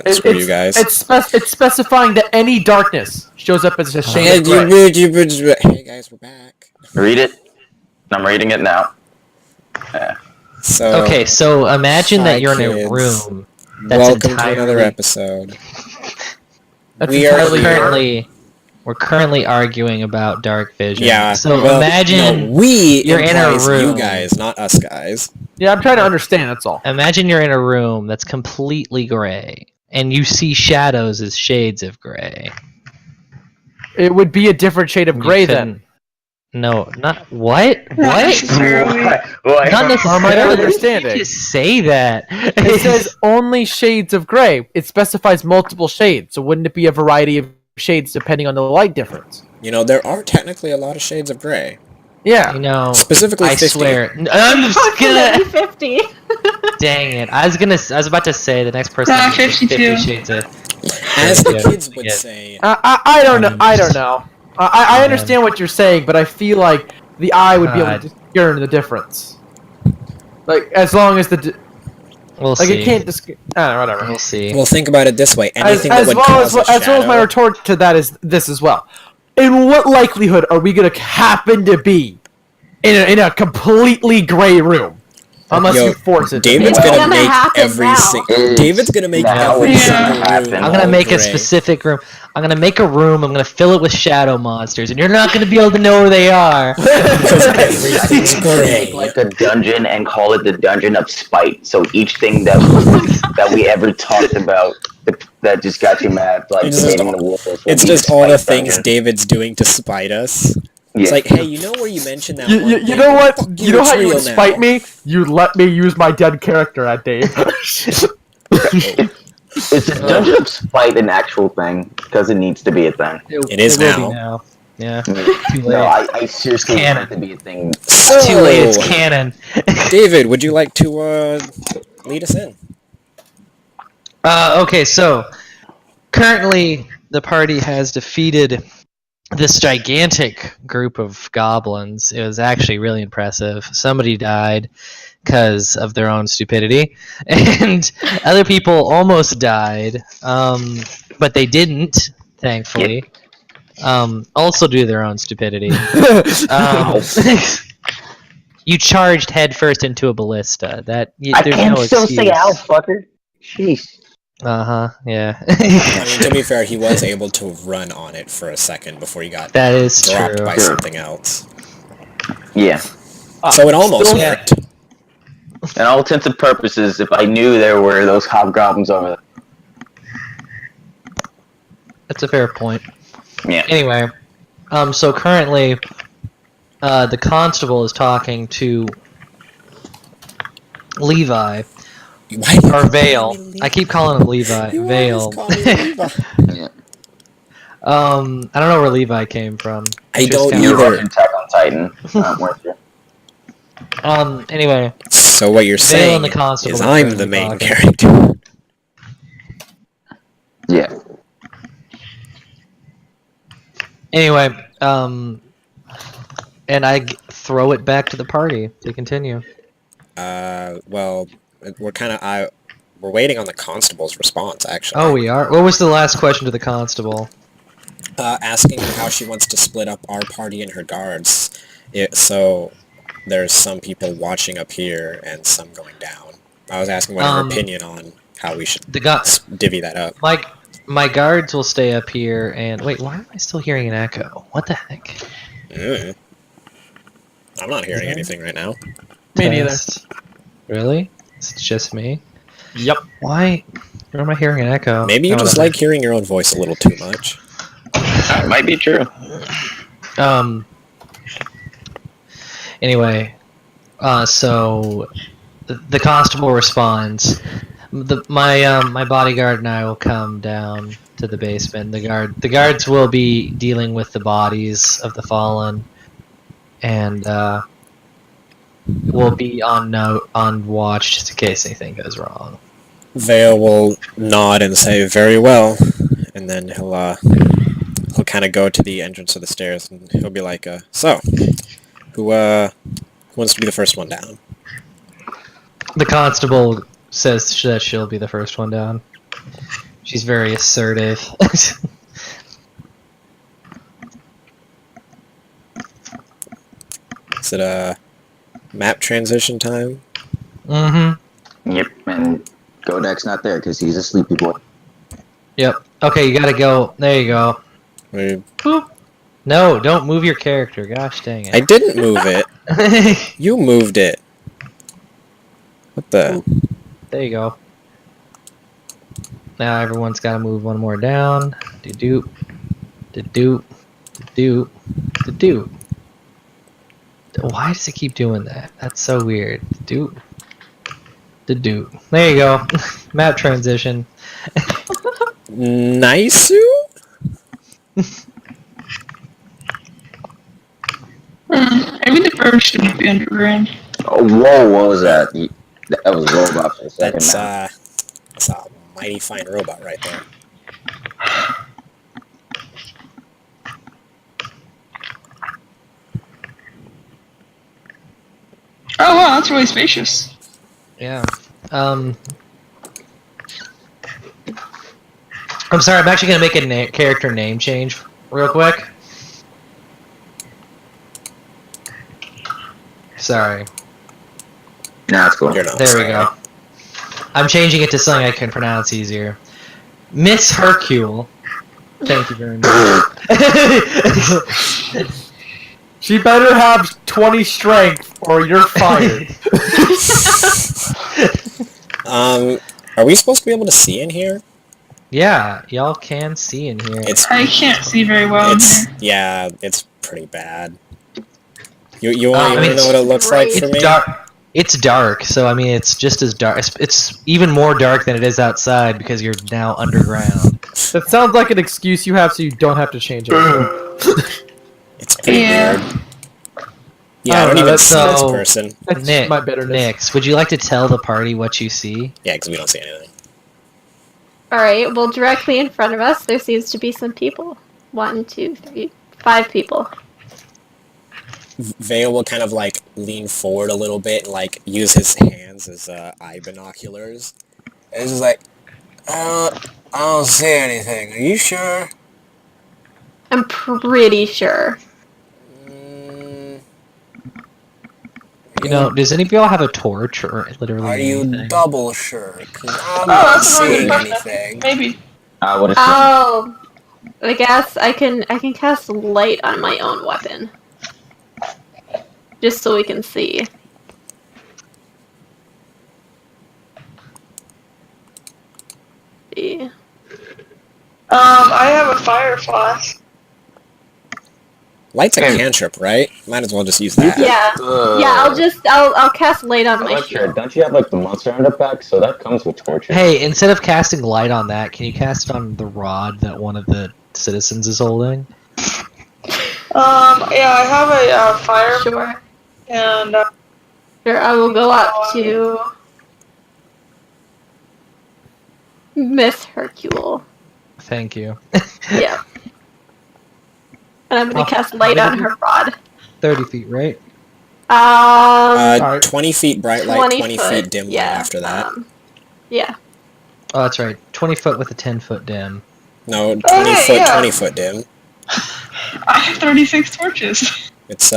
but screw you guys. It's specifying that any darkness shows up as a shade of gray. Hey guys, we're back. Read it. I'm reading it now. Yeah. So imagine hi, that you're kids. in a room that's Welcome entirely... to another episode. We're currently arguing about dark vision. Yeah. So well, imagine you're in a room. You guys, not us guys. Yeah, I'm trying to understand. That's all. Imagine you're in a room that's completely gray, and you see shadows as shades of gray. It would be a different shade of gray then. No, not what? What? What? Not necessarily. I don't understand it. Just say that. It says only shades of gray. It specifies multiple shades, so wouldn't it be a variety of shades depending on the light difference? You know, there are technically a lot of shades of gray. Yeah. You know, specifically I 50. swear. I'm just gonna 50. Dang it! I was about to say the next person. 52. 50 shades of. As the kids would say. I don't know. I don't know. I understand what you're saying, but I feel like the eye would be able to discern the difference. Like, as long as we'll see. It can't whatever. We'll see. Well, think about it this way: anything as that would well cause as a as well as my shadow- retort to that is this as well. In what likelihood are we gonna happen to be in a completely gray room? Unless you force it. David's It's gonna gonna make happen every now. single. David's gonna make Now every it's single gonna happen. room. I'm gonna all make a gray. specific room. I'm gonna make a room. I'm gonna fill it with shadow monsters, and you're not gonna be able to know where they are. Because everything's gray. Like a dungeon and call it the dungeon of spite. So each thing that we ever talked about that just got you mad, like It's just creating the wolf, It's just all the things David's doing to spite us. It's Yeah. like, hey, you know where you mentioned that? You one know thing? what? Fuck You know how it's you real would spite now. me? You'd let me use my dead character at Dave. It's a dungeon of spite an actual thing because it needs to be a thing. It is will be now. Yeah. Too late. No, I seriously It's want it to be a thing. So, Too late. It's canon. David, would you like to lead us in? Okay, so currently the party has defeated this gigantic group of goblins. It was actually really impressive. Somebody died because of their own stupidity, and other people almost died, but they didn't, thankfully. Also due to their own stupidity. You charged headfirst into a ballista. I there's can no still excuse. say ow, fucker. Jeez. Yeah. I mean, to be fair, he was able to run on it for a second before he got That is dropped true. by something else. Yeah. So it almost still- worked. In all intents and purposes, if I knew there were those hobgoblins over there. That's a fair point. Yeah. Anyway, so currently, the constable is talking to Levi, Why do you or keep Vale. calling me Levi? I keep calling him Levi. You Vale. always call me Levi. Yeah. I don't know where Levi came from. I don't kinda- You're either. watching Attack on Titan. Not worth it. Anyway, So what you're Vale saying and the constable is are I'm currently the main talking. character. Yeah. Anyway, and I throw it back to the party to continue. Well, we're waiting on the constable's response, actually. Oh, we are? What was the last question to the constable? Asking how she wants to split up our party and her guards. So there's some people watching up here and some going down. I was asking what her opinion on how we should divvy that up. My guards will stay up here, and wait, why am I still hearing an echo? What the heck? I'm not hearing anything right now. Me neither. Test. Really? It's just me? Yep. Why am I hearing an echo? Maybe you Oh, just whatever. like hearing your own voice a little too much. That might be true. Anyway, so the constable responds. My bodyguard and I will come down to the basement. The guards will be dealing with the bodies of the fallen, and we'll be on watch just in case anything goes wrong. Vale will nod and say, "Very well," and then he'll kind of go to the entrance of the stairs and he'll be like, "So, who wants to be the first one down?" The constable says that she'll be the first one down. She's very assertive. Is it a map transition time? Mm-hmm. Yep, and Godak's not there because he's a sleepy boy. Yep. Okay, you gotta go. There you go. I Boop. No, don't move your character. Gosh dang it. didn't move it. You moved it. What the? There you go. Now everyone's gotta move one more down. Do-doop. Do-doop. Do-doop. Do-doop. Why does it keep doing that? That's so weird. Do-doop. Do-doop. There you go. Map transition. Nice. Maybe the bird shouldn't be underground. Oh, whoa, what was that? That was a robot for a second. That's a mighty fine robot right there. Oh wow, that's really spacious. Yeah. I'm sorry, I'm actually gonna make a character name change real quick. Sorry. Nah, it's cool. You're not There we sorry. go. I'm changing it to something I can pronounce easier. Miss Hercule. Thank you very much. She better have 20 strength or you're fired. Are we supposed to be able to see in here? Yeah, y'all can see in here. I can't see very well in here. Yeah, it's pretty bad. You want I mean, to know what it looks like for it's me? dark. It's dark, so I mean, it's just as dark. It's even more dark than it is outside because you're now underground. That sounds like an excuse you have so you don't have to change it. It's pretty Yeah. weird. Yeah, I don't know, even that's see this so- person. That's Nick, my bitterness. Nix, would you like to tell the party what you see? Yeah, because we don't see anything. Alright, well, directly in front of us, there seems to be some people. 1, 2, 3, 5 people. Vale will kind of like lean forward a little bit and like use his hands as eye binoculars. And he's just like, I don't see anything. Are you sure? I'm pretty sure. You know, does any of y'all have a torch or literally Are you anything? double sure? 'Cause I'm Oh, not that's a really seeing good anything. Maybe. What is Oh, I guess I can cast light on my own weapon. Just so we can see. See. I have a fire flask. Light's a cantrip, right? Might as well just use that. Yeah. Yeah, I'll cast light on my shield. Don't you have like the monster hunter pack? So that comes with torches. Hey, instead of casting light on that, can you cast it on the rod that one of the citizens is holding? Yeah, I have a fire Sure. and Sure, I will go up to Miss Hercule. Thank you. Yeah. And I'm gonna cast light on her rod. 30 feet, right? Um, 20 feet bright light, 20 foot, feet dim light yeah, after that. Yeah. Oh, that's right. 20 foot with a 10-foot dim. No, 20 Okay, foot, yeah. 20 foot dim. I have 36 torches. It's,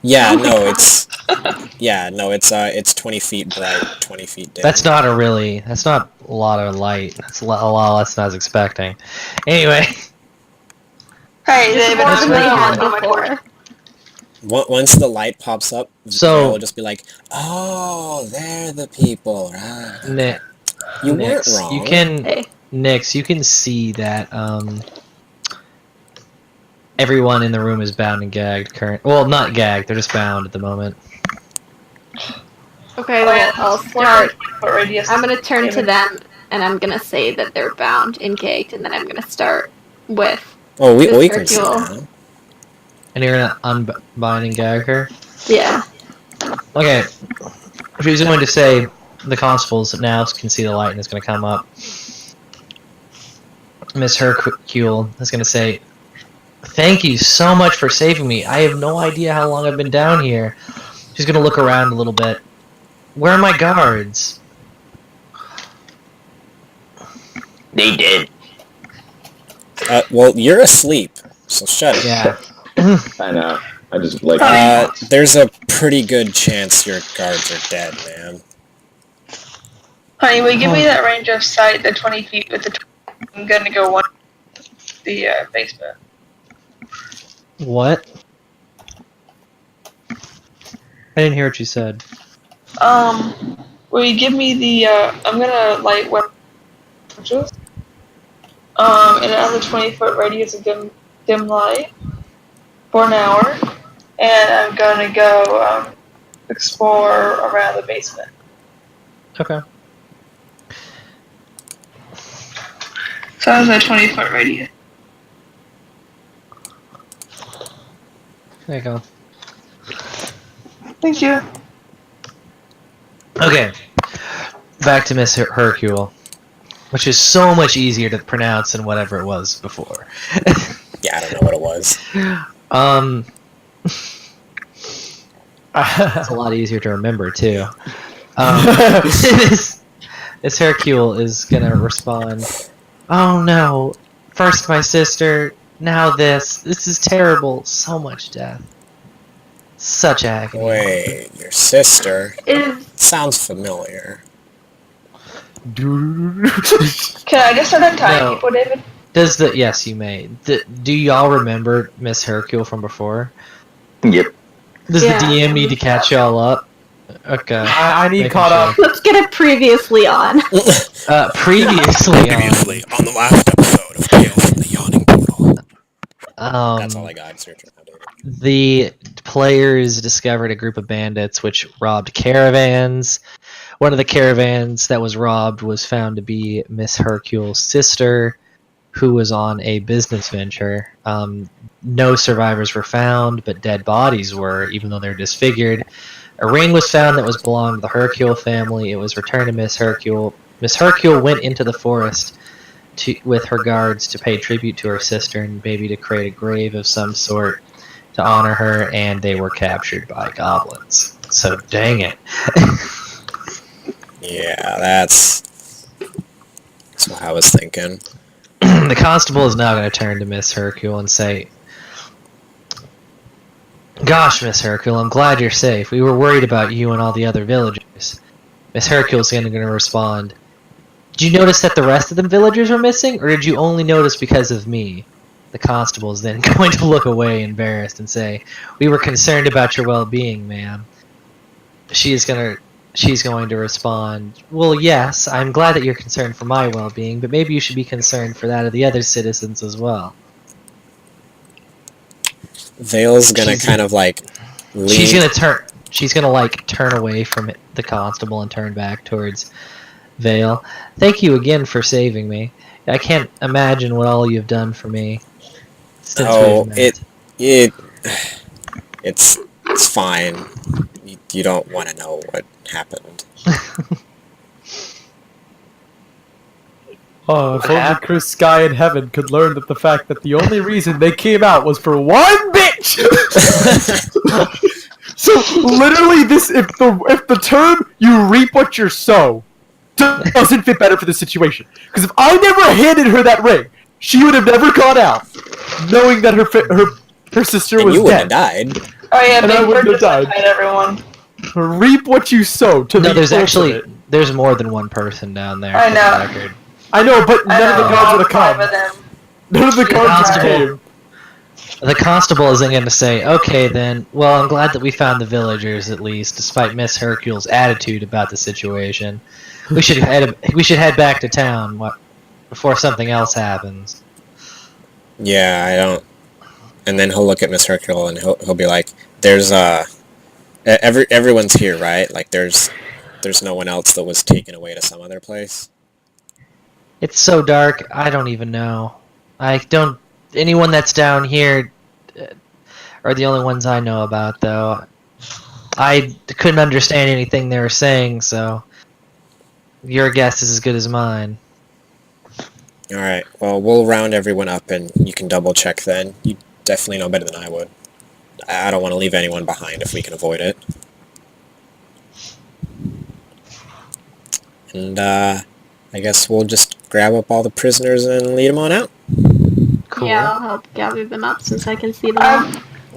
yeah, no, it's 20 feet bright, 20 feet dim. That's not a lot of light. That's a lot less than I was expecting. Anyway. Hey, David, More this than is they had my torch. before. Once the light pops up, So- will just be like, oh, they're the people, right? You weren't Nix, wrong. you can Hey. Nix, you can see that everyone in the room is bound and gagged. Well, not gagged. They're just bound at the moment. Okay, well, I'll start. Radius. I'm gonna turn to them, and I'm gonna say that they're bound and gagged, and then I'm gonna start with Oh, we Miss can see Hercule. that. And you're gonna unbind and gag her. Yeah. Okay. She's going to say the constables now can see the light and it's going to come up. Miss Hercule is going to say, "Thank you so much for saving me. I have no idea how long I've been down here." She's going to look around a little bit. Where are my guards? They did. Well, you're asleep, so shut it. Yeah. I know. I just like. There's a pretty good chance your guards are dead, man. Honey, will you give me that range of sight, the 20 feet with the... I'm gonna go one... the basement. What? I didn't hear what you said. Will you give me the, I'm gonna light weapon torches. In another 20-foot radius of dim light for an hour. And I'm gonna go, explore around the basement. Okay. So that was a 20-foot radius. There you go. Thank you. Okay. Back to Miss Hercule, which is so much easier to pronounce than whatever it was before. Yeah, I don't know what it was. It's a lot easier to remember too. Miss Hercule is gonna respond. Oh no! First my sister, now this. This is terrible. So much death. Such agony. Wait, your sister? Is Sounds familiar. Can I just start untying No. people, David? Does the yes you may. Do y'all remember Miss Hercule from before? Yep. Does Yeah. the DM need to catch y'all up? Okay. I need Making caught up. let's get it previously on. Previously on the last episode of Tale from the Yawning Portal. on, That's all I got. Search it, David. the players discovered a group of bandits which robbed caravans. One of the caravans that was robbed was found to be Miss Hercule's sister, who was on a business venture. No survivors were found, but dead bodies were, even though they're disfigured. A ring was found that was belonged to the Hercule family. It was returned to Miss Hercule. Miss Hercule went into the forest with her guards to pay tribute to her sister and maybe to create a grave of some sort to honor her, and they were captured by goblins. So dang it. Yeah, that's what I was thinking. The constable is now going to turn to Miss Hercule and say, "Gosh, Miss Hercule, I'm glad you're safe. We were worried about you and all the other villagers." Miss Hercule's going to respond, "Did you notice that the rest of the villagers were missing, or did you only notice because of me?" The constable is then going to look away embarrassed and say, "We were concerned about your well-being, ma'am." She's going to respond, "Well, yes, I'm glad that you're concerned for my well-being, but maybe you should be concerned for that of the other citizens as well." Vale's gonna kind of like lean. She's gonna like turn away from the constable and turn back towards Vale. "Thank you again for saving me. I can't imagine what all you've done for me since Oh, we've met." it's fine. You don't want to know what happened. Oh, if only Chris Sky in heaven could learn that the fact that the only reason they came out was for one bitch. So literally, if the term "you reap what you sow" doesn't fit better for the situation, because if I never handed her that ring, she would have never gone out, knowing that her sister And was you wouldn't dead. have died. Oh yeah, And I Big wouldn't Bird have just died. untied everyone. Reap what you sow. To No, the there's ultimate. there's more than one person down there. I for know. the record. I know, but I none of the know, guards would have five come. of them. None of the guards would have Constable. came. The constable isn't going to say, "Okay then, well, I'm glad that we found the villagers at least, despite Miss Hercule's attitude about the situation. We should head back to town before something else happens." Yeah, I don't. And then he'll look at Miss Hercule and he'll be like, "There's everyone's here, right? Like there's no one else that was taken away to some other place." It's so dark, I don't even know. Anyone that's down here are the only ones I know about, though. I couldn't understand anything they were saying, so your guess is as good as mine. All right. Well, we'll round everyone up, and you can double check. Then you definitely know better than I would. I don't want to leave anyone behind if we can avoid it. And I guess we'll just grab up all the prisoners and lead them on out. Cool. Yeah, I'll help gather them up since I can see them all.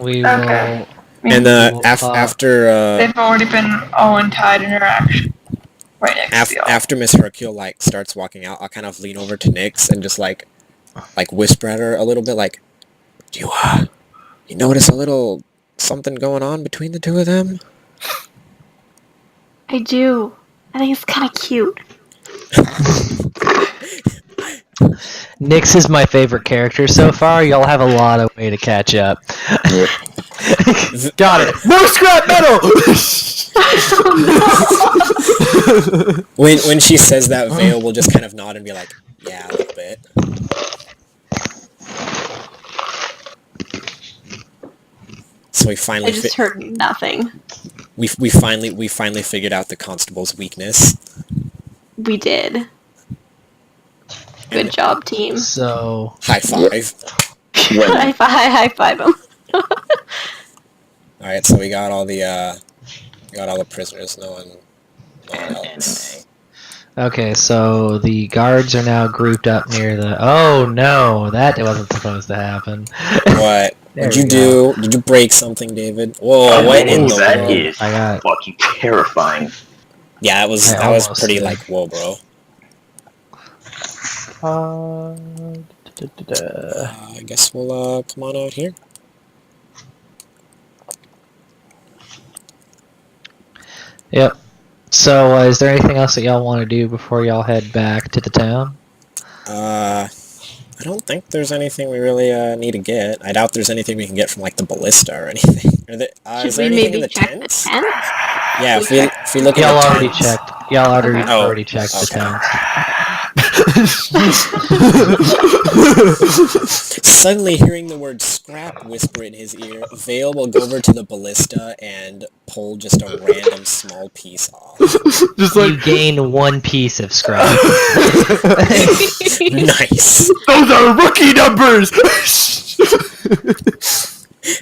We Okay. will. And Well, after They've already been all untied in her action. Right next to y'all. after Miss Hercule like starts walking out, I'll kind of lean over to Nyx and just like whisper at her a little bit, like, "Do you notice a little something going on between the two of them?" I do. I think it's kind of cute. Nyx is my favorite character so far. Y'all have a lot of way to catch up. Yep. Got it. More scrap metal. When she says that, Vale will just kind of nod and be like, "Yeah, a little bit." So we finally I just heard nothing. we finally figured out the constable's weakness. We did. Good job, team. So High five. High five them. All right, so we got all the prisoners. No one else. okay, so the guards are now grouped up near the. Oh no, that wasn't supposed to happen. What? There Did you we do? Did you break something, David? Whoa! What in the that world? is I got- fucking terrifying. Yeah, that was I almost pretty did. like, whoa, bro. I guess we'll come on out here. Yep. So, is there anything else that y'all want to do before y'all head back to the town? I don't think there's anything we really need to get. I doubt there's anything we can get from like the ballista or anything. Is Should there we anything in maybe the check tents? the tent? Yeah, if we look Y'all at the already tents. checked. Y'all already checked the okay. town. Suddenly hearing the word scrap whisper in his ear, Vale will go over to the ballista and pull just a random small piece off. Just You like gain 1 piece of scrap. Nice. those are rookie numbers.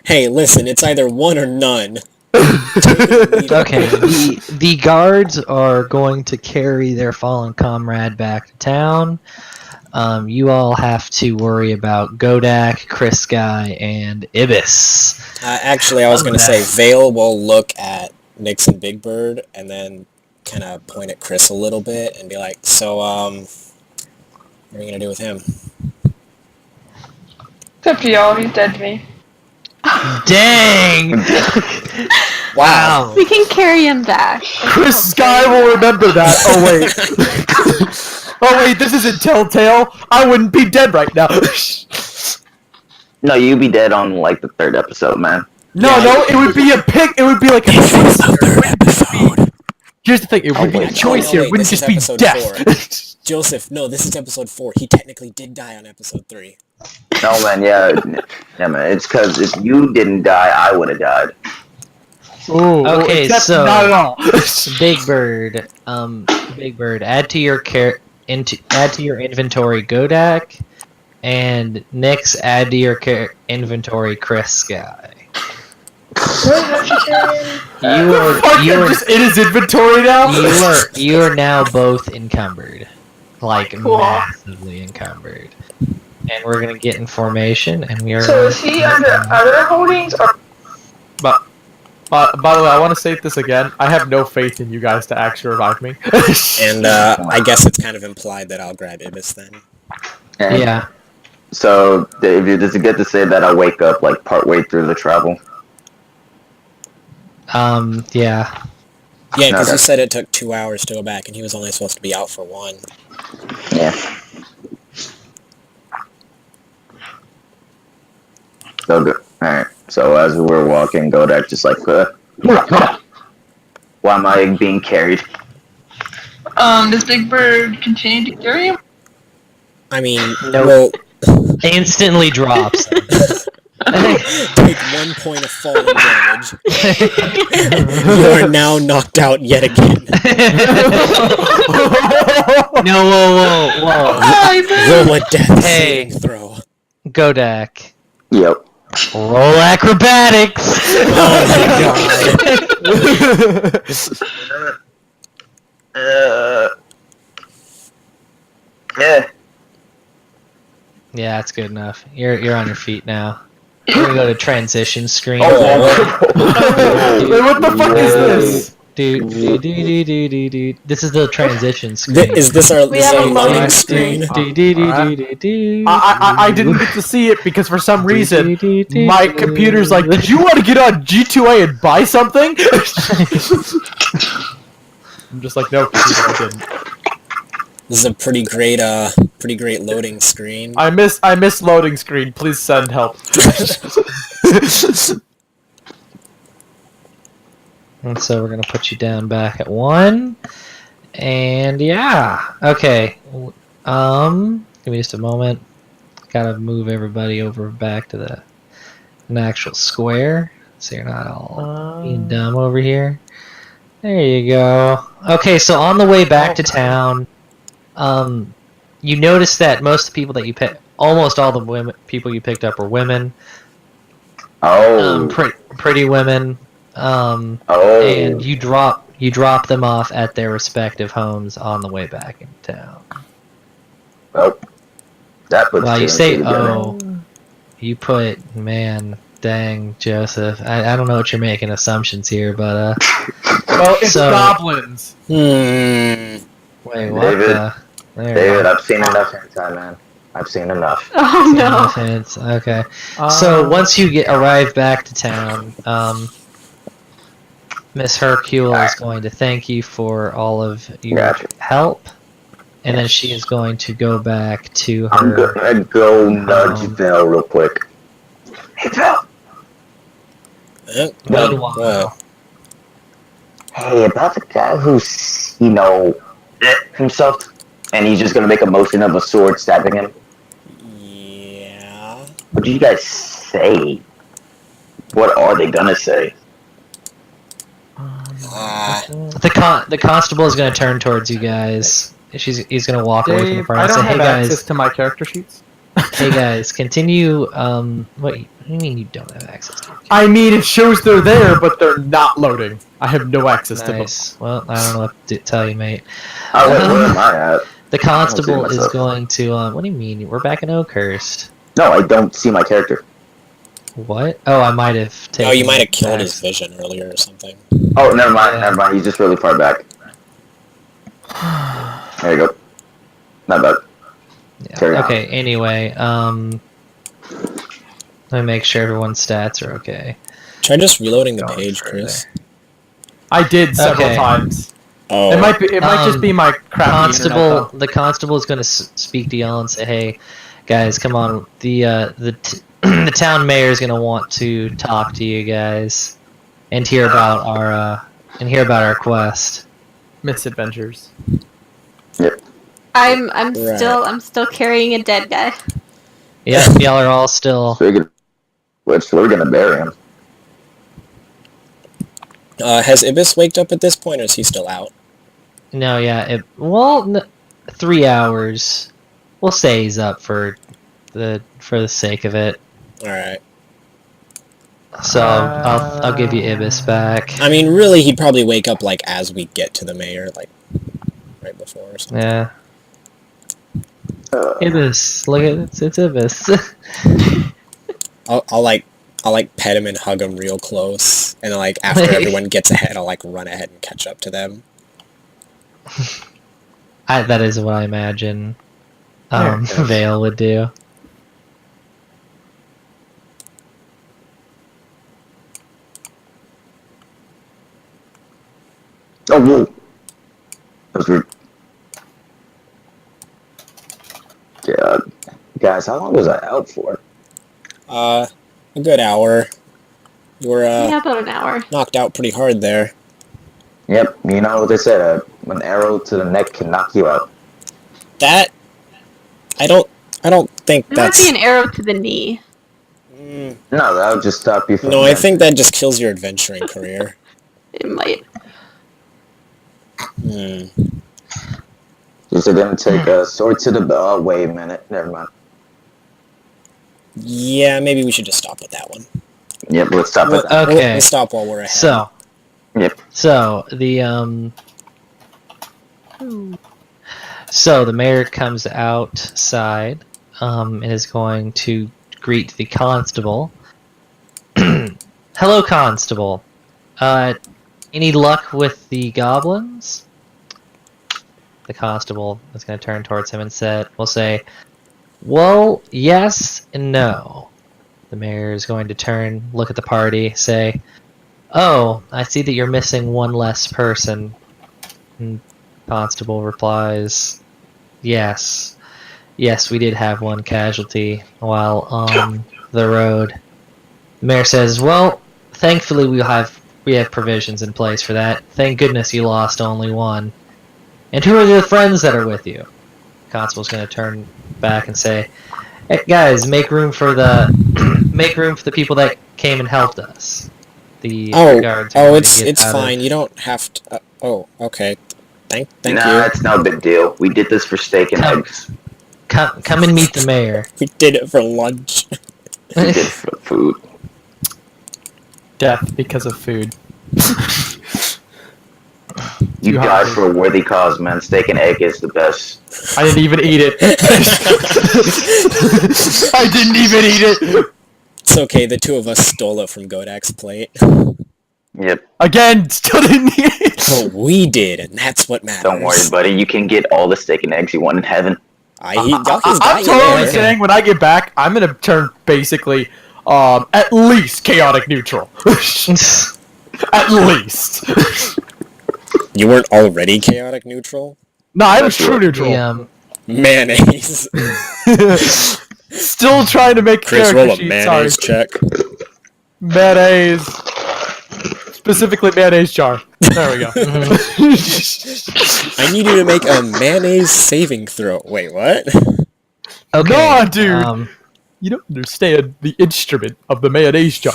Hey, listen, it's either one or none. Okay, the guards are going to carry their fallen comrade back to town. You all have to worry about Godak, Chris Guy, and Ibis. Actually, I was going to say, Vale will look at Nyx and Big Bird and then kind of point at Chris a little bit and be like, so, what are we going to do with him? It's up to y'all. He's dead to me. Dang! Wow. We can carry him back. Chris Sky will remember that. Oh wait. Oh wait, this isn't Telltale. I wouldn't be dead right now. No, you'd be dead on like the 3rd episode, man. No, it would be a pick. It would be like a choice. Third episode. Here's the thing. It would be a wait, choice no, here. wait, It wouldn't this just is be episode death. Joseph, no, this is episode 4. He technically did die on episode 3. No, man, yeah, man. It's because if you didn't die, I would have died. Ooh, Okay, except so- not at all. Big Bird, add to your inventory Godak, and Nyx add to your inventory Chris Guy. You are just in his inventory now. you are now both encumbered, like Cool. massively encumbered, and we're gonna get in formation, and we are. So is he under other holdings or? But by the way, I want to say this again. I have no faith in you guys to actually revive me. And I guess it's kind of implied that I'll grab Ibis then. And Yeah. So, Dave, does it get to say that I wake up like partway through the travel? Yeah. Yeah, because Okay. you said it took 2 hours to go back, and he was only supposed to be out for 1. Yeah. So good. Alright. So as we were walking, Godak just like, why am I being carried? Does Big Bird continue to carry him? I mean, Nope. well, Instantly drops. take 1 point of falling damage. You are now knocked out yet again. No, whoa. Roll a death Hey. saving throw. Godak. Yep. Roll acrobatics. Oh my god. Yeah. Yeah, that's good enough. You're on your feet now. We're gonna go to transition screen. Wait, what the fuck is this? Do. This is the transition screen. Is this our We have a loading loading screen? I didn't get to see it because for some reason my computer's like, did you want to get on G2A and buy something? I'm just like, no, computer, I didn't. This is a pretty great loading screen. I miss loading screen. Please send help. And so we're gonna put you down back at 1. And yeah. Okay. Give me just a moment. Gotta move everybody over back to an actual square. So you're not all being dumb over here. There you go. Okay, so on the way back to town, you notice that most of the people that you picked, almost all the people you picked up were women. Oh. Pretty women. And you drop them off at their respective homes on the way back into town. Well, that puts Well, you two say, and two together. you put, man, dang, Joseph. I don't know what you're making assumptions here, but, Well, it's So- goblins. wait, what David, the? There David, I've seen enough hentai, man. I've seen enough. Oh no. Offense. Okay. So once you arrive back to town, Miss Hercule is going to thank you for all of your Gotcha. help, and then she is going to go back to I'm her. gonna go nudge Val real quick. Hey, Val. Meanwhile, Hey, about the guy who's, himself, and he's just gonna make a motion of a sword stabbing him. Yeah. What do you guys say? What are they gonna say? the constable is going to turn towards you guys. He's going to walk away from the Dave, front I and don't say, "Hey have access guys, to my character sheets. hey guys, continue." What do you mean you don't have access to? I mean, it shows they're there, but they're not loading. I have no access to them. Nice. Well, I don't know what to tell you, mate. Oh, wait, where am I at? The constable is myself. going to. What do you mean? We're back in Oakhurst. No, I don't see my character. What? Oh, I might have taken. Oh, you might have killed back. his vision earlier or something. Oh, never mind, Yeah. never mind. He's just really far back. There you go. Not bad. Yeah. Carry on. Okay. Anyway, let me make sure everyone's stats are okay. Try just reloading the Going page, further. Chris. I did several Okay. times. Oh. It might just be my crappy internet, The constable is going to speak to y'all and say, "Hey, guys, come on. The town mayor is going to want to talk to you guys and hear about our quest." misadventures. I'm Right. still carrying a dead guy. Yep, y'all are all still. Which we're gonna bury him. Has Ibis waked up at this point, or is he still out? No, yeah. 3 hours. We'll say he's up for the sake of it. Alright. So I'll give you Ibis back. I mean, really, he'd probably wake up, like, as we get to the mayor, like, right before or something. Yeah. Ibis, look at it's Ibis. I'll pet him and hug him real close, and then, like, after everyone gets ahead, I'll, like, run ahead and catch up to them. That is what I imagine Vale would do. Oh, whoa. That was weird. God. Guys, how long was I out for? A good hour. You were, Yeah, about an hour. knocked out pretty hard there. Yep, you know what they said, an arrow to the neck can knock you out. That... I don't think It might that's... be an arrow to the knee. Mm, No, that would just stop you from... no, I think that just kills your adventuring career. It might. Hmm. Is it gonna take a sword to the... Oh, wait a minute. Never mind. Yeah, maybe we should just stop with that one. Yep, let's stop We'll, at that. Okay. we'll stop while we're ahead. So Yep. So the So the mayor comes outside and is going to greet the constable. Hello, constable. Any luck with the goblins? The constable is going to turn towards him and will say, well, yes and no. The mayor is going to look at the party, say, oh, I see that you're missing one less person. And constable replies, yes. Yes, we did have one casualty while on the road. The mayor says, well, thankfully we have provisions in place for that. Thank goodness you lost only one. And who are the friends that are with you? The constable's going to turn back and say, hey, guys, make room for the people that came and helped us. The guards. It's fine. You don't have to. Okay. Thank you. Nah, it's no big deal. We did this for steak and eggs. Come and meet the mayor. We did it for lunch. We did it for food. Death because of food. You died for a worthy cause, man. Steak and egg is the best. I didn't even eat it. I didn't even eat it. It's okay, the two of us stole it from Godak's plate. Yep. Again, still didn't eat it. Well, we did, and that's what matters. Don't worry, buddy. You can get all the steak and eggs you want in heaven. I'm totally saying when I get back, I'm gonna turn basically, at least chaotic neutral. At least. You weren't already chaotic neutral? No, I was true neutral. Mayonnaise. Still trying to make Chris, character roll a sheet, mayonnaise sorry. check. Mayonnaise. Specifically mayonnaise jar. There we go. I need you to make a mayonnaise saving throw. Wait, what? Okay. No, dude. You don't understand the instrument of the mayonnaise jar.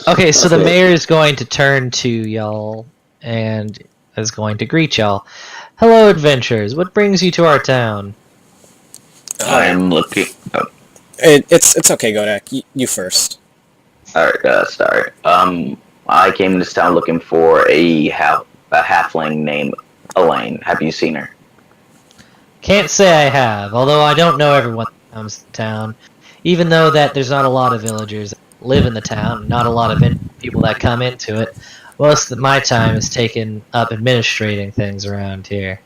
Okay, so the mayor is going to turn to y'all and is going to greet y'all. Hello, adventurers. What brings you to our town? I am looking. It's okay, Godak. You first. Alright, sorry. I came to this town looking for a halfling named Elaine. Have you seen her? Can't say I have, although I don't know everyone that comes to town. Even though that there's not a lot of villagers that live in the town, not a lot of people that come into it, most of my time is taken up administrating things around here.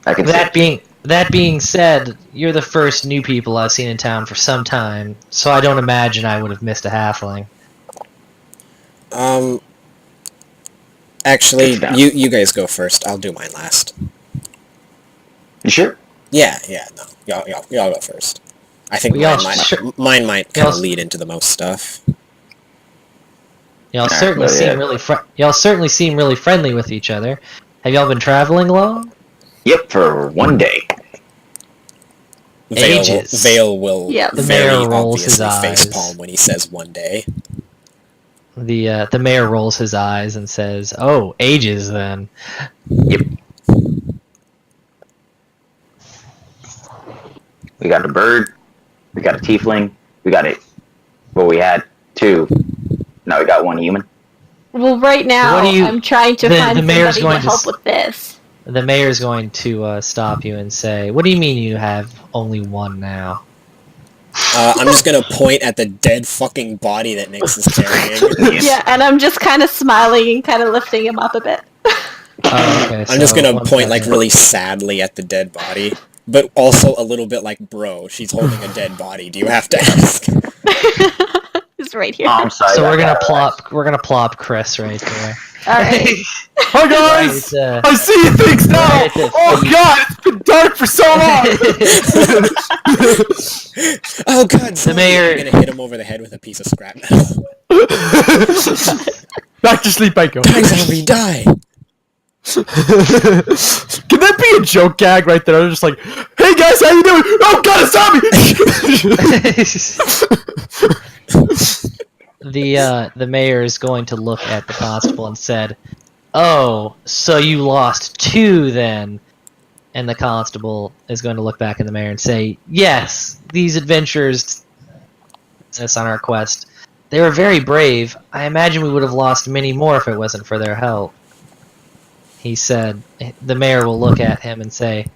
That being said, you're the first new people I've seen in town for some time, so I don't imagine I would have missed a halfling. Actually, you guys go first. I'll do mine last. You sure? Yeah, no. Y'all go first. I think mine might kind of lead into the most stuff. Y'all certainly seem really friendly with each other. Have y'all been traveling long? Yep, for one day. Vale will the very mayor rolls his obviously eyes. facepalm when he says one day. The mayor rolls his eyes and says, "Oh, ages then." Yep. We got a bird. We got a tiefling. We had two. Now we got one human. Well, right now, I'm trying to find somebody to help with this. The mayor's going to stop you and say, "What do you mean you have only one now?" I'm just gonna point at the dead fucking body that Nyx is carrying. Yeah, and I'm just kind of smiling and kind of lifting him up a bit. Okay, I'm just gonna point like really sadly at the dead body, but also a little bit like, bro, she's holding a dead body. Do you have to ask? It's right here. Oh, I'm sorry. So we're gonna plop Chris right there. Alright. Hi guys! I see things now! Oh god, it's been dark for so long! Oh god, the mayor... I'm gonna hit him over the head with a piece of scrap metal. Back to sleep, I go. Die, zombie, die! Can that be a joke gag right there? I'm just like, hey guys, how you doing? Oh god, a zombie! The mayor is going to look at the constable and said, "Oh, so you lost two then?" And the constable is going to look back at the mayor and say, "Yes, these adventurers on our quest. They were very brave. I imagine we would have lost many more if it wasn't for their help." he said, the mayor will look at him and say,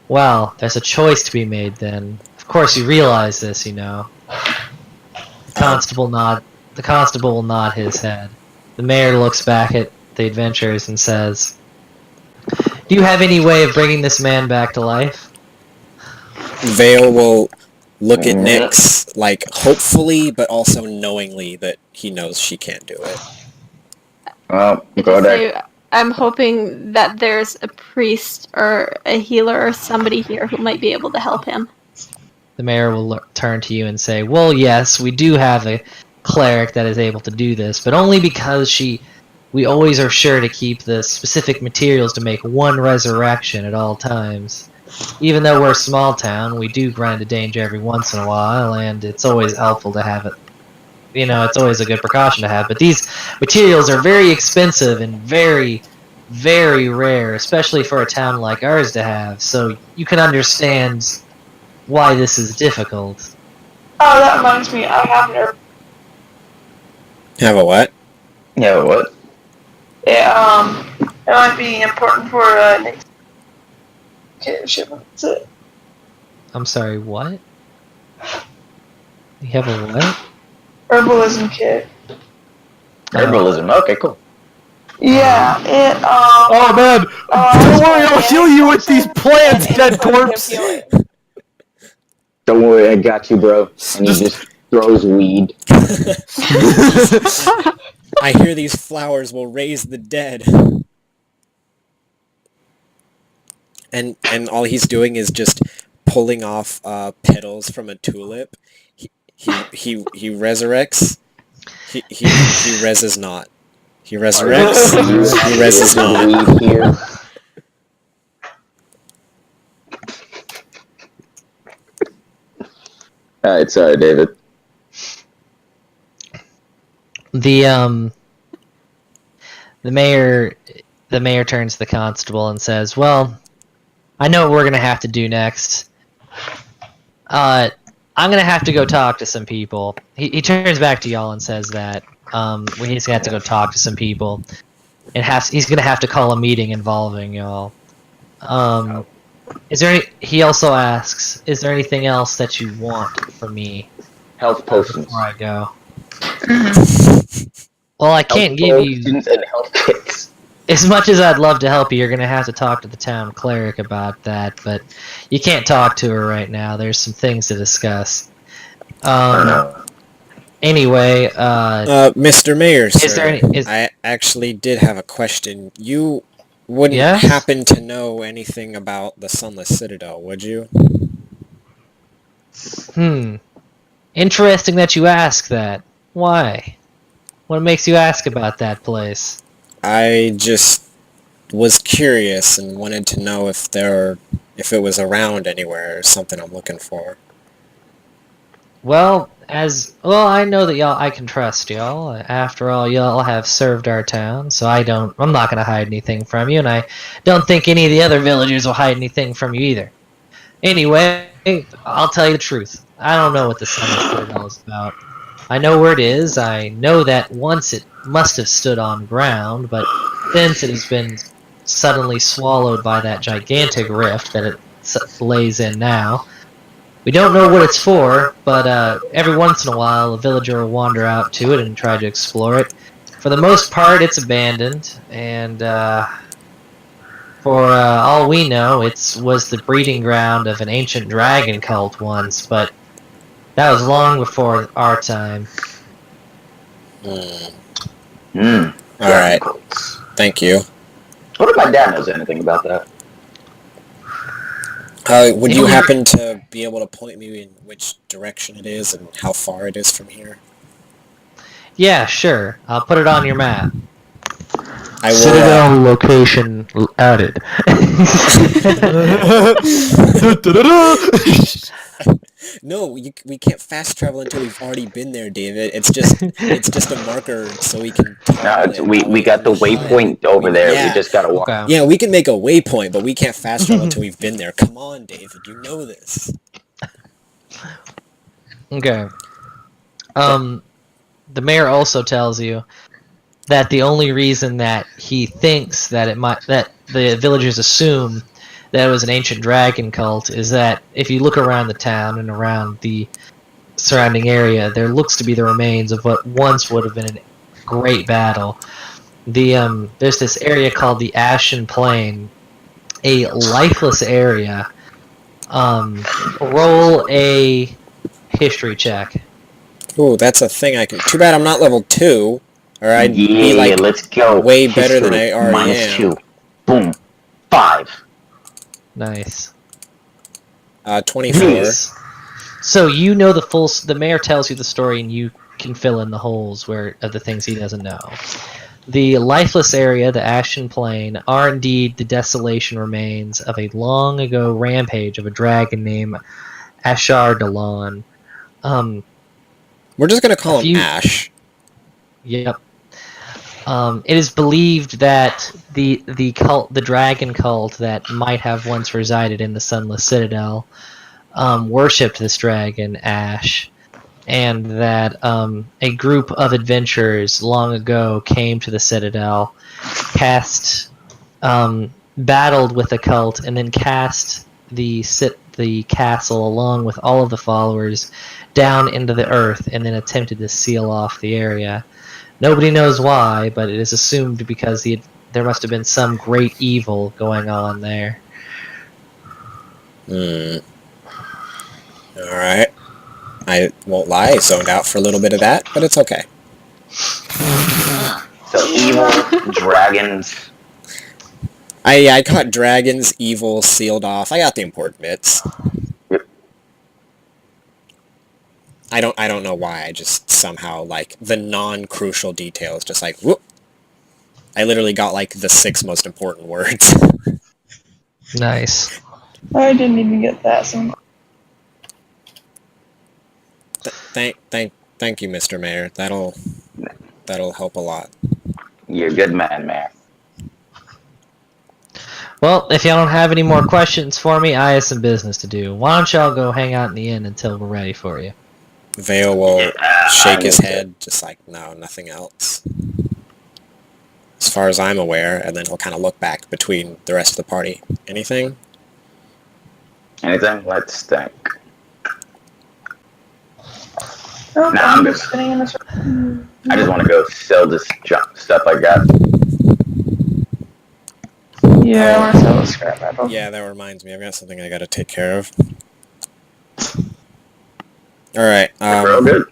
well, there's a choice to be made then. Of course you realize this, you know. The constable will nod his head. The mayor looks back at the adventurers and says, do you have any way of bringing this man back to life? Vale will look at Nyx, like, hopefully, but also knowingly that he knows she can't do it. Go there. I'm hoping that there's a priest or a healer or somebody here who might be able to help him. The mayor will turn to you and say, well, yes, we do have a cleric that is able to do this, but only because we always are sure to keep the specific materials to make one resurrection at all times. Even though we're a small town, we do run into danger every once in a while, and it's always helpful to have it. You know, it's always a good precaution to have, but these materials are very expensive and very, very rare, especially for a town like ours to have, so you can understand why this is difficult. Oh, that reminds me, I have an Have a what? Yeah, what? Yeah, it might be important for next shipment. That's it. I'm sorry, what? You have a what? Herbalism kit. Herbalism. Okay, cool. Yeah, it Oh man! Don't worry, I'll heal you with these plants, dead corpse! Don't worry, I got you, bro. And he just throws weed. I hear these flowers will raise the dead. And all he's doing is just pulling off petals from a tulip. He resurrects. He reses not. He resurrects. He reses not. Weed here. Alright, sorry, David. The mayor turns to the constable and says, well, I know what we're gonna have to do next. I'm gonna have to go talk to some people. He turns back to y'all and says that he's gonna have to go talk to some people, and he's gonna have to call a meeting involving y'all. He also asks, is there anything else that you want from me Health potions. before I go? Well, I can't give you... Potions and health kits. As much as I'd love to help you, you're going to have to talk to the town cleric about that, but you can't talk to her right now. There's some things to discuss. Anyway, Mr. Mayor, sir, is there I actually did have a question. You wouldn't Yes? happen to know anything about the Sunless Citadel, would you? Interesting that you ask that. Why? What makes you ask about that place? I just was curious and wanted to know if it was around anywhere or something I'm looking for. Well, I know that I can trust y'all. After all, y'all have served our town, so I'm not gonna hide anything from you, and I don't think any of the other villagers will hide anything from you either. Anyway, I'll tell you the truth. I don't know what the Sunless Citadel is about. I know where it is. I know that once it must have stood on ground, but since it has been suddenly swallowed by that gigantic rift that it lays in now, we don't know what it's for, but every once in a while a villager will wander out to it and try to explore it. For the most part, it's abandoned, and for all we know, it was the breeding ground of an ancient dragon cult once, but that was long before our time. Alright. Thank you. What if my dad knows anything about that? Would you happen to be able to point me in which direction it is and how far it is from here? Yeah, sure. I'll put it on your map. I will, Citadel location added. No, we can't fast travel until we've already been there, David. It's just a marker so we can. We got the waypoint over there. Yeah. We just gotta walk. Okay. Yeah, we can make a waypoint, but we can't fast travel until we've been there. Come on, David, you know this. Okay. The mayor also tells you that the only reason that he thinks that that the villagers assume that it was an ancient dragon cult is that if you look around the town and around the surrounding area, there looks to be the remains of what once would have been a great battle. There's this area called the Ashen Plain, a lifeless area. Roll a history check. Ooh, that's a thing I can. Too bad I'm not level 2, or I'd be like let's go. way better than I already am. -2. Boom. 5. Nice. 24. Nice. So you know the mayor tells you the story, and you can fill in the holes of the things he doesn't know. The lifeless area, the Ashen Plain, are indeed the desolation remains of a long ago rampage of a dragon named Ashar Dalan. We're just gonna call him Ash. Yep. It is believed that the dragon cult that might have once resided in the Sunless Citadel, worshipped this dragon Ash, and that a group of adventurers long ago came to the Citadel, battled with the cult, and then cast the castle along with all of the followers down into the earth, and then attempted to seal off the area. Nobody knows why, but it is assumed because there must have been some great evil going on there. Alright. I won't lie, I zoned out for a little bit of that, but it's okay. So evil, dragons. I caught dragons, evil, sealed off. I got the important bits. I don't know why, I just somehow, like, the non-crucial details, just like, whoop! I literally got, like, the 6 most important words. Nice. I didn't even get that. So Thank you, Mr. Mayor. That'll help a lot. You're a good man, Mayor. Well, if y'all don't have any more questions for me, I have some business to do. Why don't y'all go hang out in the inn until we're ready for you? Vale will shake his head, just like, no, nothing else. As far as I'm aware, and then he'll kind of look back between the rest of the party. Anything? Anything? Let's think. oh, Nah, I'm I'm just sitting in this room. I just want to go sell this stuff I got. Yeah, I want to sell the scrap metal. Yeah, that reminds me. I've got something I gotta take care of. Alright, Real good.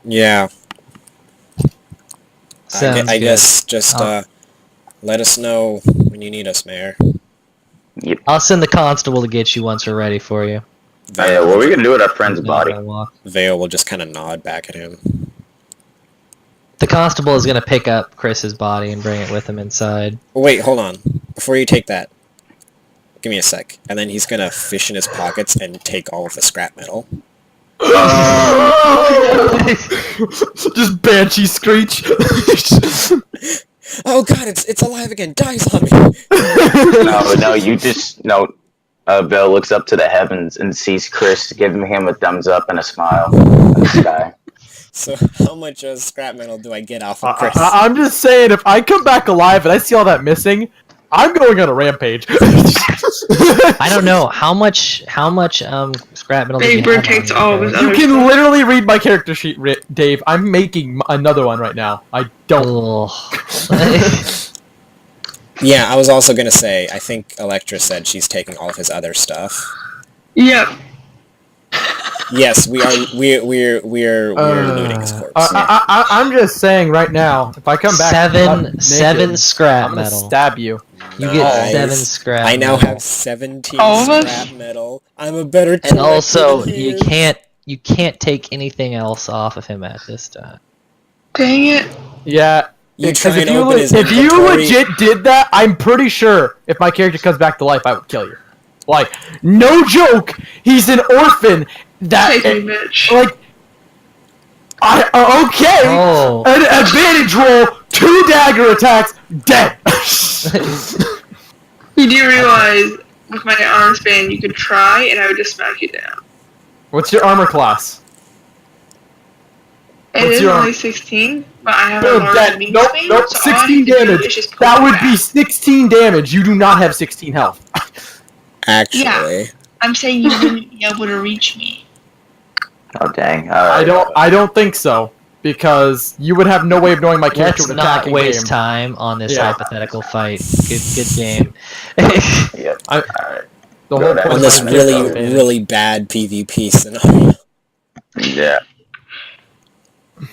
yeah. Sounds I good. guess just, let us know when you need us, Mayor. Yep. I'll send the constable to get you once we're ready for you. Oh, yeah, what are we gonna do with our friend's body? Vale will just kind of nod back at him. The constable is going to pick up Chris's body and bring it with him inside. Oh, wait, hold on. Before you take that, give me a sec. And then he's gonna fish in his pockets and take all of the scrap metal. Just banshee screech. Oh god, it's alive again! Die, zombie! No, you just Bill looks up to the heavens and sees Chris giving him a thumbs up and a smile in the sky. So how much scrap metal do I get off of Chris? I'm just saying, if I come back alive and I see all that missing, I'm going on a rampage. I don't know how much scrap metal. Big Bird takes all of his You other can stuff. literally read my character sheet, Dave. I'm making another one right now. I don't. Yeah, I was also gonna say, I think Electra said she's taking all of his other stuff. Yep. Yes, we're looting his corpse. I'm just saying right now, if I come back seven naked, scrap I'm gonna metal. stab you. You get 7 scrap. I now metal. have 17 All of us? scrap metal. I'm a better And collector also, than you his. can't take anything else off of him at this time. Dang it. Yeah. You Because try if and you, open his if you inventory. legit did that, I'm pretty sure if my character comes back to life, I would kill you. Like, no joke. He's an orphan. That Take me, bitch. like, okay. Oh. An advantage roll, 2 dagger attacks, dead. You do realize with my arm span you could try and I would just smack you down. What's your armor class? It What's is your only 16, but I have a Boom, large meat nope, speed, nope, so all I 16 need to do damage. is just pull That it would back. be 16 damage. You do not have 16 health. Actually, I'm saying you wouldn't be able to reach me. Oh dang! All right. I don't think so because you would have no way of knowing my character Let's would not attack in waste game. time on this Yeah. hypothetical fight. Good game. Yep. I- All right. The Go whole down. point on of this my really, advantage. really bad PvP scenario. Yeah. All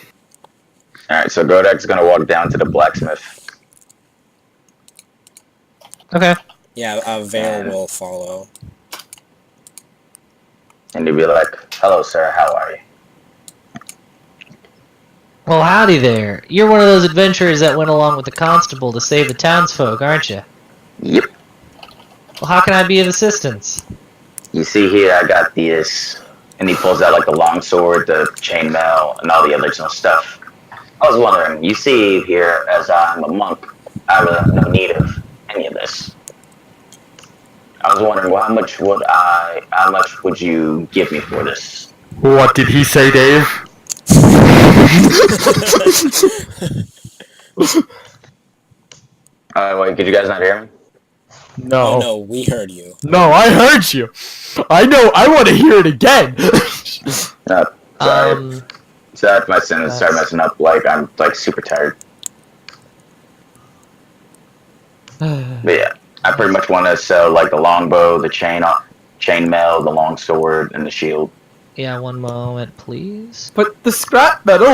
right. So Godek's gonna walk down to the blacksmith. Okay. Yeah, Vale will follow. And he'd be like, "Hello, sir. How are you?" Well, howdy there. You're one of those adventurers that went along with the constable to save the townsfolk, aren't you? Yep. Well, how can I be of assistance? You see here, I got this, and he pulls out like the longsword, the chainmail, and all the other stuff. I was wondering, you see here, as I'm a monk, I really have no need of any of this. I was wondering, well, how much would you give me for this? What did he say, Dave? Wait, could you guys not hear me? Oh no, we heard you. No, I heard you. I know. I want to hear it again. No, sorry. Sorry if my sentence started messing up. Like, I'm like super tired. But yeah, I pretty much want to sell like the longbow, the chainmail, the longsword, and the shield. Yeah, one moment, please. But the scrap metal,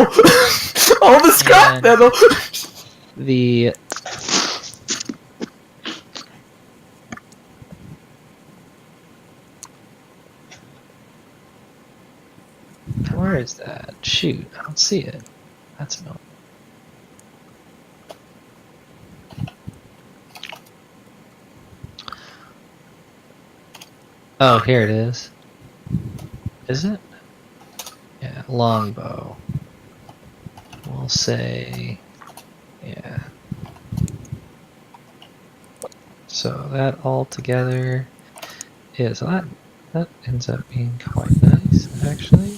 all the scrap And- metal. The where is that? Shoot, I don't see it. That's no. Oh, here it is. Is it? Yeah, longbow. We'll say, yeah. So that all together is that ends up being quite nice, actually.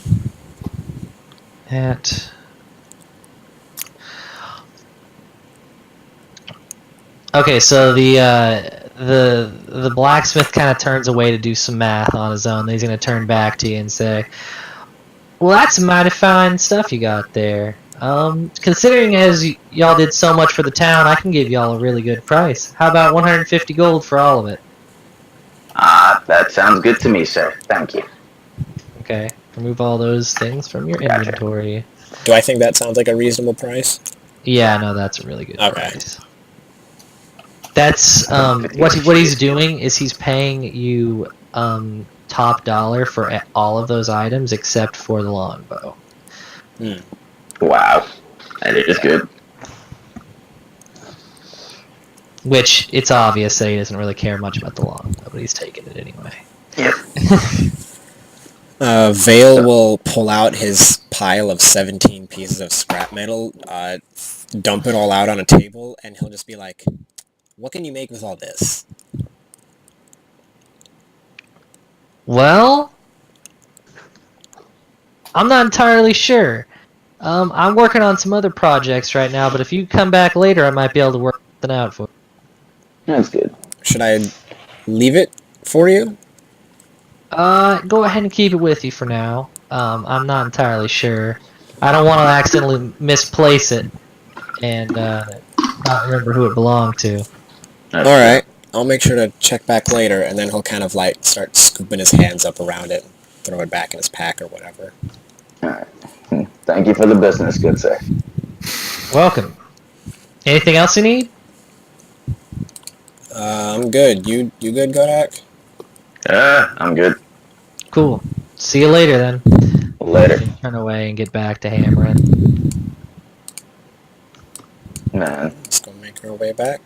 Okay, so the blacksmith kind of turns away to do some math on his own. Then he's gonna turn back to you and say, "Well, that's mighty fine stuff you got there. Considering as y'all did so much for the town, I can give y'all a really good price. How about 150 gold for all of it?" That sounds good to me, sir. Thank you. Okay, remove all those things from your Gotcha. inventory. Do I think that sounds like a reasonable price? Yeah, no, that's a really good Okay. price. That's what he's doing is he's paying you top dollar for all of those items except for the longbow. Wow, that is good. Which it's obvious that he doesn't really care much about the longbow, but he's taking it anyway. Yep. Vale will pull out his pile of 17 pieces of scrap metal, dump it all out on a table, and he'll just be like, "What can you make with all this?" Well, I'm not entirely sure. I'm working on some other projects right now, but if you come back later, I might be able to work something out for you. That's good. Should I leave it for you? Go ahead and keep it with you for now. I'm not entirely sure. I don't want to accidentally misplace it and not remember who it belonged to. Alright, I'll make sure to check back later, and then he'll kind of like start scooping his hands up around it and throw it back in his pack or whatever. Alright. Thank you for the business, good sir. Welcome. Anything else you need? I'm good. You good, Godak? I'm good. Cool. See you later then. Later. Turn away and get back to hammering. Man, Let's go make our way back.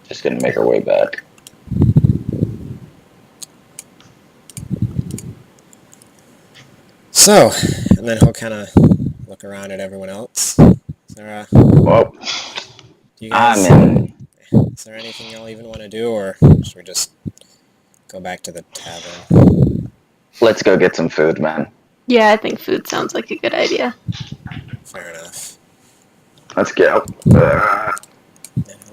just gonna make our way back. So, and then he'll kind of look around at everyone else. Is there Well, you guys, is there anything y'all even want to do, or should we just go back to the tavern? let's go get some food, man. Yeah, I think food sounds like a good idea. Fair enough. Let's go. And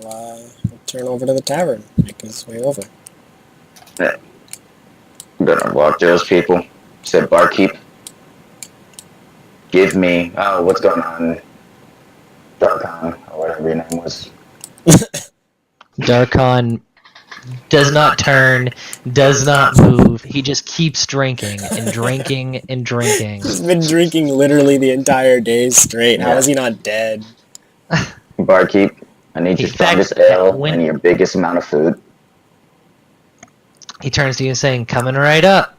he'll turn over to the tavern, make his way over. Yeah. I'm gonna walk to those people. Said barkeep. Give me. Oh, what's going on? Darkon, or whatever your name was. Darkon does not turn, does not move. He just keeps drinking and drinking and drinking. He's been drinking literally the entire day straight. How is he not dead? Barkeep, I need your strongest ale and your biggest amount of food. He turns to you saying, "Coming right up.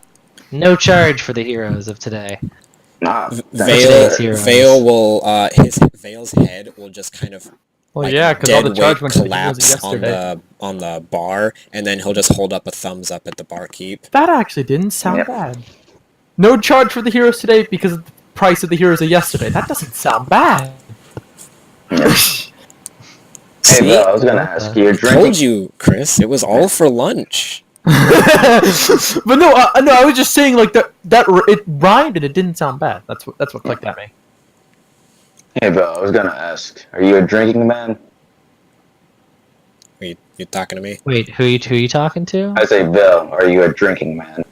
No charge for the heroes of today." Nah, Vale will Vale's head will just kind of Well, yeah, because all the charge went to the heroes collapse yesterday. on the bar, and then he'll just hold up a thumbs up at the barkeep. That actually didn't sound bad. No charge for the heroes today because of the price of the heroes of yesterday. That doesn't sound bad. Hey, Bill, I was gonna ask you. I told you, Chris. It was all for lunch. But no, I was just saying like that it rhymed and it didn't sound bad. That's what clicked at me. Hey, Bill, I was gonna ask. Are you a drinking man? Are you talking to me? Wait, who you talking to? I say, Bill, are you a drinking man?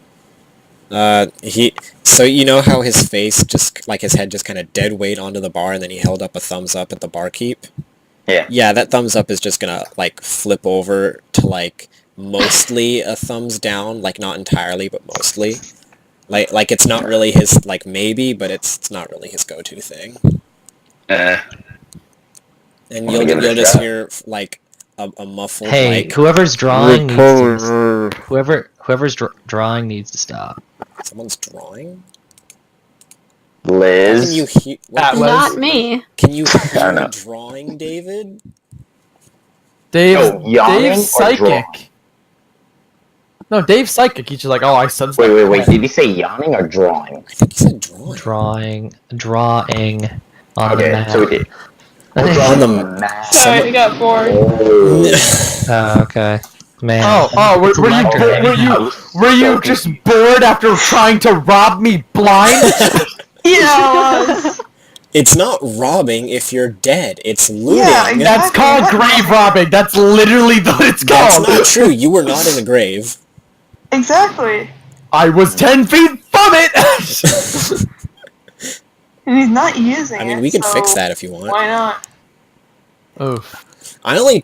So you know how his face just, like his head just kind of dead weight onto the bar, and then he held up a thumbs up at the barkeep? Yeah. Yeah, that thumbs up is just gonna, like, flip over to, like, mostly a thumbs down, like, not entirely, but mostly. Like it's not really his, like, maybe, but it's not really his go-to thing. And you'll just hear, like, a muffled, Hey, like... whoever's drawing needs to... Whoever's drawing needs to stop. Someone's drawing? Liz? Can you hear... Not me. Can you hear a drawing, David? Dave's psychic. No, Dave's psychic. He's just like, oh, I said. Wait. Did he say yawning or drawing? I think he said drawing. Drawing on the map. So we did. On the map. Sorry, I got bored. Oh, okay. Man. Were you just bored after trying to rob me blind? Yeah. It's not robbing if you're dead. It's looting. Yeah, exactly. That's called grave robbing. That's literally what it's called. That's not true. You were not in the grave. Exactly. I was 10 feet from it. And he's not using it. I mean, we can fix that if you want. Why not? Oof. I only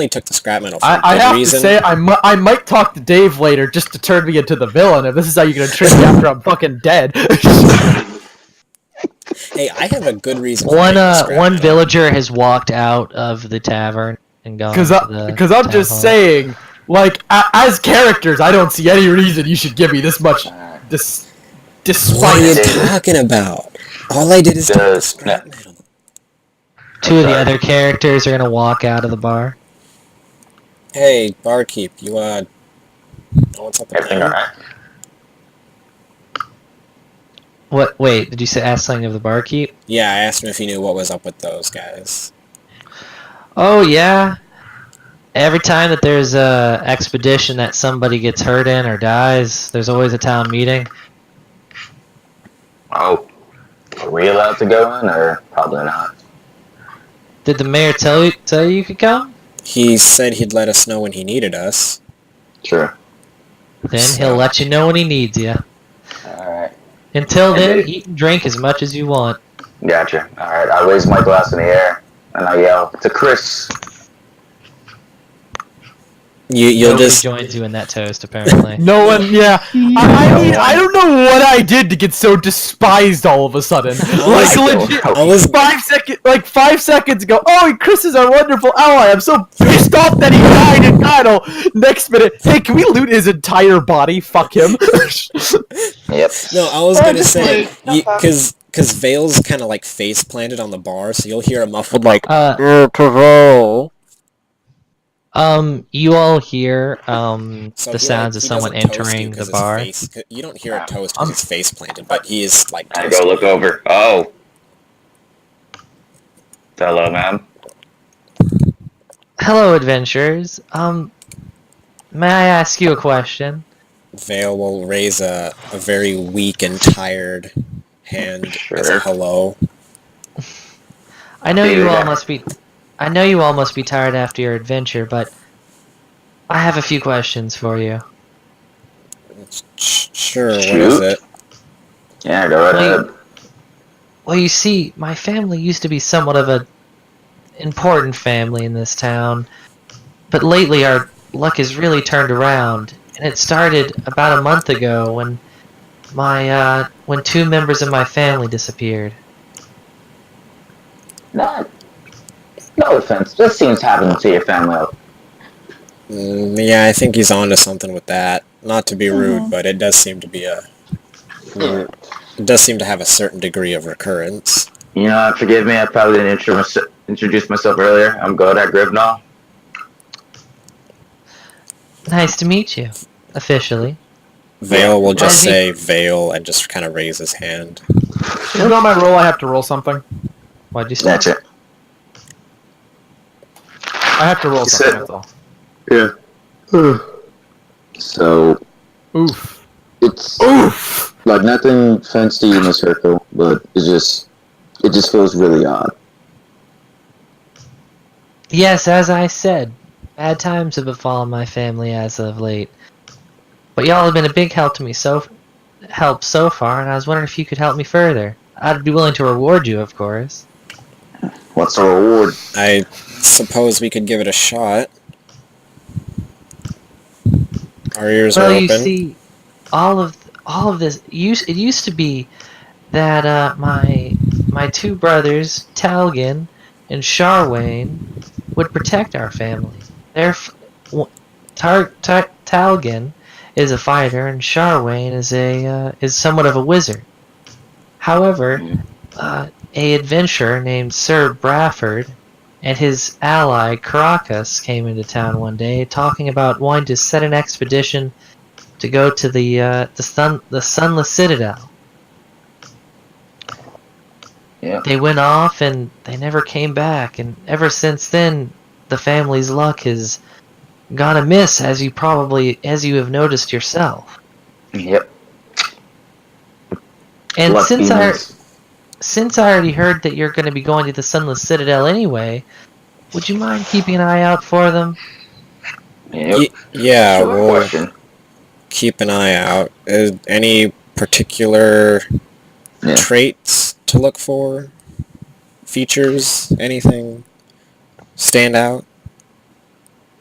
took the scrap metal for I a have reason. to say, I might talk to Dave later just to turn me into the villain. If this is how you're gonna treat me after I'm fucking dead. Hey, I have a good reason. One villager has walked out of the tavern and gone. Because I'm just saying, like, as characters, I don't see any reason you should give me this much. Despite what are you talking about? All I did is take the scrap metal. Two of the other characters are gonna walk out of the bar. Hey, barkeep, you know what's up with Everything him? alright? What? Wait, did you ask something of the barkeep? Yeah, I asked him if he knew what was up with those guys. Oh yeah. Every time that there's a expedition that somebody gets hurt in or dies, there's always a town meeting. Oh, are we allowed to go in, or probably not? Did the mayor tell you could come? He said he'd let us know when he needed us. Sure. Then he'll let you know when he needs you. Alright. Until then, eat and drink as much as you want. Gotcha. Alright, I raise my glass in the air, and I yell, to Chris. You'll Nobody just... joins you in that toast, apparently. no one, yeah. I don't know what I did to get so despised all of a sudden. Like legit, I was... 5 seconds ago. Oh, Chris is our wonderful ally. I'm so pissed off that he died in battle. Next minute, hey, can we loot his entire body? Fuck him. Yep. No, I was gonna say, because Vale's kind of like face planted on the bar, so you'll hear a muffled like, parole. You all hear So the sounds of someone entering the bar. You don't hear a toast because his face planted, but he is like. I go look over. Oh. Hello, ma'am. Hello, adventurers. May I ask you a question? Vale will raise a very weak and tired hand as a Sure. hello. I know you Dude, all must be. I know you all must be tired after your adventure, but I have a few questions for you. Sure, what is Shoot. it? Yeah, go right Well, ahead. Well, you see, my family used to be somewhat of a important family in this town, but lately our luck has really turned around, and it started about a month ago when when two members of my family disappeared. No, no offense. This seems happening to your family. Yeah, I think he's onto something with that. Not to be rude, but it does seem to be Yeah. it does seem to have a certain degree of recurrence. You know, forgive me. I probably didn't introduce myself earlier. I'm Godak Grivnall. Nice to meet you, officially. Vale will just Why say Vale and just kind of raise his hand. Is it on my roll? I have to roll something. Why'd you say? That's it. I have to roll You something. said- That's all. Yeah. So Oof. it's Oof. like nothing fancy in the circle, but it just feels really odd. Yes, as I said, bad times have befallen my family as of late. But y'all have been a big help to me so far, and I was wondering if you could help me further. I'd be willing to reward you, of course. What's the reward? I suppose we could give it a shot. Our ears are Well, open. you see, all of this it used to be that my two brothers, Talgan and Sharwane, would protect our family. Talgan is a fighter, and Sharwane is somewhat of a wizard. However, a adventurer named Sir Bradford and his ally Caracas came into town one day, talking about wanting to set an expedition to go to the Sunless Citadel. Yeah. They went off and they never came back, and ever since then, the family's luck has gone amiss, as you have noticed yourself. Yep. And Luck demons. since I already heard that you're going to be going to the Sunless Citadel anyway, would you mind keeping an eye out for them? Yep. Yeah, Sure. we'll Question. keep an eye out. Any particular Yeah. traits to look for? Features? Anything stand out?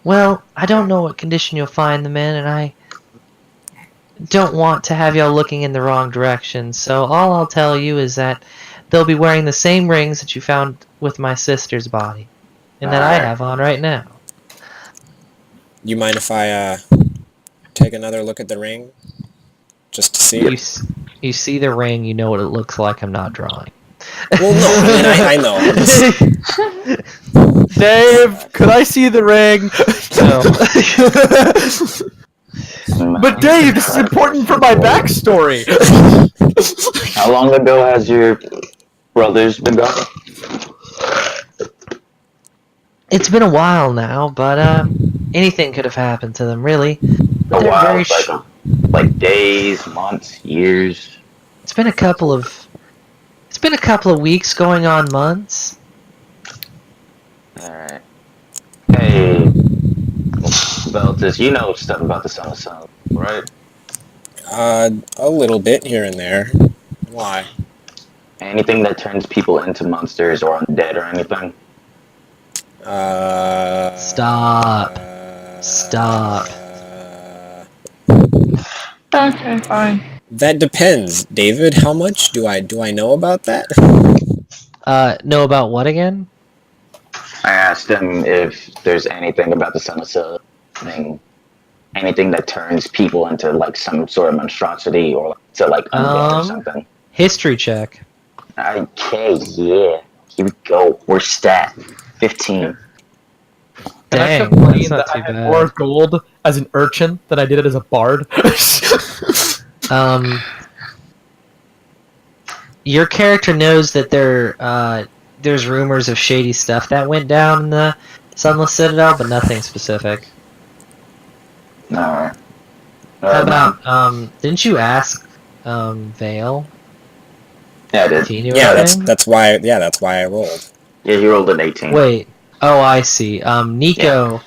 Well, I don't know what condition you'll find them in, and I don't want to have y'all looking in the wrong direction, so all I'll tell you is that they'll be wearing the same rings that you found with my sister's body, and that I Alright. have on right now. You mind if I take another look at the ring? Just to see? You see the ring, you know what it looks like. I'm not drawing. Well, no, I know. I'm just- Dave, could I see the ring? But Dave, this is important for my backstory. How long ago has your brothers been gone? It's been a while now, but anything could have happened to them, really. But A they're while, very like days, months, years. It's been a couple of weeks, going on months. Alright. Hey, Beltis, you know stuff about the Son of Sun, right? A little bit here and there. Why? Anything that turns people into monsters or undead or anything? Stop. Okay, fine. That depends, David. How much do I know about that? Know about what again? I asked him if there's anything about the Son of Sun, anything that turns people into like some sort of monstrosity or to like undead or something. History check. Okay, yeah. Here we go. We're stat 15. And I Dang, kept playing that's not that I too had bad. more gold as an urchin than I did it as a bard. Your character knows that there's rumors of shady stuff that went down in the Sunless Citadel, but nothing specific. Alright. How about, didn't you ask, Vale? Yeah, I did. 18, you Yeah, were that's saying? why I rolled. Yeah, he rolled an 18. Wait. Oh, I see. Nico,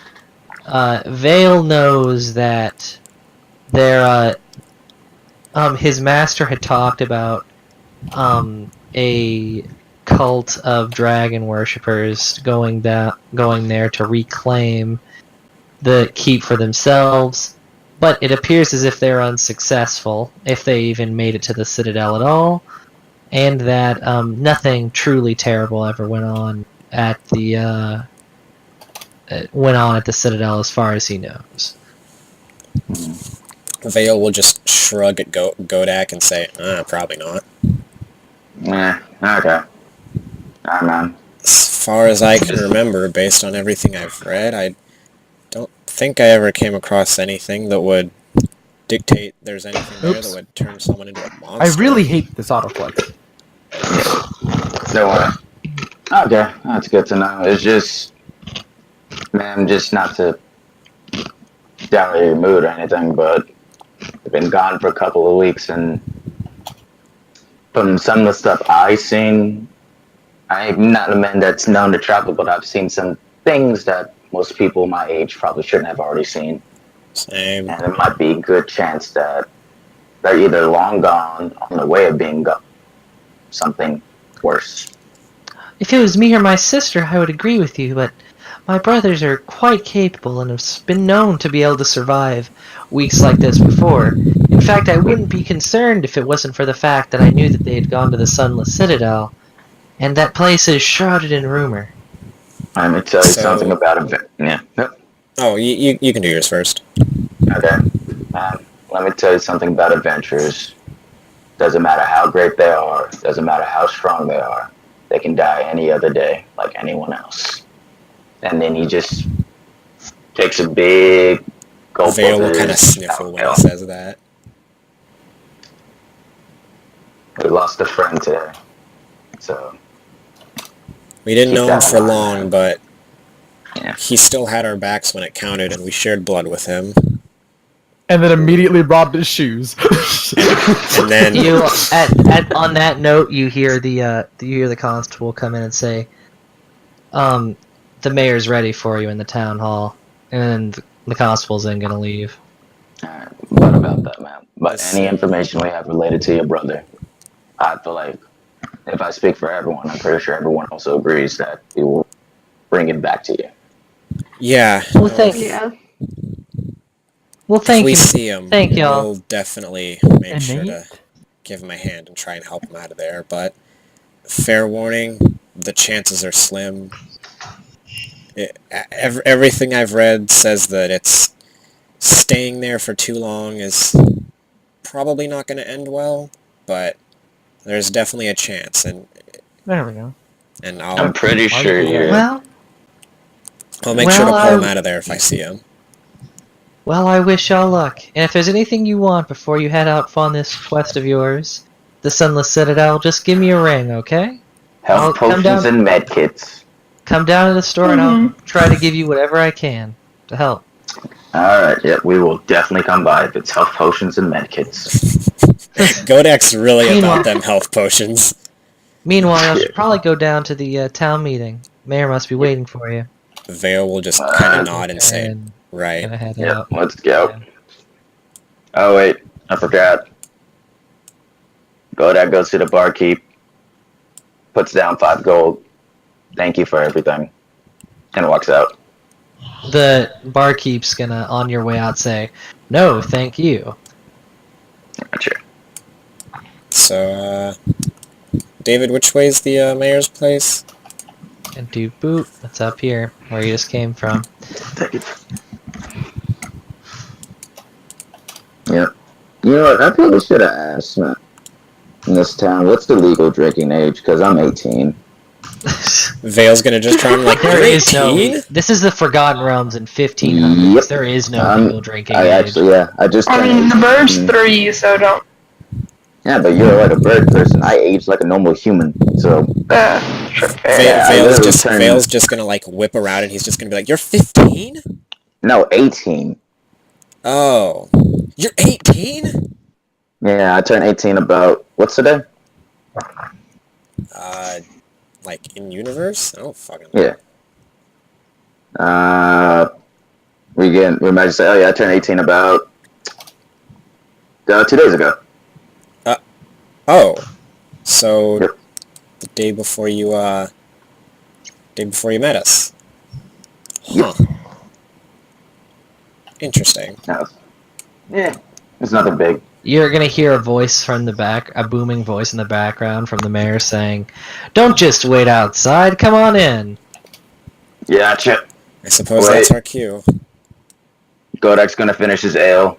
Vale knows that his master had talked about, a cult of dragon worshippers going there to reclaim the keep for themselves, but it appears as if they're unsuccessful, if they even made it to the Citadel at all, and that nothing truly terrible ever went on at the Citadel as far as he knows. Vale will just shrug at Godak and say, probably not. Okay. Alright, man. As far as I can remember, based on everything I've read, I don't think I ever came across anything that would dictate there's anything there Oops. that would turn someone into a monster. I really hate this autoflex. So, okay, that's good to know. It's just, man, just not to downright your mood or anything, but I've been gone for a couple of weeks, and from some of the stuff I've seen, I'm not a man that's known to travel, but I've seen some things that most people my age probably shouldn't have already seen. Same. And it might be a good chance that they're either long gone, on the way of being gone, something worse. If it was me or my sister, I would agree with you, but my brothers are quite capable and have been known to be able to survive weeks like this before. In fact, I wouldn't be concerned if it wasn't for the fact that I knew that they had gone to the Sunless Citadel, and that place is shrouded in rumor. Let me tell you something about it. Yeah. Oh, you can do yours first. Okay. Let me tell you something about adventurers. Doesn't matter how great they are, doesn't matter how strong they are, they can die any other day, like anyone else. And then he just takes a big gulp Vale of will his kind of sniffle when he alcohol. says that. We lost a friend today, so We didn't keep know him that for in mind, long, man. but Yeah. he still had our backs when it counted, and we shared blood with him. And then immediately robbed his shoes. And then On that note, you hear the constable come in and say, the mayor's ready for you in the town hall, and the constable's then gonna leave. Alright, what about that, man? But any information we have related to your brother, I feel like if I speak for everyone, I'm pretty sure everyone also agrees that we will bring it back to you. yeah, Well, thank Yeah. Well, if thank we you. see him, Thank y'all. we'll definitely make And sure Nate? to give him a hand and try and help him out of there. But fair warning, the chances are slim. Everything I've read says that it's staying there for too long is probably not going to end well, but there's definitely a chance, and There we go. I'm pretty sure you're... Well, I'll make sure to well, pull him I- out of there if I see him. well, I wish y'all luck. And if there's anything you want before you head out on this quest of yours, the Sunless Citadel, just give me a ring, okay? I'll Health come potions down- and med kits. Come down to the store and I'll try to give you whatever I can to help. Alright, yep, we will definitely come by if it's health potions and med kits. Godak's really Meanwhile- about them health potions. Meanwhile, I should probably go down to the town meeting. Mayor must be waiting for you. Vale will just kind of nod and say, And right. gonna head Yep, out. let's go. Yeah. Oh wait, I forgot. Godak goes to the barkeep, puts down 5 gold. Thank you for everything. And walks out. The barkeep's gonna, on your way out, say, "No, thank you." Gotcha. So, David, which way's the mayor's place? And do boot. That's up here, where you just came from. Take it. Yep. You know what? I probably should have asked, man. In this town, what's the legal drinking age? Because I'm 18. Vale's gonna just try and like, There you're is no. 18? This is the Forgotten Realms in 1500s. Yep. There is no legal drinking I age. actually, yeah, I just. I mean, the bird's 3, so don't. Yeah, but you're like a bird person. I age like a normal human, so. Sure, fair. Yeah, I literally turned- Vale's just gonna like whip around and he's just gonna be like, you're 15? No, 18. Oh. You're 18? Yeah, I turned 18 about, what's today? Like in universe? I don't fucking know. Yeah. We might just say, oh yeah, I turned 18 about 2 days ago. Oh, so Yep. the day before you met us. Yep. Huh. Interesting. No. Yeah, it's nothing big. You're gonna hear a voice from the back, a booming voice in the background from the mayor saying, "Don't just wait outside, come on in." Yeah, Chip. I suppose Wait. that's our cue. Godak's gonna finish his ale.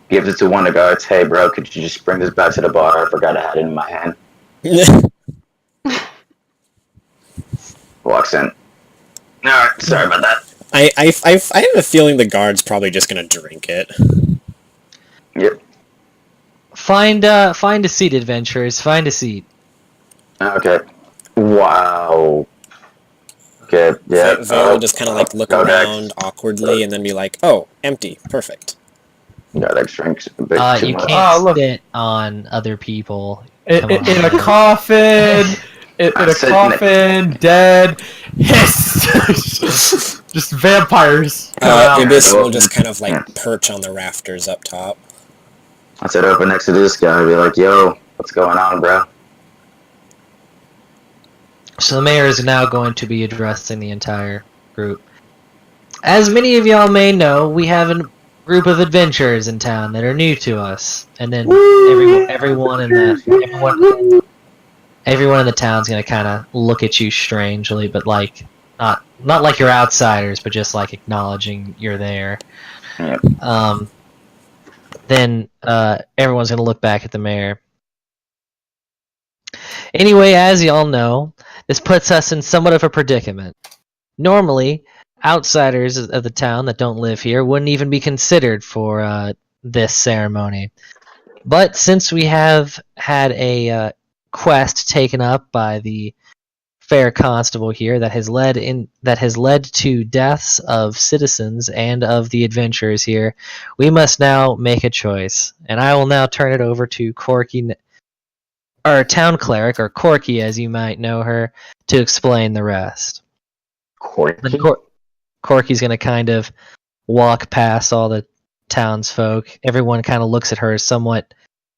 Gives it to one of the guards. Hey, bro, could you just bring this back to the bar? I forgot I had it in my hand. Walks in. Alright, sorry about that. I have a feeling the guard's probably just gonna drink it. Yep. Find a seat, adventurers. Find a seat. Okay. Wow. Okay, yeah. Vale will just kind of like look Godex. around awkwardly and then be like, "Oh, empty, perfect." Godex drinks a bit too You much. can't look. sit on other people. In a coffin, in a sitting coffin, dead, hiss. Just vampires. Ibis will just kind of like perch on the rafters up top. I sit over next to this guy and be like, yo, what's going on, bro? So the mayor is now going to be addressing the entire group. As many of y'all may know, we have a group of adventurers in town that are new to us, and then everyone in the town's gonna kind of look at you strangely, but like not like you're outsiders, but just like acknowledging you're there. Yep. Then everyone's gonna look back at the mayor. Anyway, as y'all know, this puts us in somewhat of a predicament. Normally, outsiders of the town that don't live here wouldn't even be considered for this ceremony. But since we have had a quest taken up by the fair constable here that has led to deaths of citizens and of the adventurers here, we must now make a choice. And I will now turn it over to Corky, our town cleric, or Corky as you might know her, to explain the rest. Corky? Corky's going to kind of walk past all the townsfolk. Everyone kind of looks at her somewhat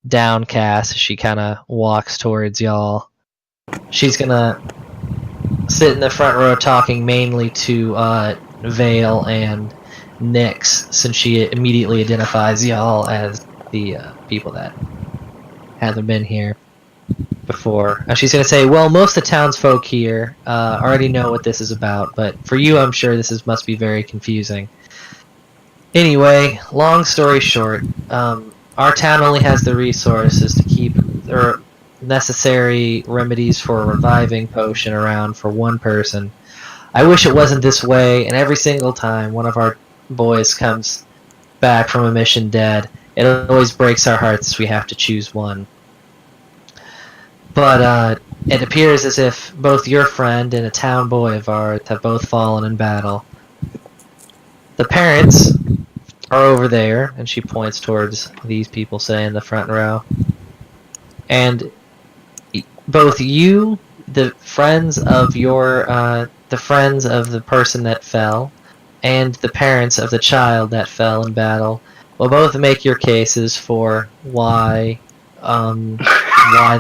downcast as she kind of walks towards y'all. She's going to sit in the front row talking mainly to Vale and Nyx, since she immediately identifies y'all as the people that haven't been here before. She's going to say, well, most of the townsfolk here already know what this is about, but for you, I'm sure this must be very confusing. Anyway, long story short, our town only has the resources to keep their necessary remedies for a reviving potion around for one person. I wish it wasn't this way, and every single time one of our boys comes back from a mission dead, it always breaks our hearts we have to choose one. But it appears as if both your friend and a town boy of ours have both fallen in battle. The parents are over there, and she points towards these people sitting in the front row. And both you, the friends of the person that fell, and the parents of the child that fell in battle, will both make your cases for why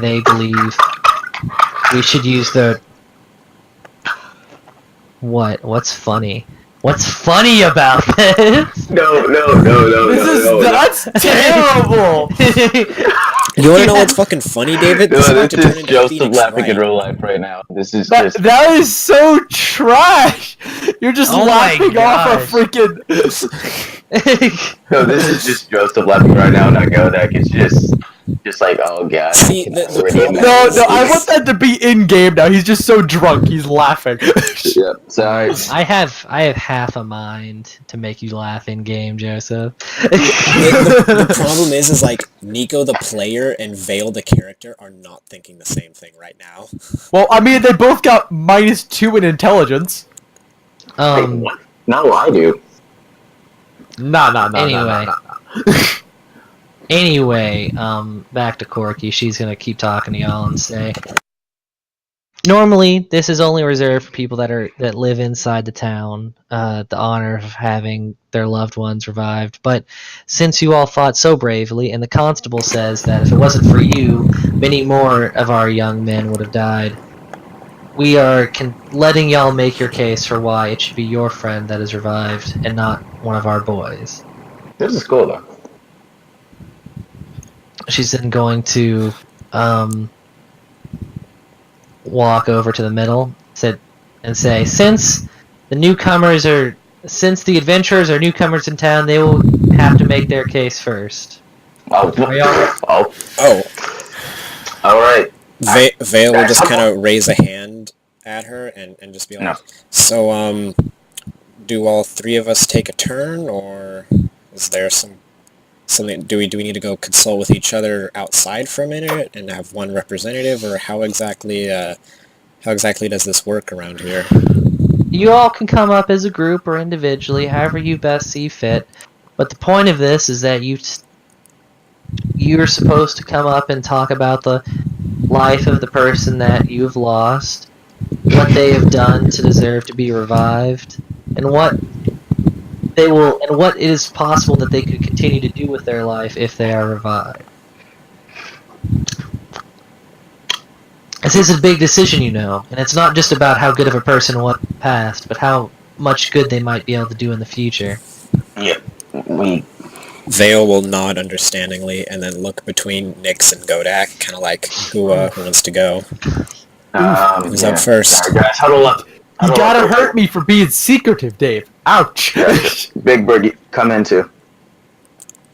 they believe we should use the... What's funny? What's funny about this? No. That's terrible. You wanna know what's fucking funny, David? This is about to turn This is into Joseph Phoenix laughing in Wright. real life right now. This is That, just... that is so trash. You're just Oh my laughing off a gosh. freaking. No, this is just Joseph laughing right now, not Godak. It's just like, oh god. See, I can the already problem imagine No, I this. want that to be in game now. He's just so drunk, he's laughing. Yeah, sorry. I have half a mind to make you laugh in game, Joseph. The problem is like Nico the player and Vale the character are not thinking the same thing right now. Well, I mean, they both got -2 in intelligence. Wait, what? No, I do. Nah. Anyway. Anyway, back to Corky. She's gonna keep talking to y'all and say, normally this is only reserved for people that live inside the town, the honor of having their loved ones revived. But since you all fought so bravely, and the constable says that if it wasn't for you, many more of our young men would have died, we are letting y'all make your case for why it should be your friend that is revived and not one of our boys. This is cool though. She's then going to walk over to the middle, and say, since the adventurers are newcomers in town, they will have to make their case first. Oh. All right. Vale will just kind of raise a hand at her and just be like, No. So, do all three of us take a turn, or is there something? Do we need to go consult with each other outside for a minute and have one representative, or how exactly does this work around here? You all can come up as a group or individually, however you best see fit. But the point of this is that you're supposed to come up and talk about the life of the person that you've lost, what they have done to deserve to be revived, and what it is possible that they could continue to do with their life if they are revived. This is a big decision, you know, and it's not just about how good of a person was past, but how much good they might be able to do in the future. Yeah. Vale will nod understandingly and then look between Nyx and Godak, kind of like, who wants to go? Who's up first? Sorry, guys, huddle up. You gotta hurt me for being secretive, Dave. Ouch. Big Bird, come in too.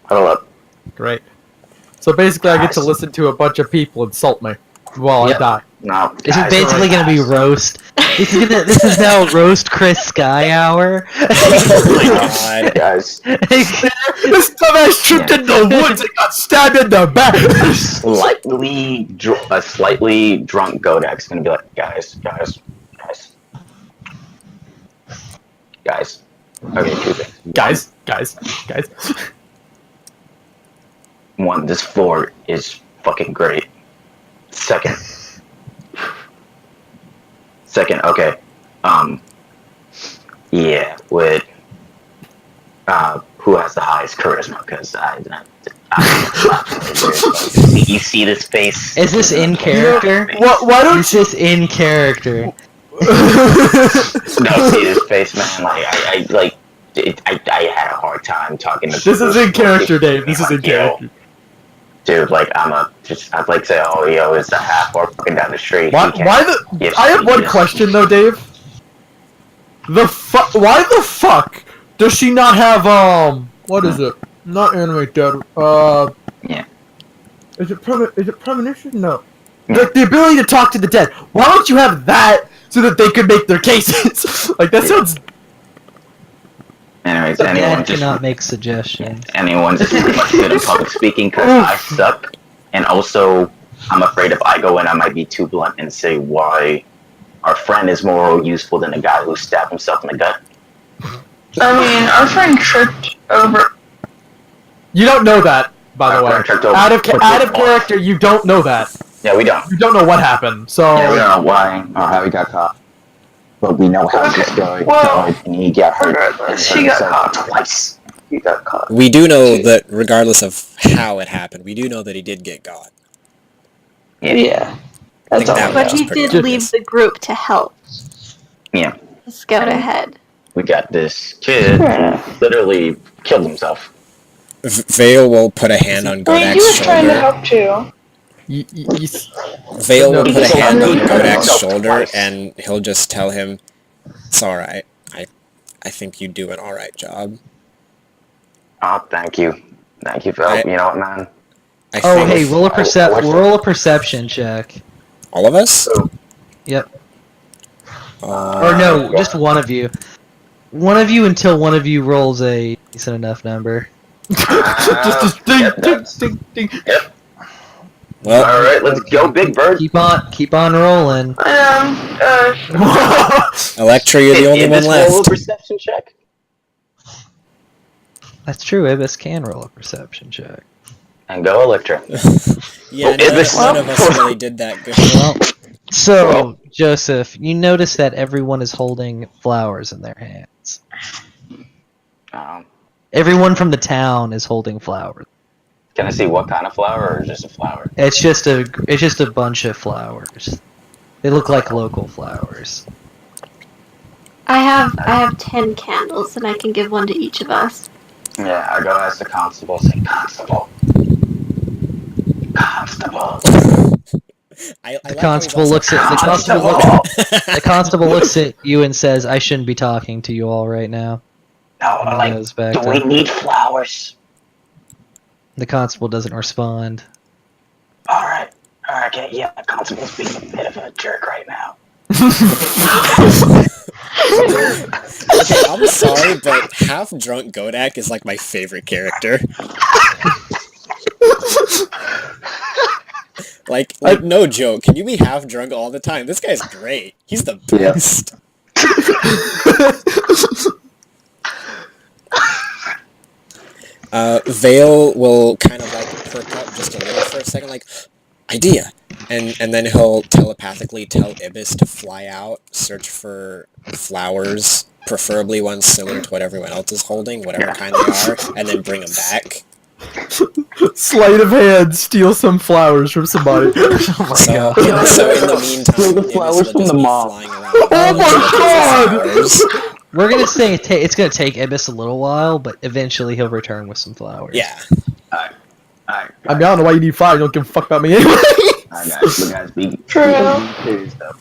Huddle up. Great. So basically, I get to listen to a bunch of people insult me while I die. No. This is basically going to be roast. This is now roast Chris Sky Hour. Oh my god. Guys. This dumbass tripped in the woods and got stabbed in the back. A slightly drunk Godak's gonna be like, guys. Okay, two things. Guys. One, this floor is fucking great. Second, okay. Yeah, with who has the highest charisma? Because you see this face. Is this in character? Why don't Is this in character? No, see this face, man. Like I had a hard time talking to. This is in character, Dave. This is in character. Dude, like I'd like say, oh, yo, it's a half or fucking down the street. I have one question though, Dave. Why the fuck does she not have what is it? Not animate dead. Yeah. Is it premonition? No. Like the ability to talk to the dead. Why don't you have that so that they could make their cases? Like that sounds. Anyways, I cannot make suggestions. Anyone just pretty much good at public speaking because I suck, and also I'm afraid if I go in, I might be too blunt and say why our friend is more useful than a guy who stabbed himself in the gut. I mean, our friend tripped over. You don't know that, by the way. Out of character, you don't know that. Yeah, we don't. You don't know what happened, so. Yeah, we don't know why or how he got caught. But we know how this guy died, and he got hurt. He got caught twice. He got caught. We do know that regardless of how it happened, we do know that he did get got. Yeah. That's all. But he did leave the group to help. Yeah. Scout ahead. We got this kid literally killed himself. Vale will put a hand on I mean, he Godak's was trying to shoulder. help too. Vale will put a hand on No. Godak's shoulder, and he'll just tell him, "It's all right. I think you do an all right job." Oh, thank you, Phil. You know what, man? I Oh, think hey, roll a perception check. all of us. Yep. Or no, just one of you. One of you until one of you rolls a decent enough number. Just ding. Yep. Well, All right, let's go, Big Bird. Keep on rolling. Electra, you're the only one Roll a left. perception check. That's true. Ibis can roll a perception check. And go Electra. Yeah, none of us really did that good. Well, so, Joseph, you notice that everyone is holding flowers in their hands. Everyone from the town is holding flowers. Can I see what kind of flower, or just a flower? It's just a bunch of flowers. They look like local flowers. I have 10 candles, and I can give one to each of us. Yeah, I go ask the constable. Say, Constable. Constable. The constable looks at you and says, "I shouldn't be talking to you all right now." No, like, do we need flowers? The constable doesn't respond. Alright, yeah, the constable's being a bit of a jerk right now. Okay, I'm sorry, but half-drunk Godak is like my favorite character. like, no joke, can you be half-drunk all the time? This guy's great. He's the best. Vale will kind of like perk up just a little for a second, like, idea! And then he'll telepathically tell Ibis to fly out, search for flowers, preferably ones similar to what everyone else is holding, whatever kind they are, and then bring them back. Sleight of hand, steal some flowers from somebody. So in the meantime, the flowers Ibis will from just the be mom. flying around. Oh my god! We're gonna say it's gonna take Ibis a little while, but eventually he'll return with some flowers. Yeah. Alright. I mean, I don't know why you need fire. You don't give a fuck about me anyway. Alright, guys, be serious though.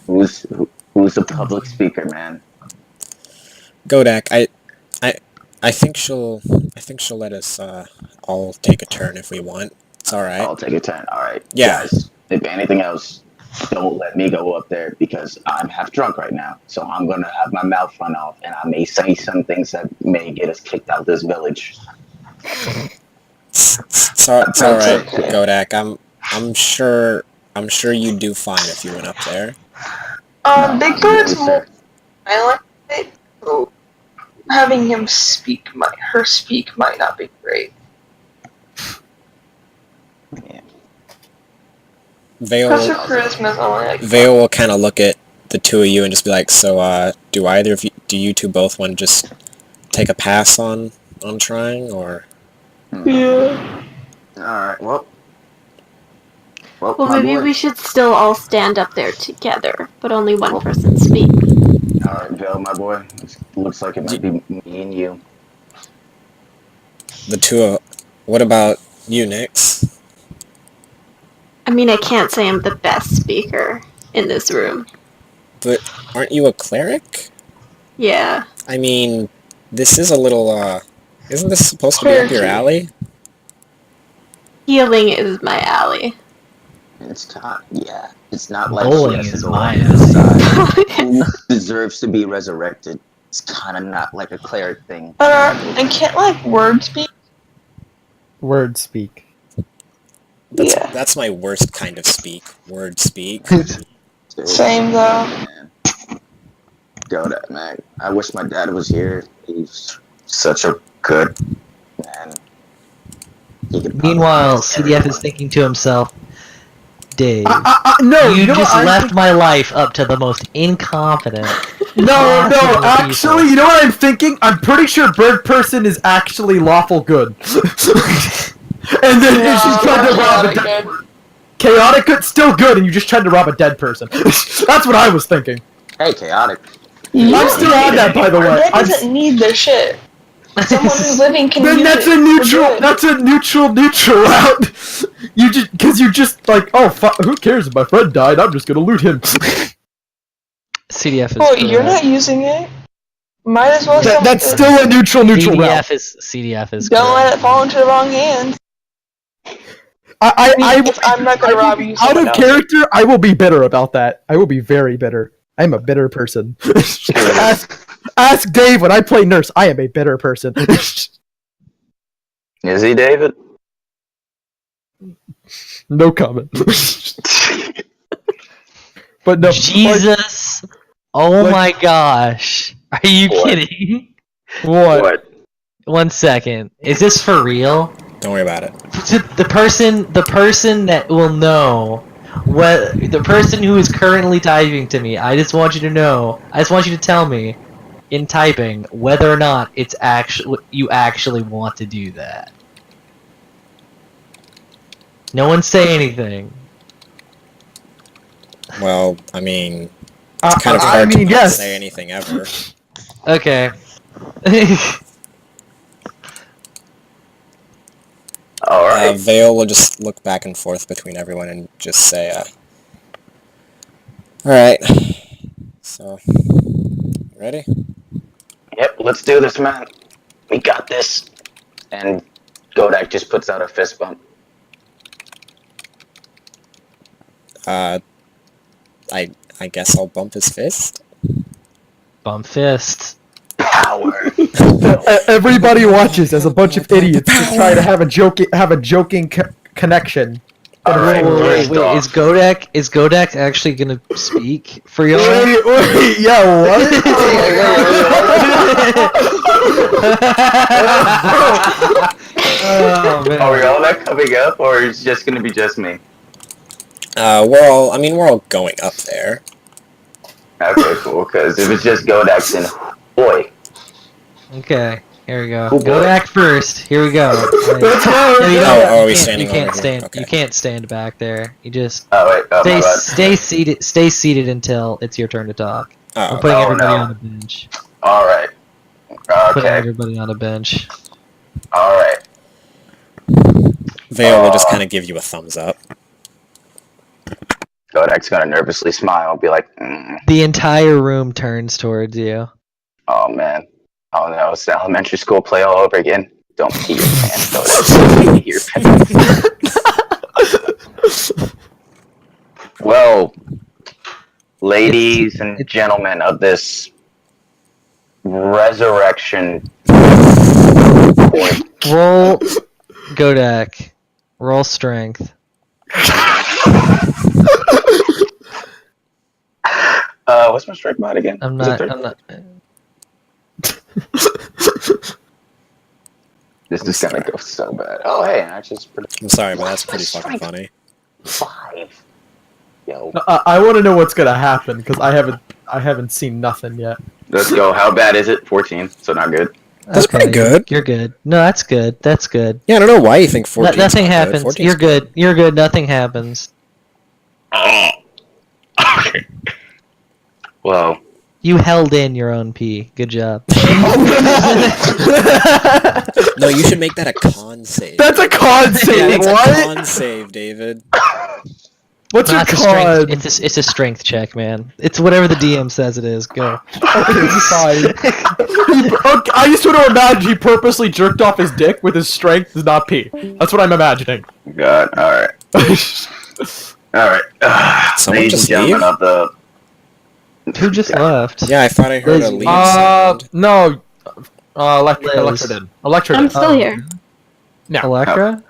Who's the public speaker, man? Godak, I think she'll let us all take a turn if we want. It's all right. I'll take a turn. All right. Yeah. Guys, if anything else, don't let me go up there because I'm half drunk right now. So I'm gonna have my mouth run off, and I may say some things that may get us kicked out of this village. It's all right, Godak. I'm sure you'd do fine if you went up there. Big Bird's more violent. So having her speak might not be great. Yeah. Vale Plus her charisma's only like will kind of look at the two of you and just be like, so, do you two both want to just take a pass on trying, or? Yeah. Alright, well, Well, maybe we should still all stand up there together, but only one person speak. Alright, Joe, my boy. It looks like it might be me and you. What about you, Nix? I mean, I can't say I'm the best speaker in this room. But aren't you a cleric? Yeah. I mean, this is a little, isn't this supposed to be up your alley? Healing is my alley. It's not, yeah. It's not like Bowling she has is to go my on the side. Who deserves to be resurrected? It's kind of not like a cleric thing. And can't like word speak? Word speak. That's my worst kind of speak. Word speak. Same though. Man. Go that man. I wish my dad was here. He's such a good man. Meanwhile, CDF is thinking to himself, Dave, No, you just what left my life up to the most incompetent. No, possible actually, people. you know what I'm thinking? I'm pretty sure Bird Person is actually lawful good. And then she's trying to rob a dead. Chaotic good, still good, and you just tried to rob a dead person. That's what I was thinking. Hey, chaotic. I'm still on that, by the way. That doesn't need their shit. Someone who's living can Then use that's it. a neutral. We're good. That's a neutral route. You're just like, oh, who cares if my friend died? I'm just gonna loot him. CDF is Oh, you're not using it? Might as well. That's still a neutral route. CDF is Don't correct. let it fall into the wrong hands. I'm not gonna rob you. Out of character, I will be bitter about that. I will be very bitter. I'm a bitter person. Ask Dave when I play nurse. I am a bitter person. Is he, David? No comment. But no. Jesus! Oh my gosh! Are you What? kidding? What? 1 second. Is this for real? Don't worry about it. The person that will know the person who is currently typing to me. I just want you to know. I just want you to tell me in typing whether or not it's you actually want to do that. No one say anything. Well, I mean, it's kind of hard to not say anything ever. Okay. Alright. Vale will just look back and forth between everyone and just say, alright. So, ready? Yep, let's do this, man. We got this. And Godak just puts out a fist bump. I guess I'll bump his fist? Bump fist. Power. Everybody watches as a bunch of idiots just try to have a joking connection. Alright, Wait, is Godak actually gonna speak for y'all? Wait, yeah, what? Oh, man. Are we all not coming up, or is it just gonna be just me? We're all going up there. Okay, cool, because if it's just Godak, then boy. Okay, here we go. Oh, boy. Godak first. Here we go. Let's go. Are we standing You can't over here? stand. Okay. You can't stand back there. You just Oh, wait, oh, my bad. stay seated. Stay seated until it's your turn to talk. I'm Oh, putting Oh, everybody no. on a bench. Alright. Putting Okay, everybody on a bench. alright. Vale will just kind of give you a thumbs up. Godak's gonna nervously smile and be like, The entire room turns towards you. oh man. Oh no, it's the elementary school play all over again. Don't pee your pants, Godak. Don't pee your pants. Well, ladies and gentlemen of this resurrection point. Roll, Godak. Roll strength. What's my strike mod again? I'm Is it not. three? I'm not. This is gonna go so bad. Oh hey, actually it's pretty I'm sorry, but that's pretty fucking funny. 5. Yo. I want to know what's gonna happen because I haven't seen nothing yet. Let's go. How bad is it? 14, so not good. That's pretty good. You're good. No, that's good. That's good. Yeah, I don't know why you think 14. Nothing happens. You're good. You're good. Nothing happens. Oh. Okay. Well. You held in your own pee. Good job. No, you should make that a con save. That's a con save. That's a What? con save, David. What's No, your it's a con? strength. It's a strength check, man. It's whatever the DM says it is. Go. Okay, fine. Okay, I just want to imagine he purposely jerked off his dick with his strength does not pee. That's what I'm imagining. God. All right. All right. Someone Ladies and just gentlemen leave? of the. Who just left? Yeah, I thought I heard a Liz. leave sound. No. Liz. Electra did. Electra I'm did. still here. No. Electra?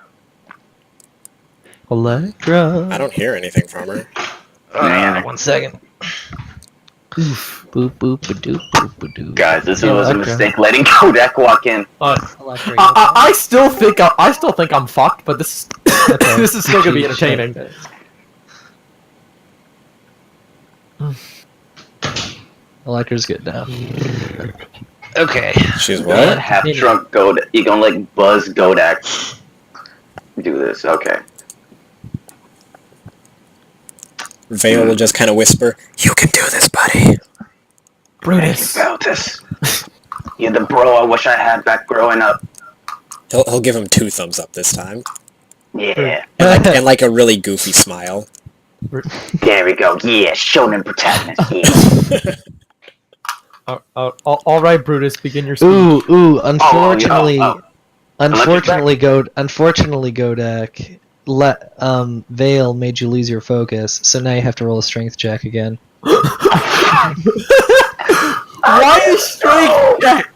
Electra. I don't hear anything from her. 1 second. Boop boop ba doop boop ba doo. Guys, this Yeah, was a Electra. mistake letting Kodak walk in. Electra, I still think I'm fucked, but this okay. this is still gonna be entertaining. Electra's good now. Okay. She's What? what? Half drunk Godak. You gonna like buzz Godak. Do this, okay. Vale will just kind of whisper, "You can do this, buddy." Brutus. About this. You're the bro I wish I had back growing up. He'll give him 2 thumbs up this time, Yeah. and like a really goofy smile. There we go. Yeah, shonen protagonist. Yeah. All right, Brutus, begin your speech. Ooh. Unfortunately, Oh. unfortunately, Godak. Vale made you lose your focus, so now you have to roll a strength check again. Why is strength check?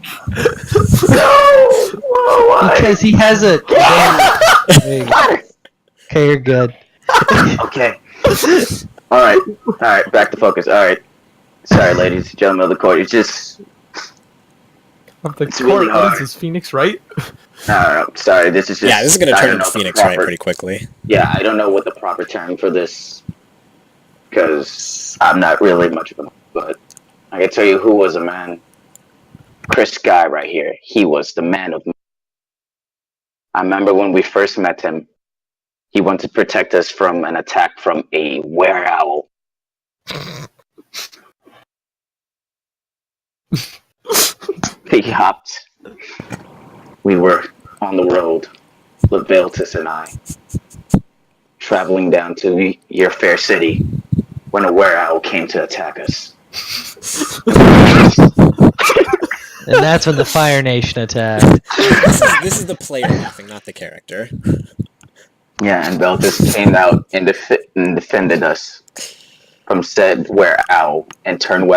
Because he has a. Okay, you're good. Okay. Alright, back to focus. Alright. Sorry, ladies and gentlemen of the court. It's just. Of the It's really court, what is hard. this, Phoenix, right? No, sorry, this is just... Yeah, this is gonna I turn don't into know the Phoenix Wright proper- pretty quickly. Yeah, I don't know what the proper term for this, because I'm not really much of a... But I can tell you who was a man. Chris Guy right here. He was the man of... I remember when we first met him, he wanted to protect us from an attack from a were-owl. He hopped. We were on the road, Leviltus and I, traveling down to your fair city when a were-owl came to attack us. And that's when the Fire Nation attacked. This is the player laughing, not the character. Yeah, and Veltus came out and defended us from said were-owl and turned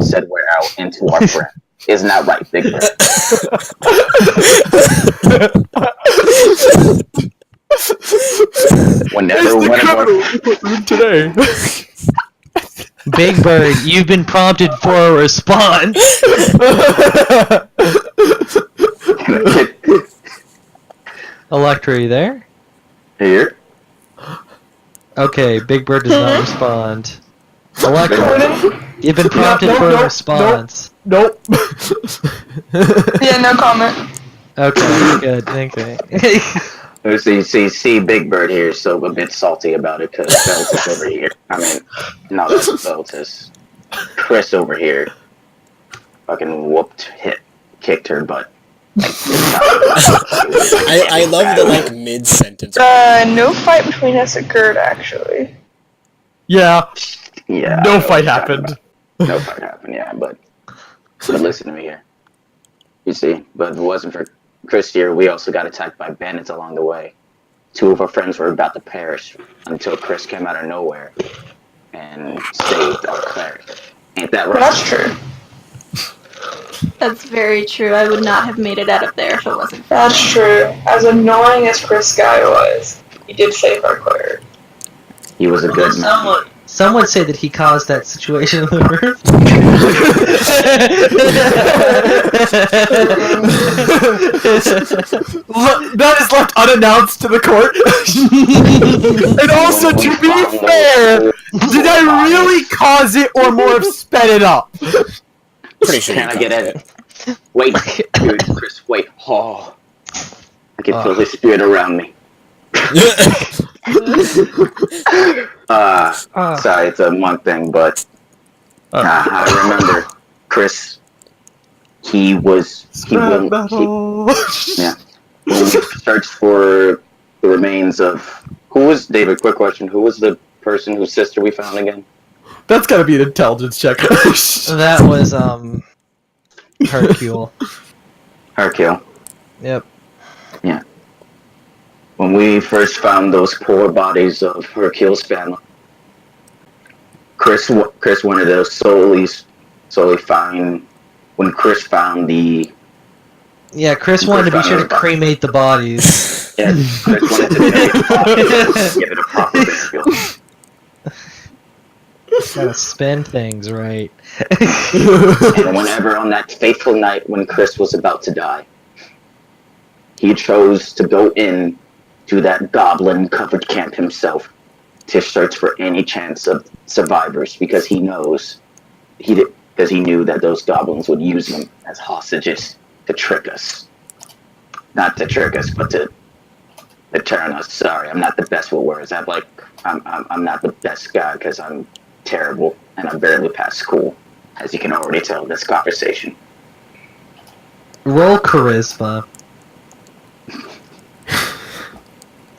said were-owl into our friend. Isn't that right, Big Bird? Whenever one of our... today. Big Bird, you've been prompted for a response. Electra, are you there? Here? Okay, Big Bird does not respond. Electra, you've been prompted No, for no, a response. Nope. Yeah, no comment. Okay, good, thank you. See, Big Bird here is so a bit salty about it because Veltus over here. I mean, no, that's Veltus. Chris over here fucking kicked her butt. I love the like mid-sentence. No fight between us occurred, actually. Yeah. Yeah. No fight happened. No fight happened, yeah, but listen to me here. You see, but if it wasn't for Chris here, we also got attacked by bandits along the way. Two of our friends were about to perish until Chris came out of nowhere and saved our cleric. Ain't that right? That's true. That's very true. I would not have made it out of there if it wasn't for That's true. As annoying as Chris Guy was, he did save our cleric. He was a good man. Some would say that he caused that situation on the roof. That is left unannounced to the court. And also, to be fair, did I really cause it or more have sped it up? Pretty sure. Can I get it? Wait, dude, Chris, wait. Oh. I can feel his spirit around me. Sorry, it's a month thing, but I remember Chris. He when we searched for the remains of David? Quick question: who was the person whose sister we found again? That's gotta be an intelligence check. That was, Hercule. Hercule. Yep. Yeah. When we first found those poor bodies of Hercule's family, Chris wanted to solely find. When Chris found the... Yeah, Chris wanted to be sure to cremate the bodies. Yeah, Chris wanted to make it proper, give it a proper burial. Gotta spend things right. And whenever on that fateful night when Chris was about to die, he chose to go in to that goblin-covered camp himself to search for any chance of survivors because he knew that those goblins would use them as hostages to trick us. Not to trick us, but to turn us. Sorry, I'm not the best with words. I'm not the best guy because I'm terrible and I barely passed school, as you can already tell in this conversation. Roll charisma.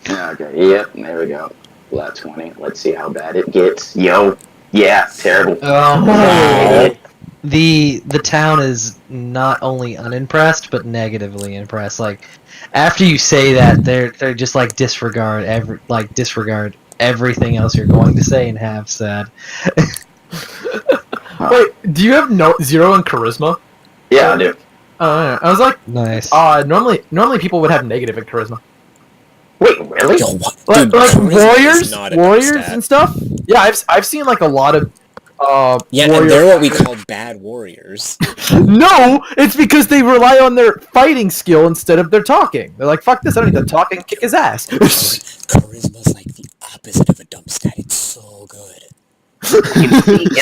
Okay, yep, there we go. Flat 20. Let's see how bad it gets. Yo, yeah, terrible. Oh. The town is not only unimpressed, but negatively impressed. Like, after you say that, they're just like disregard everything else you're going to say and have said. Wait, do you have zero in charisma? Yeah, I do. I was like, Nice. Normally people would have negative in charisma. Wait, really? Yo, what? Like Dude, charisma is not a good warriors stat. and stuff. Yeah, I've seen like a lot of Yeah, warrior and they're what we call bad warriors. No, it's because they rely on their fighting skill instead of their talking. They're like, fuck this, I don't need to talk and kick his ass. Charisma's like the opposite of a dump stat. It's so good.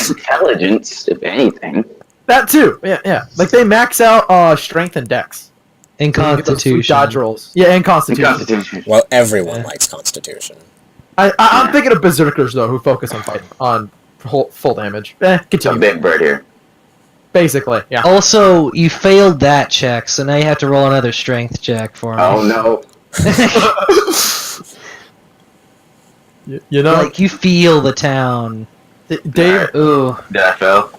Intelligence, if anything. That too, yeah. Like they max out strength and dex. And So you get those sweet Constitution. dodge rolls. Yeah, and constitution. Constitution. Well, everyone Yeah. likes Constitution. I'm thinking of berserkers though, who focus on fighting on full damage. It's a Continue. big bird here. Basically, yeah. Also, you failed that check, so now you have to roll another strength check for me. Oh no. You know, Like, you feel the town. Dave. Ooh, Did I fail?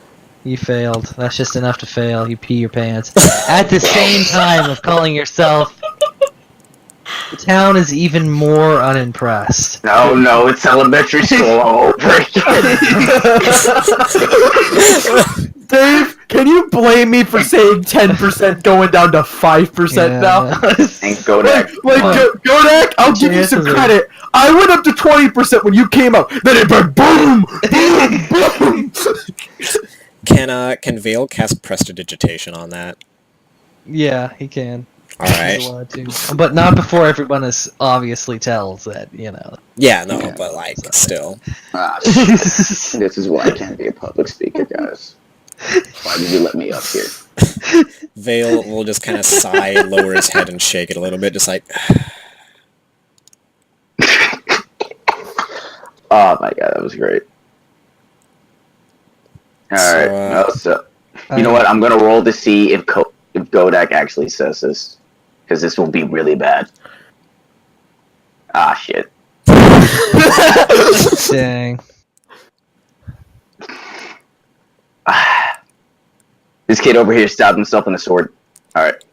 you failed. That's just enough to fail. You pee your pants. At the same time of calling yourself, the town is even more unimpressed. No, it's elementary school all over again. Dave, can you blame me for saying 10% going down to 5% now? And Godak. Godak, I'll give you some Chances are- credit. I went up to 20% when you came up. Then it went boom, boom, boom. Can Vale cast Prestidigitation on that? Yeah, he can. Alright. He's allowed to. But not before everyone is obviously tells that, you know. Yeah, no, but like, still. Ah, this is why I can't be a public speaker, guys. Why did you let me up here? Vale will just kind of sigh, lower his head, and shake it a little bit, just like... Oh my god, that was great. Alright, so, you know what? I'm gonna roll to see if Godak actually says this. Because this will be really bad. Ah, shit. Dang. This kid over here stabbed himself with a sword. Alright.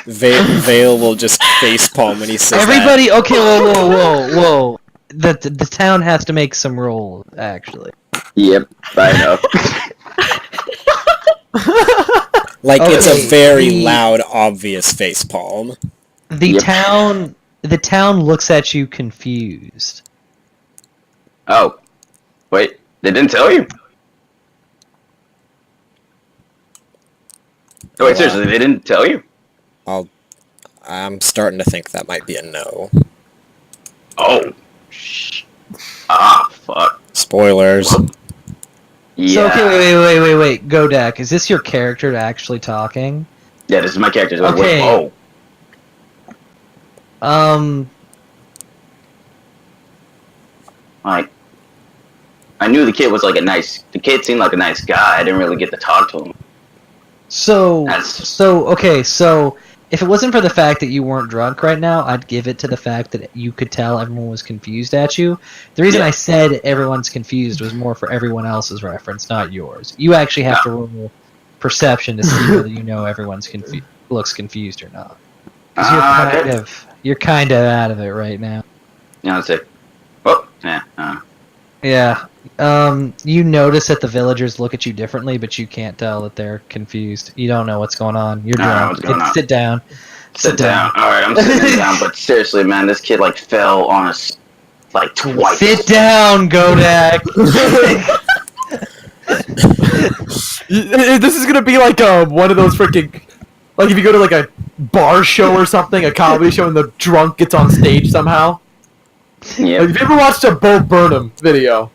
Vale will just facepalm when he says Everybody, okay, whoa. The town has to make some rolls, actually. Yep, I know. that. Like, it's Okay, a very the- loud, obvious facepalm. The town looks at you confused. Oh. Wait, they didn't tell you? Oh, wait, seriously, they didn't tell you? I'm starting to think that might be a no. Oh. Ah, fuck. Spoilers. Yeah. So, okay, wait. Godak, is this your character actually talking? Yeah, this is my character. Like, Okay. wait, oh. Like, I knew the kid was like the kid seemed like a nice guy. I didn't really get to talk to him. So That's- if it wasn't for the fact that you weren't drunk right now, I'd give it to the fact that you could tell everyone was confused at you. The reason Yeah. I said everyone's confused was more for everyone else's reference, not yours. You actually have to roll perception to see whether you know everyone's looks confused or not. 'Cause you're kind of out of it right now. Yeah, let's see. Oh, yeah. Yeah. You notice that the villagers look at you differently, but you can't tell that they're confused. You don't know what's going on. You're I don't know drunk. what's going on. Sit down. Sit down. Alright, I'm sitting down, but seriously, man, this kid, like, fell on us, like, twice. Sit down, Godak. This is gonna be like one of those freaking, like if you go to like a bar show or something, a comedy show, and the drunk gets on stage somehow. Yeah. Like, have you ever watched a Bo Burnham video?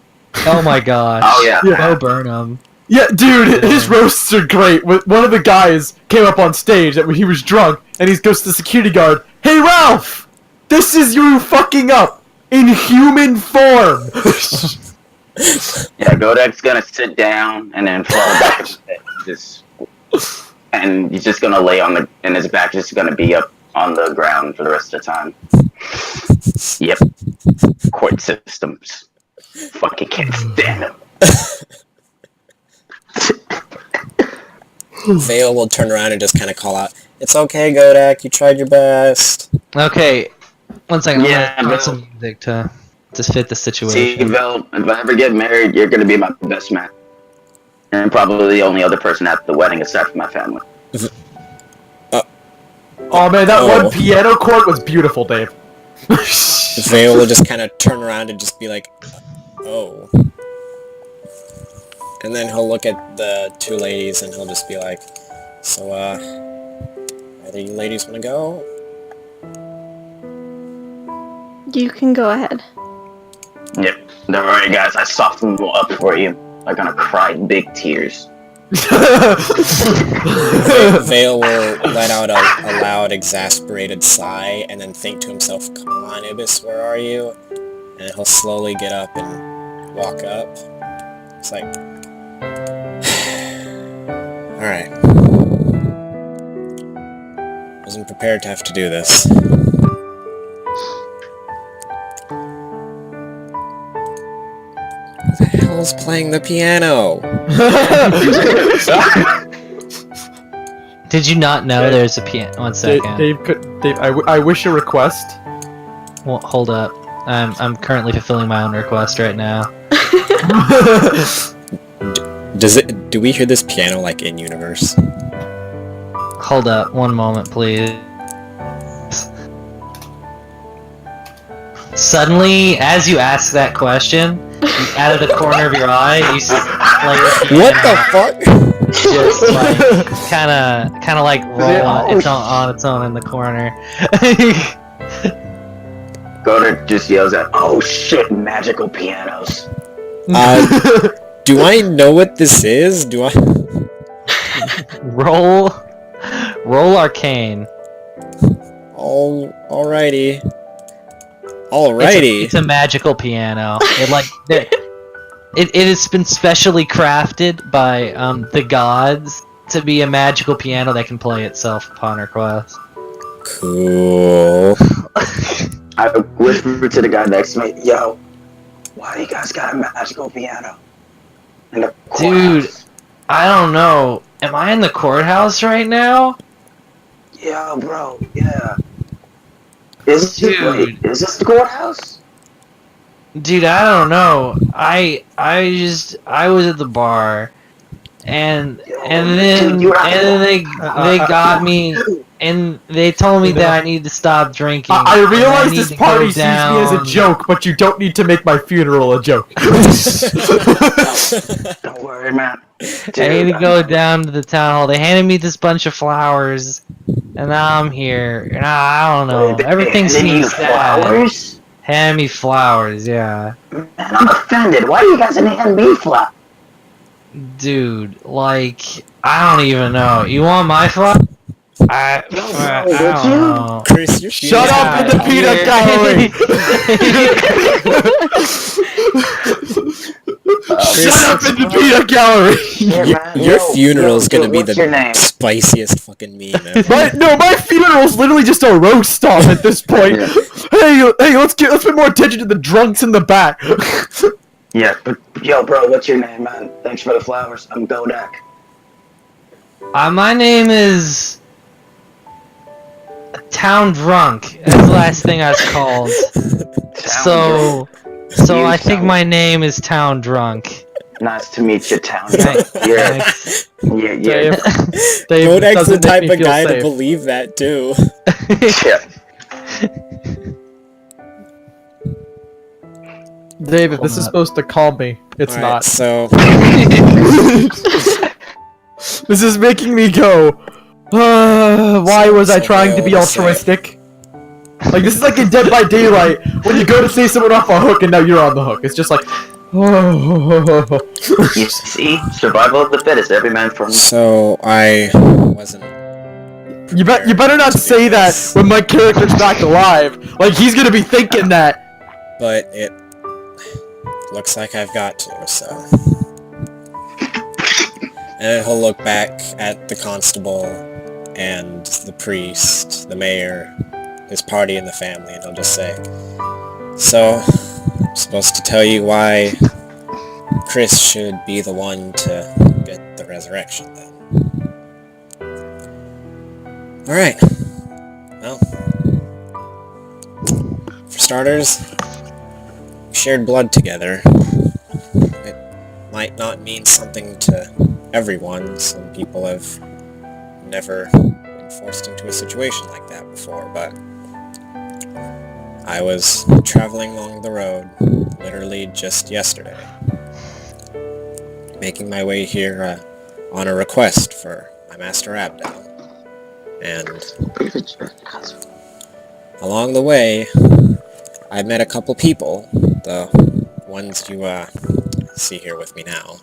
Oh my gosh. Oh, yeah. Bo Burnham. Yeah, dude, his roasts are great. One of the guys came up on stage that when he was drunk, and he goes to the security guard, "Hey Ralph, this is you fucking up in human form." Yeah, Godak's gonna sit down and then fall back and he's just gonna lay and his back is gonna be up on the ground for the rest of the time. Yep. Court systems. Fucking can't stand them. Vale will turn around and just kind of call out, "It's okay, Godak, you tried your best." Okay. One second. Yeah, I'm gonna put Bill. some music to fit the See, situation. Vel, if I ever get married, you're gonna be my best man. And probably the only other person at the wedding aside from my family. Oh man, that Oh. one piano chord was beautiful, Dave. Vale will just kind of turn around and just be like, "Oh." And then he'll look at the two ladies and he'll just be like, so, either you ladies want to go? You can go ahead. Yep. Don't worry, guys. I softened them up for you. I'm gonna cry big tears. Vale will let out a loud, exasperated sigh and then think to himself, come on, Ibis, where are you? And he'll slowly get up and walk up. It's like... Alright. Wasn't prepared to have to do this. Who the hell's playing the piano? Did you not know there's a piano? One second. Dave, I wish a request. Well, hold up. I'm currently fulfilling my own request right now. Do we hear this piano like in universe? Hold up, one moment, please. Suddenly, as you ask that question, out of the corner of your eye, you play a piano. What the fuck? Just like kind of like roll on its own in the corner. Goddard just yells out, "Oh shit, magical pianos!" Do I know what this is? Do I? roll arcane. Alrighty. It's a magical piano. It has been specially crafted by the gods to be a magical piano that can play itself upon request. Cool. I whispered to the guy next to me, "Yo, why do you guys got a magical piano in the courthouse?" Dude, I don't know. Am I in the courthouse right now? Yeah, bro. Yeah. Is this the courthouse? Dude, I don't know. I was at the bar, and then they got me, and they told me that I need to stop drinking. I realize need this to party go sees me as a down. joke, but you don't need to make my funeral a joke. Don't worry, man. I need to go down to the town hall. They handed me this bunch of flowers, and now I'm here. And I don't know. Everything seems sad. Flowers? Hand me flowers, yeah. Man, I'm offended. Why do you guys hand me flowers? Dude, like, I don't even know. You want my flowers? I don't know. Chris, you're Shut up in the peanut gallery! Shut up in the peanut gallery! Your funeral's gonna be what's your name? the spiciest fucking meme ever. My funeral's literally just a roast off at this point. Hey, let's pay more attention to the drunks in the back. Yeah, but yo, bro, what's your name, man? Thanks for the flowers. I'm Godak. My name is... Town Drunk. That's the last thing I was called. So I think my name is Town Drunk. Nice to meet you, Town Drunk. Yeah. Dave, Godak's the doesn't make type me of feel guy to safe. believe that too. Yeah. Dave, if this is supposed to calm me, it's Alright, not. so This is making me go, why was I trying to be Vale will say- altruistic? Like, this is like in Dead by Daylight, when you go to save someone off a hook and now you're on the hook. It's just like, You see, survival of the fittest. Every man for himself. So I wasn't. You better not to do say that this, when my character's back alive. Like, he's gonna be thinking that. but it looks like I've got to. So, and he'll look back at the constable and the priest, the mayor, his party, and the family, and he'll just say, "So, I'm supposed to tell you why Chris should be the one to get the resurrection, then." Alright. Well, for starters, we shared blood together. It might not mean something to everyone. Some people have never been forced into a situation like that before, but I was traveling along the road literally just yesterday making my way here on a request for my master Abdel. And along the way, I met a couple people, the ones you see here with me now.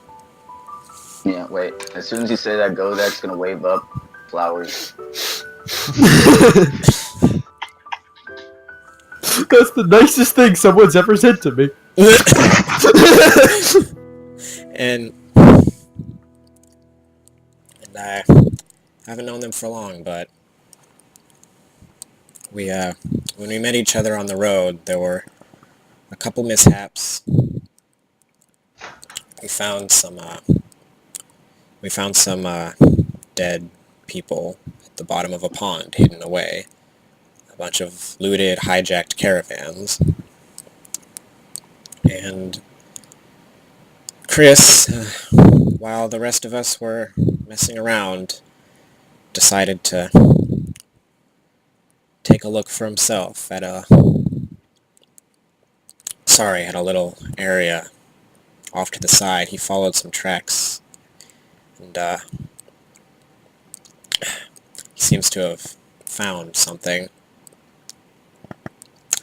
Yeah, wait. As soon as you say that, Godak's gonna wave up flowers. That's the nicest thing someone's ever said to me. And I haven't known them for long, but when we met each other on the road, there were a couple mishaps. We found some dead people at the bottom of a pond, hidden away. A bunch of looted, hijacked caravans. And Chris, while the rest of us were messing around, decided to take a look for himself at a little area off to the side. He followed some tracks, and he seems to have found something,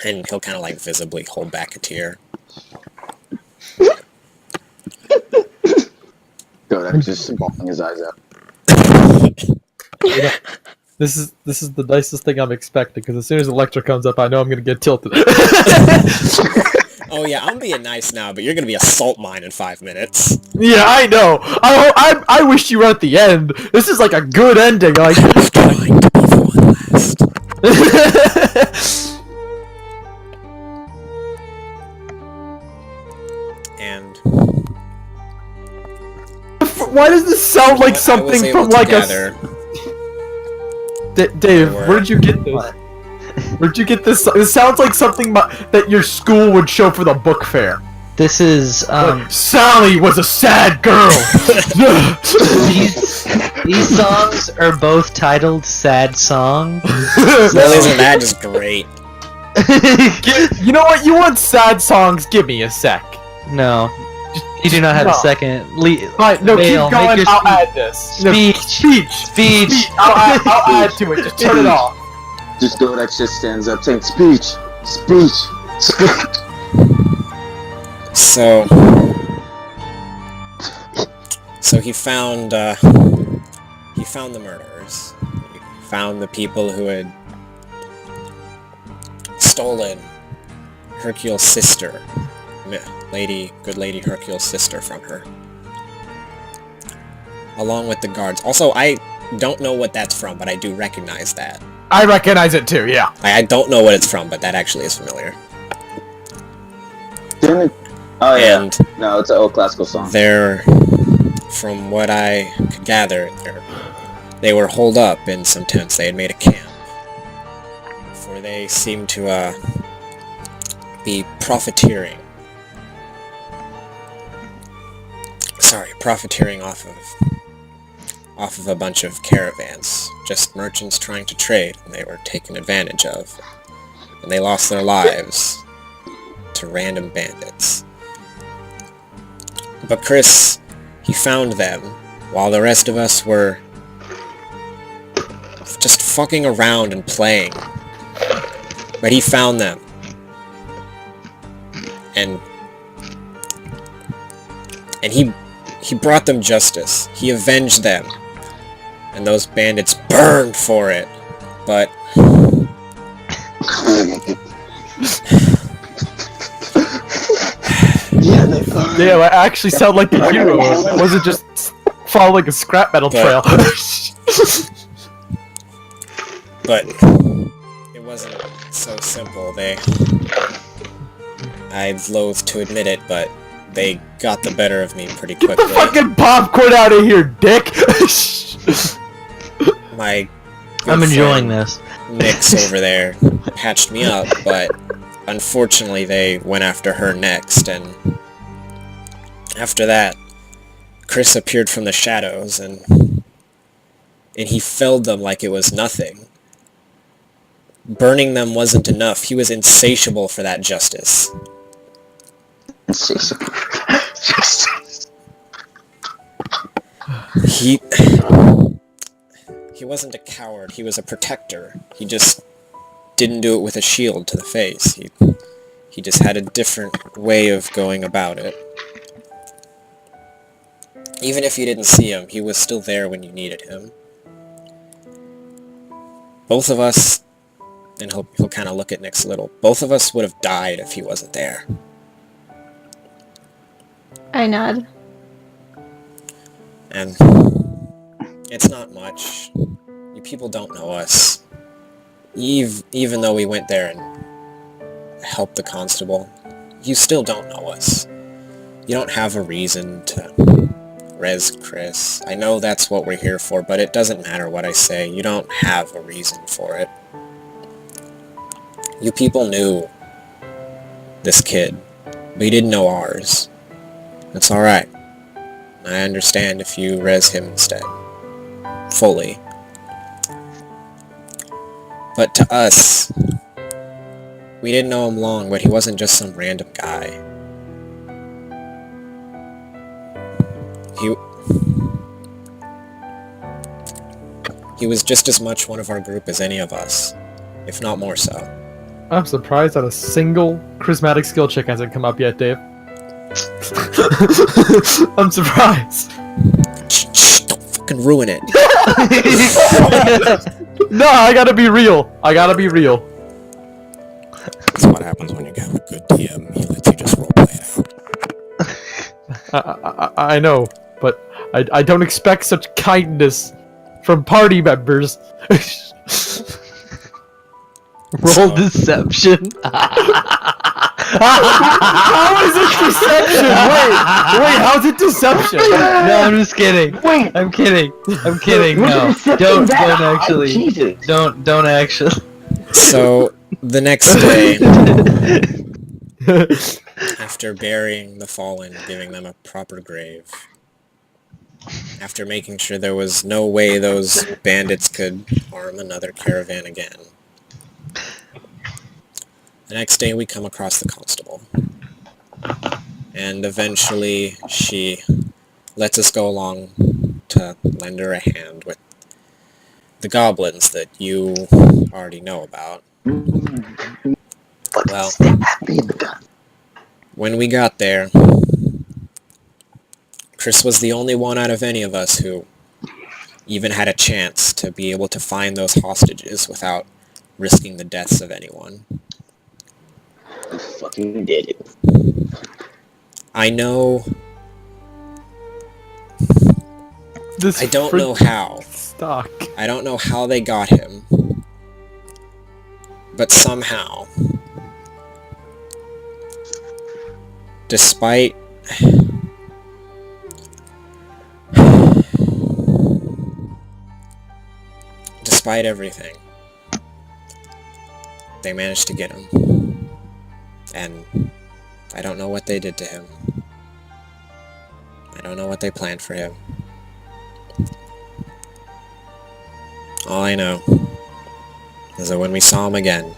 and he'll kind of like visibly hold back a tear. Godak's just bawling his eyes out. This is the nicest thing I'm expecting, because as soon as Electra comes up, I know I'm gonna get tilted. Oh yeah, I'm being nice now, but you're gonna be a salt mine in 5 minutes. Yeah, I know. I wish you were at the end. This is like a good ending. Like I was trying to be the one last. And why does this sound like something from like gather, Dave, where'd you get this? Where'd you get this? It sounds like something that your school would show for the book fair. This is Like, Sally was a sad girl. these songs are both titled "Sad Song." well, isn't that just great? You know what? You want sad songs? Give me a sec. No, you do not have a second. Fine, no, Vale, keep going. make your I'll add this. No, speech. Speech. I'll add to it. Just turn it off. Just Godak just stands up saying, speech! Speech! Speech! So he found the murderers. He found the people who had stolen Hercule's sister, good lady Hercule's sister, from her, along with the guards. Also, I don't know what that's from, but I do recognize that. I recognize it too. Yeah. I don't know what it's from, but that actually is familiar. Didn't it? Oh yeah. And No, it's an old classical song. From what I could gather, they were holed up in some tents. They had made a camp, for they seemed to be profiteering off of a bunch of caravans, just merchants trying to trade, and they were taken advantage of, and they lost their lives to random bandits. But Chris, he found them while the rest of us were just fucking around and playing. But he found them, and he brought them justice. He avenged them, and those bandits burned for it. But Yeah, they find. Damn, I actually sound like the hero. It wasn't just following a scrap metal trail. But it wasn't so simple. I loathe to admit it, but they got the better of me pretty Get quickly. the fucking popcorn out of here, dick! My I'm enjoying friend this. Nyx over there patched me up, but unfortunately they went after her next, and after that, Chris appeared from the shadows, and he felled them like it was nothing. Burning them wasn't enough. He was insatiable for that justice. Insatiable. Justice. He wasn't a coward, he was a protector. He just didn't do it with a shield to the face. He just had a different way of going about it. Even if you didn't see him, he was still there when you needed him. Both of us, and he'll kind of look at Nyx a little, both of us would have died if he wasn't there. I nod. And it's not much. You people don't know us. Even though we went there and helped the constable, you still don't know us. You don't have a reason to res Chris. I know that's what we're here for, but it doesn't matter what I say. You don't have a reason for it. You people knew this kid, but you didn't know ours. That's alright. I understand if you res him instead. Fully. But to us, we didn't know him long, but he wasn't just some random guy. He was just as much one of our group as any of us, if not more so. I'm surprised that a single charismatic skill check hasn't come up yet, Dave. I'm surprised. Shh, don't fucking ruin it. No, I gotta be real. That's what happens when you have a good DM. He lets you just roleplay it out. I know, but I don't expect such kindness from party members. Roll deception. How is it deception? Wait, how's it deception? No, I'm just kidding. Wait. I'm kidding. No, don't actually. Don't actually. So, the next day, after burying the fallen, giving them a proper grave, after making sure there was no way those bandits could harm another caravan again, the next day we come across the constable. And eventually she lets us go along to lend her a hand with the goblins that you already know about. Well, when we got there, Chris was the only one out of any of us who even had a chance to be able to find those hostages without risking the deaths of anyone. You fucking did it. I know. I don't know how. Stock. I don't know how they got him. But somehow, despite everything, they managed to get him. And I don't know what they did to him. I don't know what they planned for him. All I know is that when we saw him again,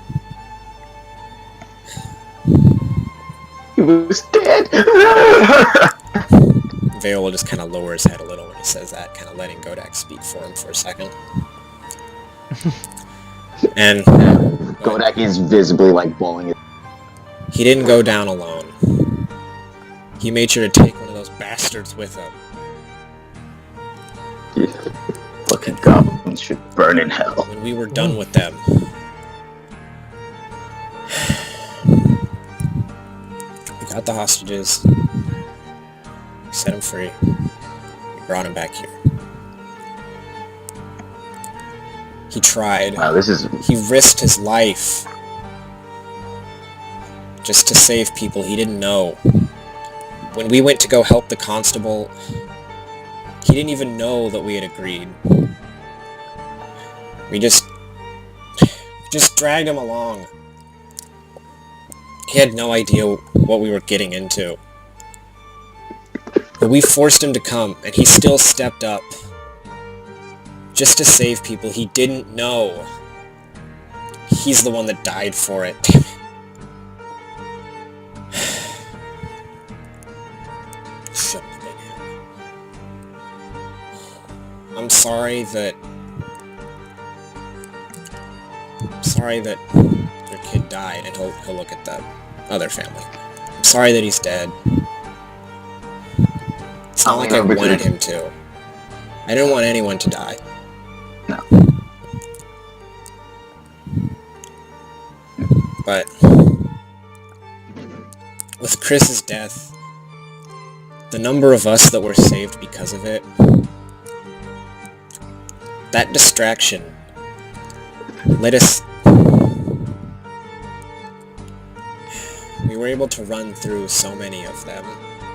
He was dead. Vale will just kind of lower his head a little when he says that, kind of letting Godak speak for him for a second. And Godak is visibly like blowing it. he didn't go down alone. He made sure to take one of those bastards with him. Yeah. Fucking goblins should burn in hell. When we were done with them, we got the hostages, we set them free, we brought him back here. He tried. Wow, this is He risked his life just to save people he didn't know. When we went to go help the constable, he didn't even know that we had agreed. We just dragged him along. He had no idea what we were getting into. But we forced him to come, and he still stepped up. Just to save people he didn't know. He's the one that died for it. Damn it. Shouldn't have been him. I'm sorry that your kid died, and he'll look at the other family. I'm sorry that he's dead. It's not like I wanted him to. I didn't want anyone to die. No. But with Chris's death, the number of us that were saved because of it, that distraction let us... We were able to run through so many of them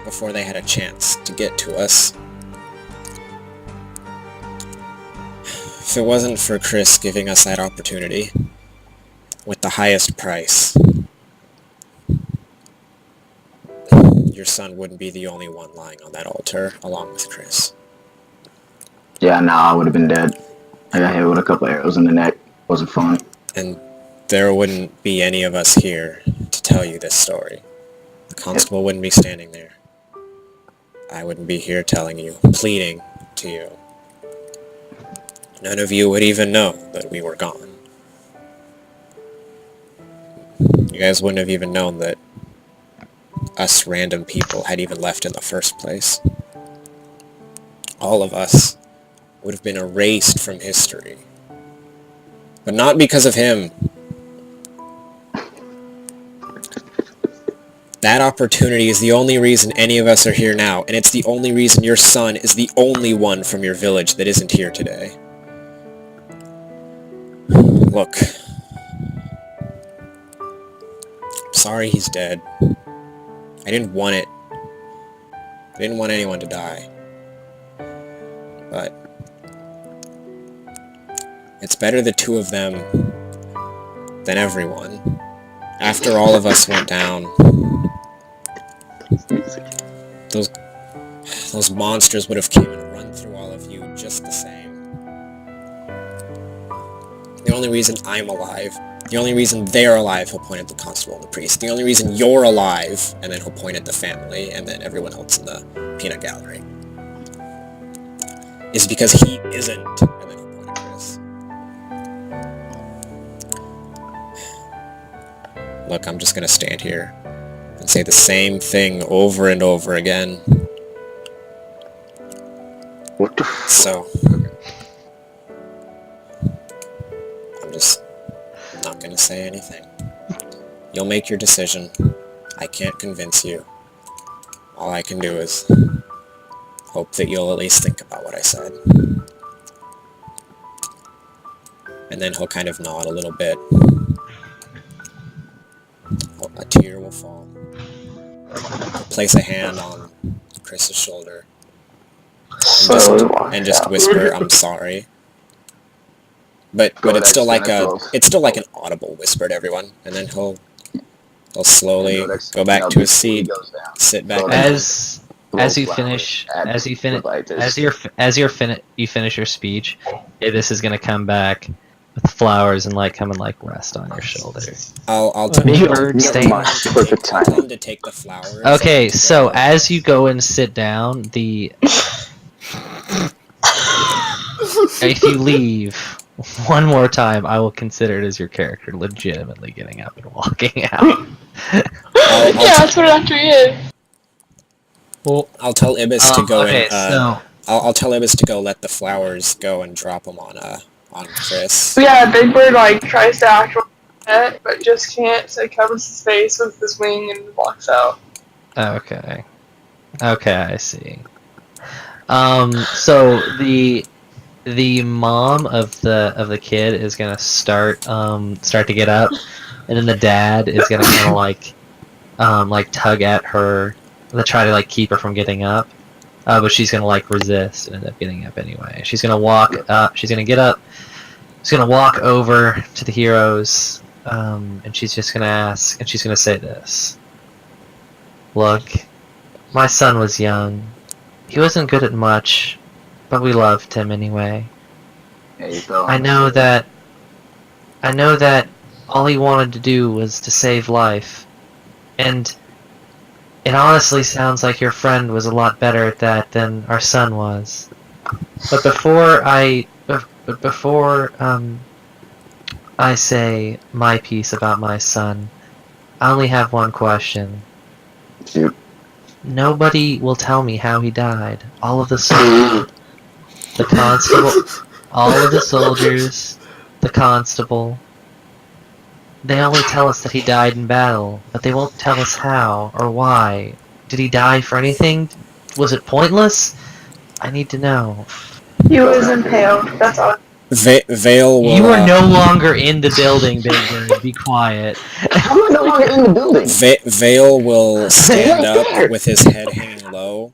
before they had a chance to get to us. If it wasn't for Chris giving us that opportunity, with the highest price, your son wouldn't be the only one lying on that altar, along with Chris. Yeah, no, I would have been dead. I got hit with a couple arrows in the neck. Wasn't fun. And there wouldn't be any of us here to tell you this story. The constable wouldn't be standing there. I wouldn't be here telling you, pleading to you. None of you would even know that we were gone. You guys wouldn't have even known that us random people had even left in the first place. All of us would have been erased from history. But not because of him. That opportunity is the only reason any of us are here now, and it's the only reason your son is the only one from your village that isn't here today. Look. I'm sorry he's dead. I didn't want it. I didn't want anyone to die. But it's better the two of them than everyone. After all of us went down, those monsters would have came and run through all of you just the same. The only reason I'm alive, the only reason they're alive, he'll point at the constable and the priest. The only reason you're alive, and then he'll point at the family, and then everyone else in the peanut gallery, is because he isn't, and then he'll point at Chris. Look, I'm just gonna stand here and say the same thing over and over again. What the So, I'm just not gonna say anything. You'll make your decision. I can't convince you. All I can do is hope that you'll at least think about what I said. And then he'll kind of nod a little bit. A tear will fall. He'll place a hand on Chris's shoulder and just whisper, "I'm sorry." But it's still like an audible whisper to everyone, and then he'll slowly go back to his seat, sit back. You finish your speech, this is gonna come back with flowers and come and rest on your shoulder. I'll tell Big bird stay. perfect time. tell him to take the flowers. Okay, so as you go and sit down, if you leave one more time, I will consider it as your character legitimately getting up and walking out. Yeah, that's what it actually is. Well, I'll tell Ibis to go okay, and I'll tell Ibis to go let the flowers go and drop them on Chris. So yeah, Big Bird tries to actually it, but just can't, so he covers his face with his wing and walks out. Okay, I see. So the mom of the kid is gonna start to get up, and then the dad is gonna kind of tug at her to try to keep her from getting up, but she's gonna resist and end up getting up anyway. She's gonna walk up. She's gonna get up. She's gonna walk over to the heroes, and she's just gonna ask, and she's gonna say this: "Look, my son was young. He wasn't good at much, but we loved him anyway. I know that all he wanted to do was to save life, and it honestly sounds like your friend was a lot better at that than our son was. But before I say my piece about my son, I only have one question. Shoot. Nobody will tell me how he died. All of the soldiers, the constable, all of the soldiers, the constable. They only tell us that he died in battle, but they won't tell us how or why. Did he die for anything? Was it pointless? I need to know. He was impaled. That's all. Vale will. You are no longer in the building, Big Bird. Be quiet. How am I no longer in the building? Vale will stand up with his head hanging low,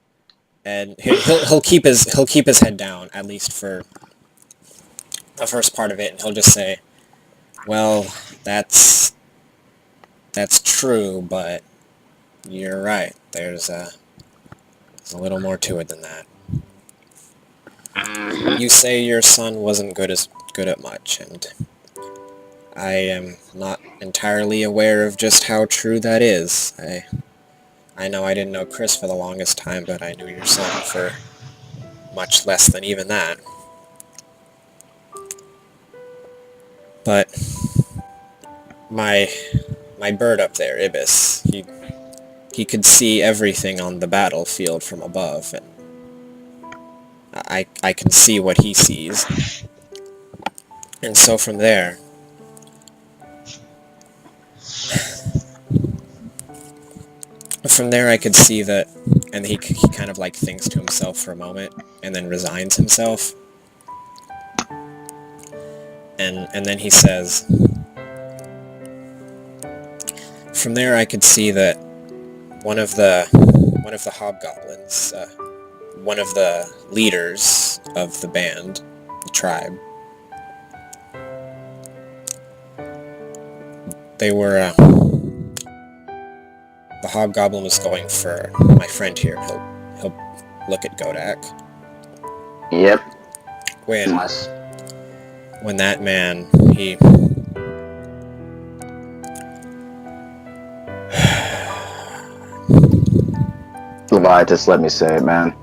and he'll keep his head down, at least for the first part of it, and he'll just say, "Well, that's true, but you're right. There's a little more to it than that. You say your son wasn't good at much, and I am not entirely aware of just how true that is. I know I didn't know Chris for the longest time, but I knew your son for much less than even that. But my bird up there, Ibis, he could see everything on the battlefield from above, and I can see what he sees. And so from there, I could see that, and he kind of like thinks to himself for a moment, and then resigns himself. And then he says, from there I could see that one of the hobgoblins, one of the leaders of the band, the tribe, they were, the hobgoblin was going for my friend here. He'll look at Godak. Yep. When that man, he... Leviathan, let me say it, man.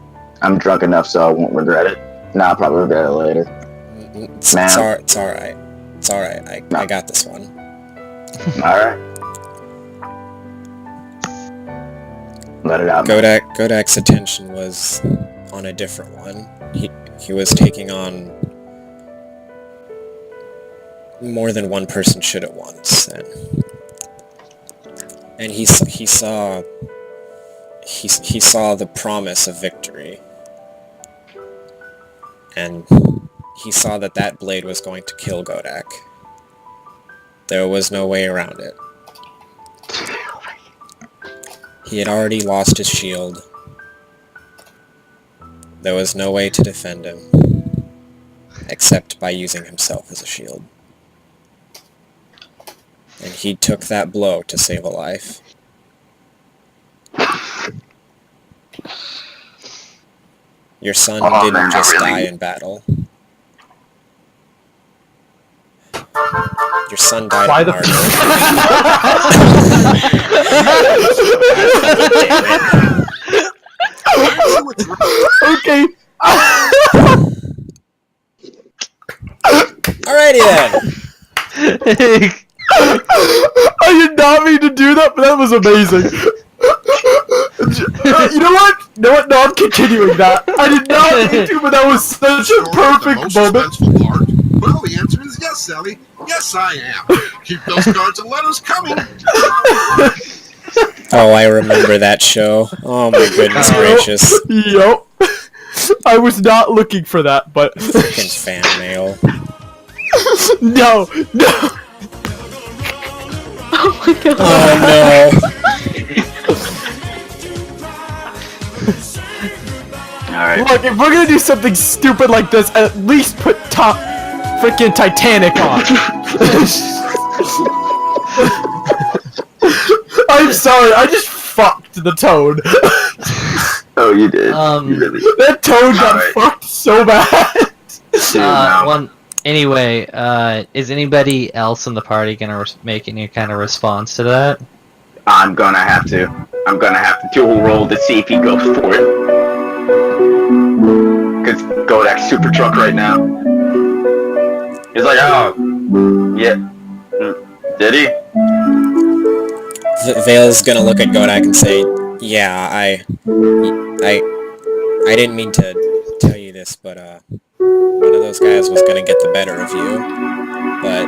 I'm drunk enough so I won't regret it. Nah, I'll probably regret it later. It's alright. It's alright. I got this one. Alright. Let it out. Godak's attention was on a different one. He was taking on more than one person should at once, and he saw the promise of victory, and he saw that blade was going to kill Godak. There was no way around it. He had already lost his shield. There was no way to defend him, except by using himself as a shield. And he took that blow to save a life. Your son didn't just die in battle. Your son died in martyr. Okay. Alrighty then. I did not mean to do that, but that was amazing. You know what? No, I'm continuing that. I did not mean to, but that was such a perfect moment. Part? Well, the answer is yes, Sally. Yes, I am. Keep those cards and letters coming. Oh, I remember that show. Oh my goodness gracious. Yup. I was not looking for that, but... Freaking fan mail. No. Oh my god. Oh no. Alright. Look, if we're gonna do something stupid like this, at least put freaking Titanic on. I'm sorry, I just fucked the toad. Oh, you did. Um, You really That toad got Alright. fucked so bad. Anyway, is anybody else in the party gonna make any kind of response to that? I'm gonna have to dual roll to see if he goes for it. Because Godak's super drunk right now. He's like, oh, yeah. Did he? Vale's gonna look at Godak and say, yeah, I didn't mean to tell you this, but, one of those guys was gonna get the better of you, but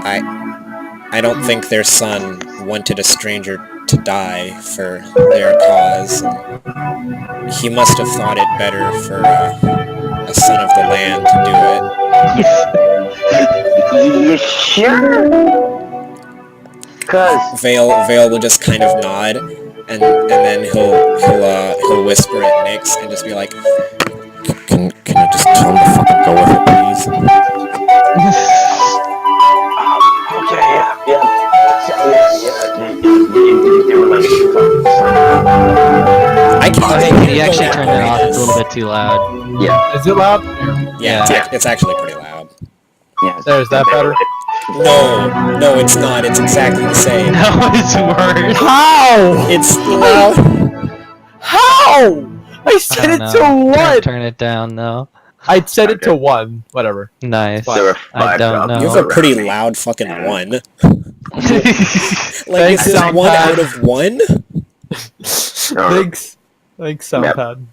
I don't think their son wanted a stranger to die for their cause. He must have thought it better for a son of the land to do it. You sure? Cause Vale will just kind of nod, and then he'll whisper at Nyx and just be like, Can you just tell him to fucking go with it, please? okay, yeah. They were like, I can't Hey, can you actually turn that off? It's a little bit too loud. yeah, Is it loud? Yeah, it's actually pretty loud. yeah. There, is that better? No, it's not. It's exactly the same. No, it's worse. How? It's loud. How? I set it to 1! Turn it down, though. I set it to 1. Whatever. Nice. There were I five don't goblins. You know. have a pretty loud fucking 1. Like, Thanks, is this 1 Soundpad. out of 1? Thanks, Soundpad.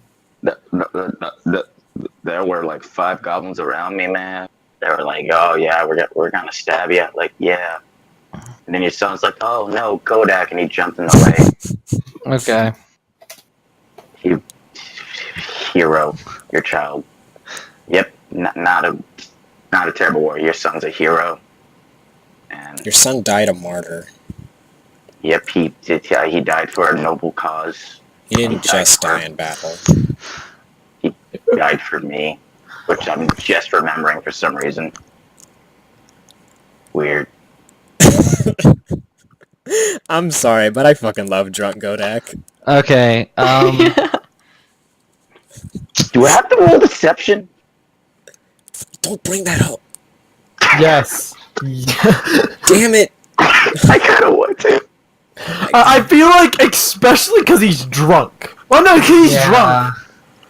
There were like 5 goblins around me, man. They were like, "Oh yeah, we're gonna stab you." Like, yeah. And then your son's like, "Oh no, Kodak," and he jumped in the way. Okay. Hero, your child. Yep, not a terrible warrior. Your son's a hero. And Your son died a martyr. yep, he died for a noble cause. He didn't died just for- die in battle. He died for me, which I'm just remembering for some reason. Weird. I'm sorry, but I fucking love drunk Godak. Okay. Do I have to roll deception? Don't bring that up. Yes. Damn it. I kind of want to. I feel like, especially because he's drunk. Well, no, because he's drunk.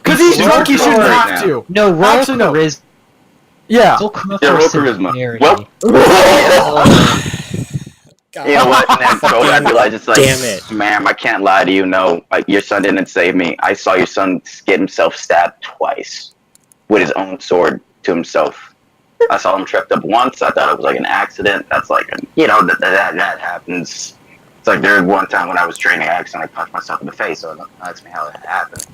Because he's drunk, he shouldn't right have now. to. No, roll Actually, no. charisma. Yeah. Roll Yeah, roll charisma. severity. Well- God. You know what? And then Kodak realized it's like, Damn it. ma'am, I can't lie to you. No, like your son didn't save me. I saw your son get himself stabbed twice with his own sword to himself. I saw him tripped up once. I thought it was like an accident. That's like, that happens. It's like there was one time when I was training, I accidentally punched myself in the face. So don't ask me how it happened,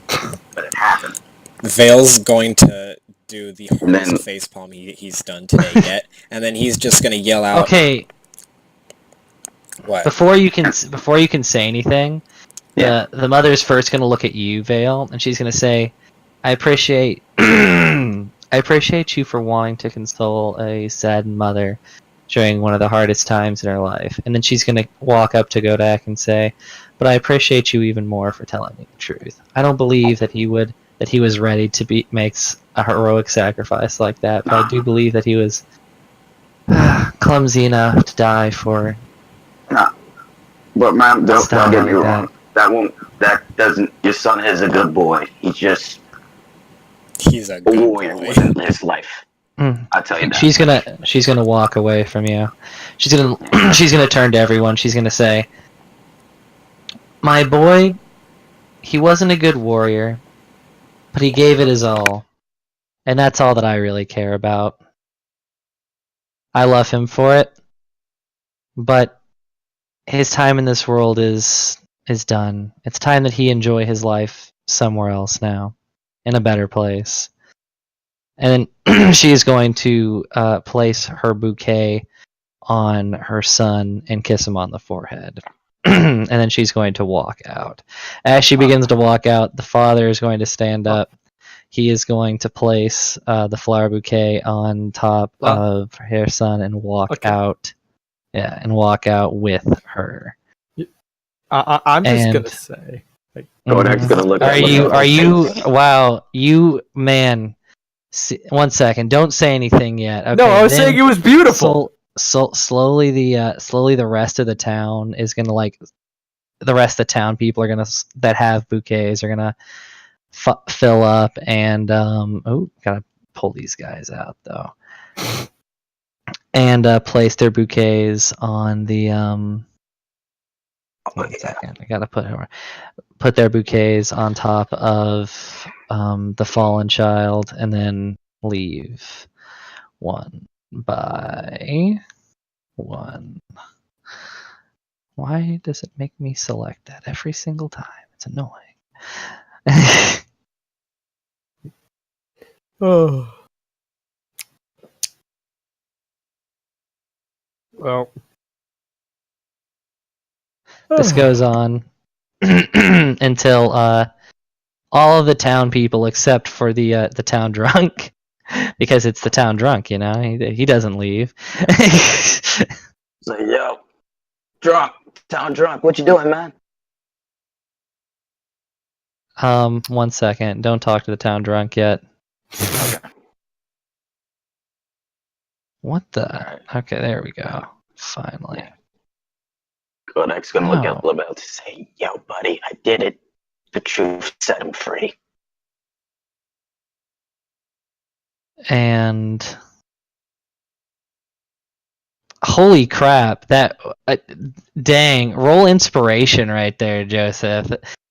but it happened. Vale's going to do the And hardest then- facepalm he's done today yet, and then he's just gonna yell out, Okay, what? before you can say anything, Yeah. the mother's first gonna look at you, Vale, and she's gonna say, "I appreciate I appreciate you for wanting to console a saddened mother during one of the hardest times in her life." And then she's gonna walk up to Godak and say, "But I appreciate you even more for telling me the truth. I don't believe that he was ready to makes a heroic sacrifice like that, but I do believe that he was clumsy enough to die for." But ma'am, don't Stop get me like wrong. That doesn't. Your son is a good boy. He's just He's a a good warrior boy. within his life. Mm. I'll tell you that. She's gonna walk away from you. She's gonna turn to everyone. She's gonna say, "My boy, he wasn't a good warrior, but he gave it his all, and that's all that I really care about. I love him for it, but his time in this world is done. It's time that he enjoy his life somewhere else now, in a better place." And then she is going to place her bouquet on her son and kiss him on the forehead. And then she's going to walk out. As she begins to walk out, the father is going to stand up. He is going to place the flower bouquet on top of her son and walk out. Yeah, and walk out with her. I'm just And- gonna say. Kodak's gonna look at Are you? Wow, you man. One second. Don't say anything yet. Okay, No, I was then saying it was beautiful. slowly the rest of the town is gonna the rest of the town people are gonna that have bouquets are gonna fill up, and gotta pull these guys out though, and place their bouquets on the 1 second. I gotta put their bouquets on top of the fallen child, and then leave one by one. Why does it make me select that every single time? It's annoying. Oh. Well. This goes on until all of the town people, except for the town drunk, because it's the town drunk, you know, he doesn't leave. So, yo, town drunk, what you doing, man? 1 second, don't talk to the town drunk yet. Okay. What the? Okay, there we go. Finally. Kodak's gonna look Oh. at Labelle to say, yo, buddy, I did it. The truth set him free. And holy crap, that dang, roll inspiration right there, Joseph.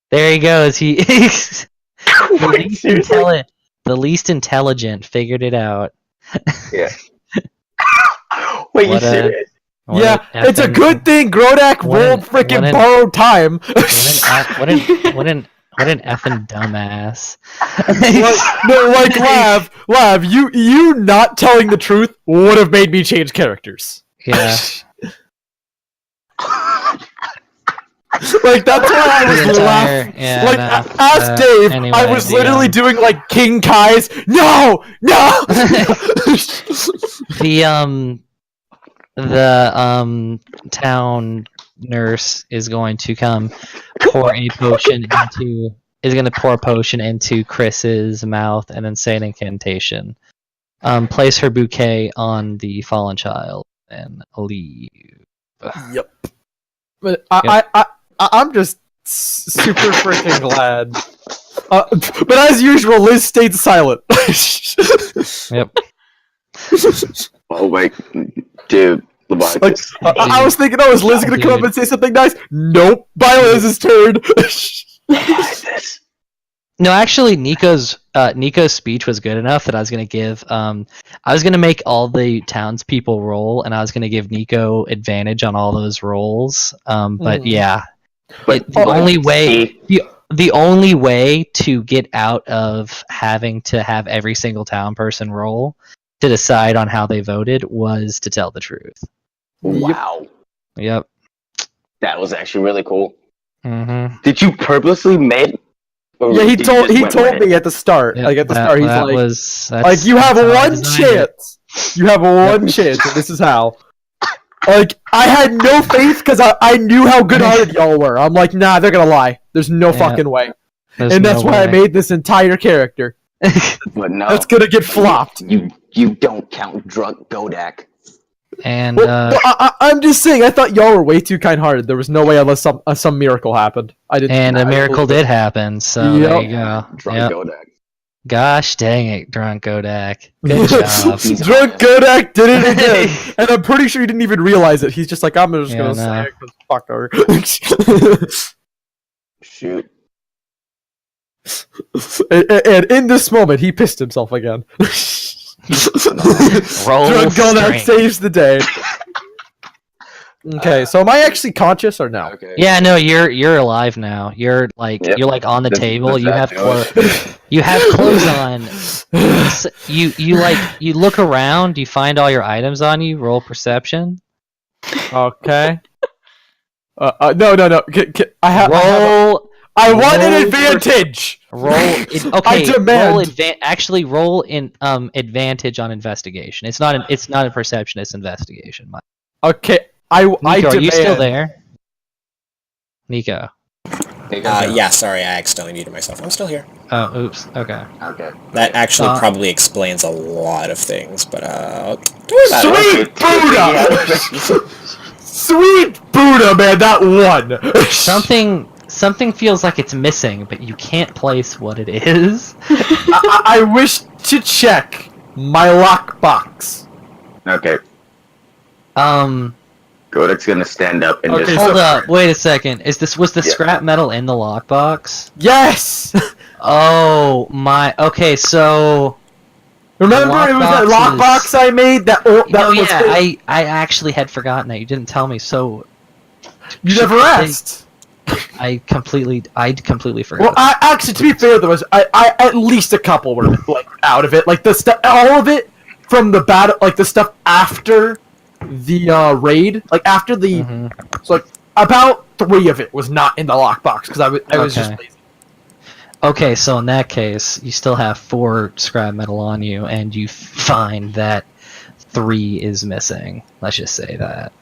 There he goes. He the least intelligent figured it out. Yeah. Wait, you What a- serious? What Yeah, an it's a effing- good thing Grodak what an- rolled freaking what an- borrowed time. What an effing dumbass. Lav, you not telling the truth would have made me change characters. Yeah. Like, that's why I was The entire- laughing. yeah, Like, no. ask Dave, Anyway, I was the, literally doing, like, King Kai's, no! The town nurse is going to come pour a potion into Chris's mouth and then say an incantation. Place her bouquet on the fallen child and leave. Yep. But I'm just super freaking glad. But as usual, Liz stayed silent. Yep. Oh, wait, dude. Like, I was thinking, is Liz gonna come up and say something nice? Nope. By Liz's turn. No, actually, Nico's speech was good enough that I was gonna give. I was gonna make all the townspeople roll, and I was gonna give Nico advantage on all those rolls. But yeah, the only way to get out of having to have every single town person roll to decide on how they voted was to tell the truth. Wow. Yep. That was actually really cool. Mm-hmm. Did you purposely make? Yeah, he told me at the start. Yep, like at the start, he's like, that's you have how I one designed it. chance. You have one chance, and this is how. Like, I had no faith because I knew how good-hearted y'all were. I'm like, nah, they're gonna lie. There's no fucking way. There's And that's no why I way. made this entire character. But no, That's gonna get flopped. You don't count drunk Godak. And Well, I'm just saying, I thought y'all were way too kind-hearted. There was no way unless some miracle happened. I didn't. and a miracle did happen, so there you go. Drunk Yep. Godak. Gosh dang it, drunk Kodak. Good job. Drunk Kodak did it again, and I'm pretty sure he didn't even realize it. He's just like, I'm just gonna say it 'cause fuck her. Shoot. And in this moment, he pissed himself again. Roll Drunk Kodak strength. saves the day. Okay, so am I actually conscious or no? Okay. Yeah, no, you're alive now. You're like Yep. you're like on the Does- table. does You that have do it? you have clothes on. You look around. You find all your items on you. Roll perception. Okay. No. I have. Roll. I want an roll advantage. Roll. Okay. I demand. Roll actually roll in advantage on investigation. It's not a perception. It's investigation. Okay, I Nico, demand. are you still there? Nico. Yeah, sorry, I accidentally muted myself. I'm still here. Oh, oops. Okay. Okay. That actually Uh, probably explains a lot of things, but don't worry about it. Sweet Buddha! Sweet Buddha, man, that one. something feels like it's missing, but you can't place what it is. I wish to check my lockbox. Okay. Godek's gonna stand up and Okay, just... Hold up, wait a second. Was the scrap metal in the lockbox? Yes! Oh my. Okay, so. Remember, it was that lockbox I made that Oh was yeah, I actually had forgotten that. You didn't tell me, so. You never asked. I completely forgot. Well, actually, to be fair, there was I at least a couple were like out of it, like the stuff, all of it from the battle, like the stuff after the raid, like after the, so like about 3 of it was not in the lockbox because I was just lazy. Okay, so in that case, you still have 4 scrap metal on you, and you find that 3 is missing. Let's just say that.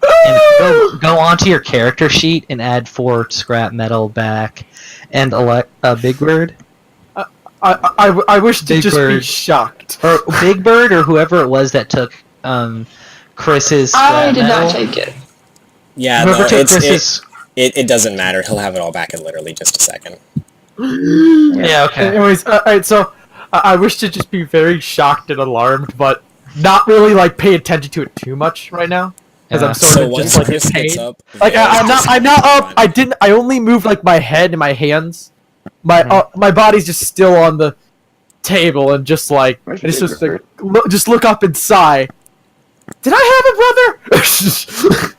And go onto your character sheet and add 4 scrap metal back, and a Big Bird. I wish to just be shocked. Or Big Bird, or whoever it was that took Chris's scrap I did metal. not take it. Yeah, Whoever no, took Chris's. it doesn't matter. He'll have it all back in literally just a second. Yeah, okay. Anyways, alright, so I wish to just be very shocked and alarmed, but not really like pay attention to it too much right now. Because I'm sort So of once just like in Chris gets pain. up, Like Vale's I'm not up. I only moved like my head and my hands. My body's just still on the table and just like I just like, look up and sigh. Did I have a brother?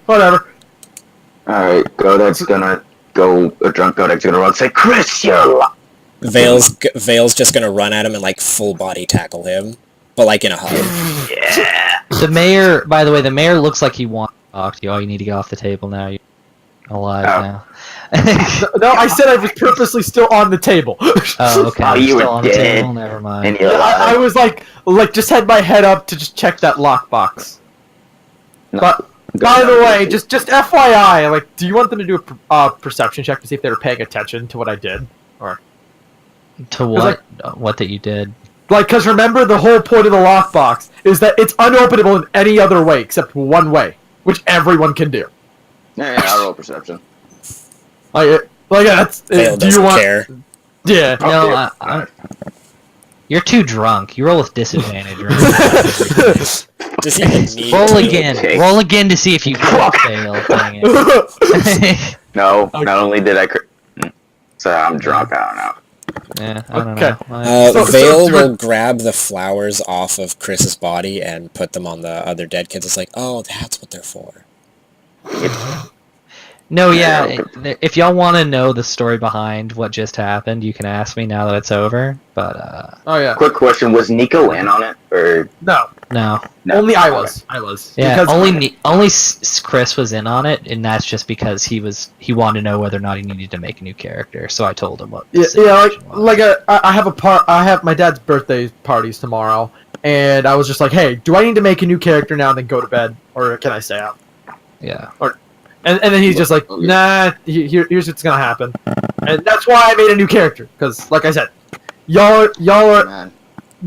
Whatever. Alright, Godek's gonna go, drunk Godek's gonna run and say, Chris, you're Vale's just gonna run at him and like full body tackle him, but like in a hug. Yeah. The mayor, by the way, the mayor looks like he wants to talk to you. Oh, you need to get off the table now. You're alive now. No, I said I was purposely still on the table. Oh, okay. Oh, you Still were on the dead. table? Never mind. And you're I alive. was like just had my head up to just check that lockbox. No. But by the way, just FYI, like, do you want them to do a perception check to see if they were paying attention to what I did, or To what? What that you did? like, because remember the whole point of the lockbox is that it's unopenable in any other way except one way, which everyone can do. Yeah, I'll roll perception. Like that's. Vale Do you doesn't want? care. Yeah. No, you're too drunk. You roll with disadvantage. Right? Does he even need Roll to? again. Okay. Roll again to see if you can fail. Dang it. No, Okay. not only did I so I'm drunk, I don't know. Yeah, I don't Okay. know. So- Vale will grab the flowers off of Chris's body and put them on the other dead kids. It's like, oh, that's what they're for. No, yeah. If y'all want to know the story behind what just happened, you can ask me now that it's over. But Oh yeah. Quick question, was Nico in on it? Or No. no. no? Only I Okay. was. I was. Yeah, Because only Chris was in on it, and that's just because he wanted to know whether or not he needed to make a new character. So I told him what. the situation was. I have my dad's birthday parties tomorrow, and I was just like, hey, do I need to make a new character now and then go to bed, or can I stay up? Yeah. And then he's just like, nah, here's what's gonna happen, and that's why I made a new character, because like I said, y'all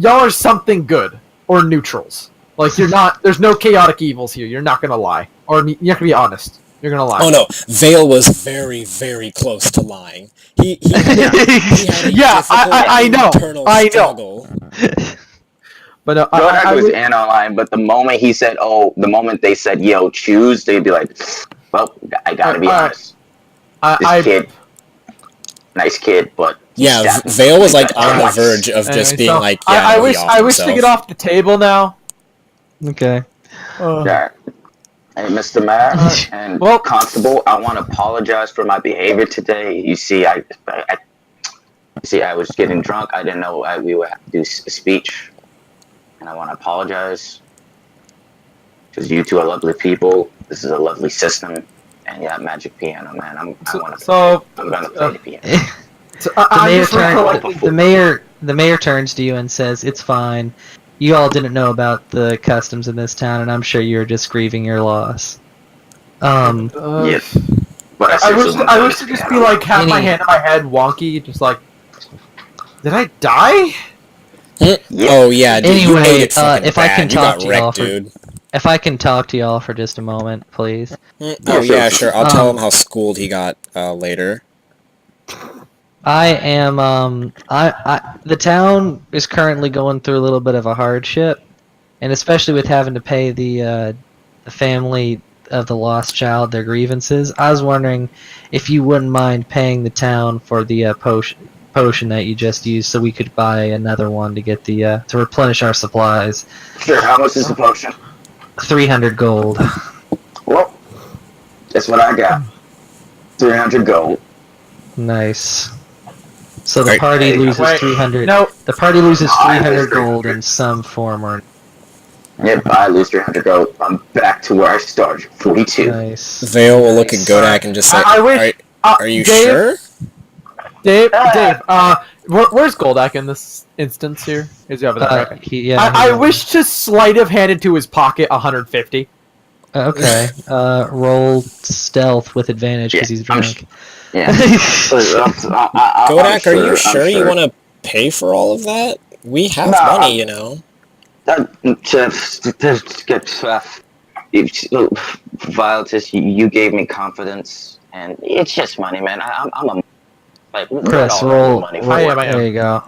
are something good or neutrals. Like you're not. There's no chaotic evils here. You're not gonna lie, or you're not gonna be honest. You're gonna lie. Oh no, Vale was very, very close to lying. He had a Yeah, difficult I know, internal I know. struggle. But no, Godek was in online, but the moment he said, the moment they said, yo, choose, they'd be like, well, I gotta be honest. This kid, nice kid, but... Yeah, Vale was like on the verge of just being like, yeah, I no, wish he I wish to himself. get off the table now. Okay. Yeah. Hey, Mr. Mayor and Constable, I want to apologize for my behavior today. You see, I was getting drunk. I didn't know we would have to do a speech. And I want to apologize. Because you two are lovely people. This is a lovely system. And yeah, magic piano, man. I'm gonna play the piano. So, The mayor turns to you and says, "It's fine. You all didn't know about the customs in this town, and I'm sure you're just grieving your loss." Yes. But I wish to just be like, have my hand on my head, wonky, just like, did I die? Oh yeah, dude, you Anyway, ate it fucking if I bad. can You talk got to y'all wrecked, for- dude. if I can talk to y'all for just a moment, please. Oh yeah, sure. I'll tell him how schooled he got later. I am the town is currently going through a little bit of a hardship, and especially with having to pay the family of the lost child their grievances. I was wondering if you wouldn't mind paying the town for the potion that you just used, so we could buy another one to get the to replenish our supplies. Sure, how much is the potion? 300 gold. Well, that's what I got. 300 gold. Nice. So the Right. party loses Wait, 300. no. The party loses 300 gold in some form or. Yep, I lose 300 gold. I'm back to where I started. 42. Nice. Vale will look at Godak and just say, I wish. are you Dave, sure? Dave. Where's Goldak in this instance here? Is he over there? Okay. I wish to sleight of hand into his pocket 150. Okay. Roll stealth with advantage because he's drunk. Yeah. Godak, are you sure you want to pay for all of that? We have money, you know. Violetus, you gave me confidence, and it's just money, man. I'm a Chris, roll. I am. There you go.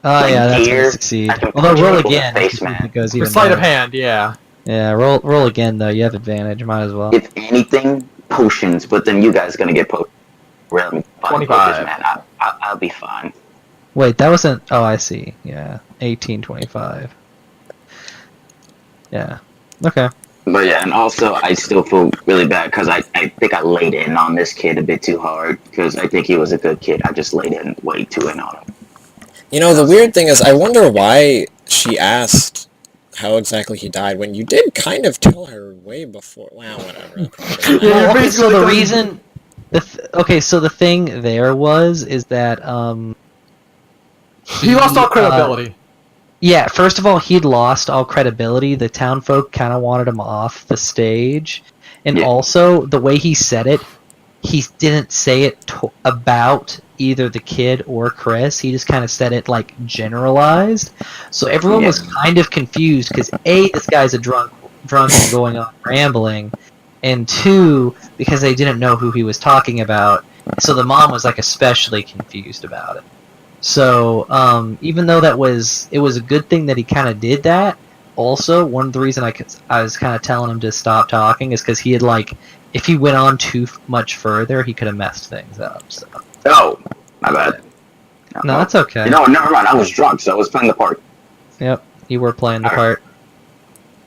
Oh Like yeah, that's deer, gonna succeed. I can Although punch roll people in the again. face, If man. it goes For even sleight of better. hand, yeah. Yeah, roll again though. You have advantage. Might as well. If anything, potions, but then you guys gonna get potions. Really, 25. man. I'll be fine. Wait, that wasn't. Oh, I see. Yeah, 1825. Yeah. Okay. But yeah, and also I still feel really bad because I think I laid in on this kid a bit too hard because I think he was a good kid. I just laid in way too in on him. You know, the weird thing is, I wonder why she asked how exactly he died when you did kind of tell her way before. Wow, whatever. Yeah, Okay, so basically the going- reason. Okay, so the thing there is that He lost all credibility. Yeah, first of all, he'd lost all credibility. The townfolk kind of wanted him off the stage. And also, the way he said it, he didn't say it about either the kid or Chris. He just kind of said it, like, generalized. So everyone was kind of confused, because A, this guy's a drunk and going on rambling, and 2, because they didn't know who he was talking about. So the mom was, like, especially confused about it. So, even though it was a good thing that he kind of did that, also, one of the reasons I was kind of telling him to stop talking is because he had, like, if he went on too much further, he could have messed things up, so. Oh, my bad. No, that's okay. You know, never mind. I was drunk, so I was playing the part. Yep, you were playing the part.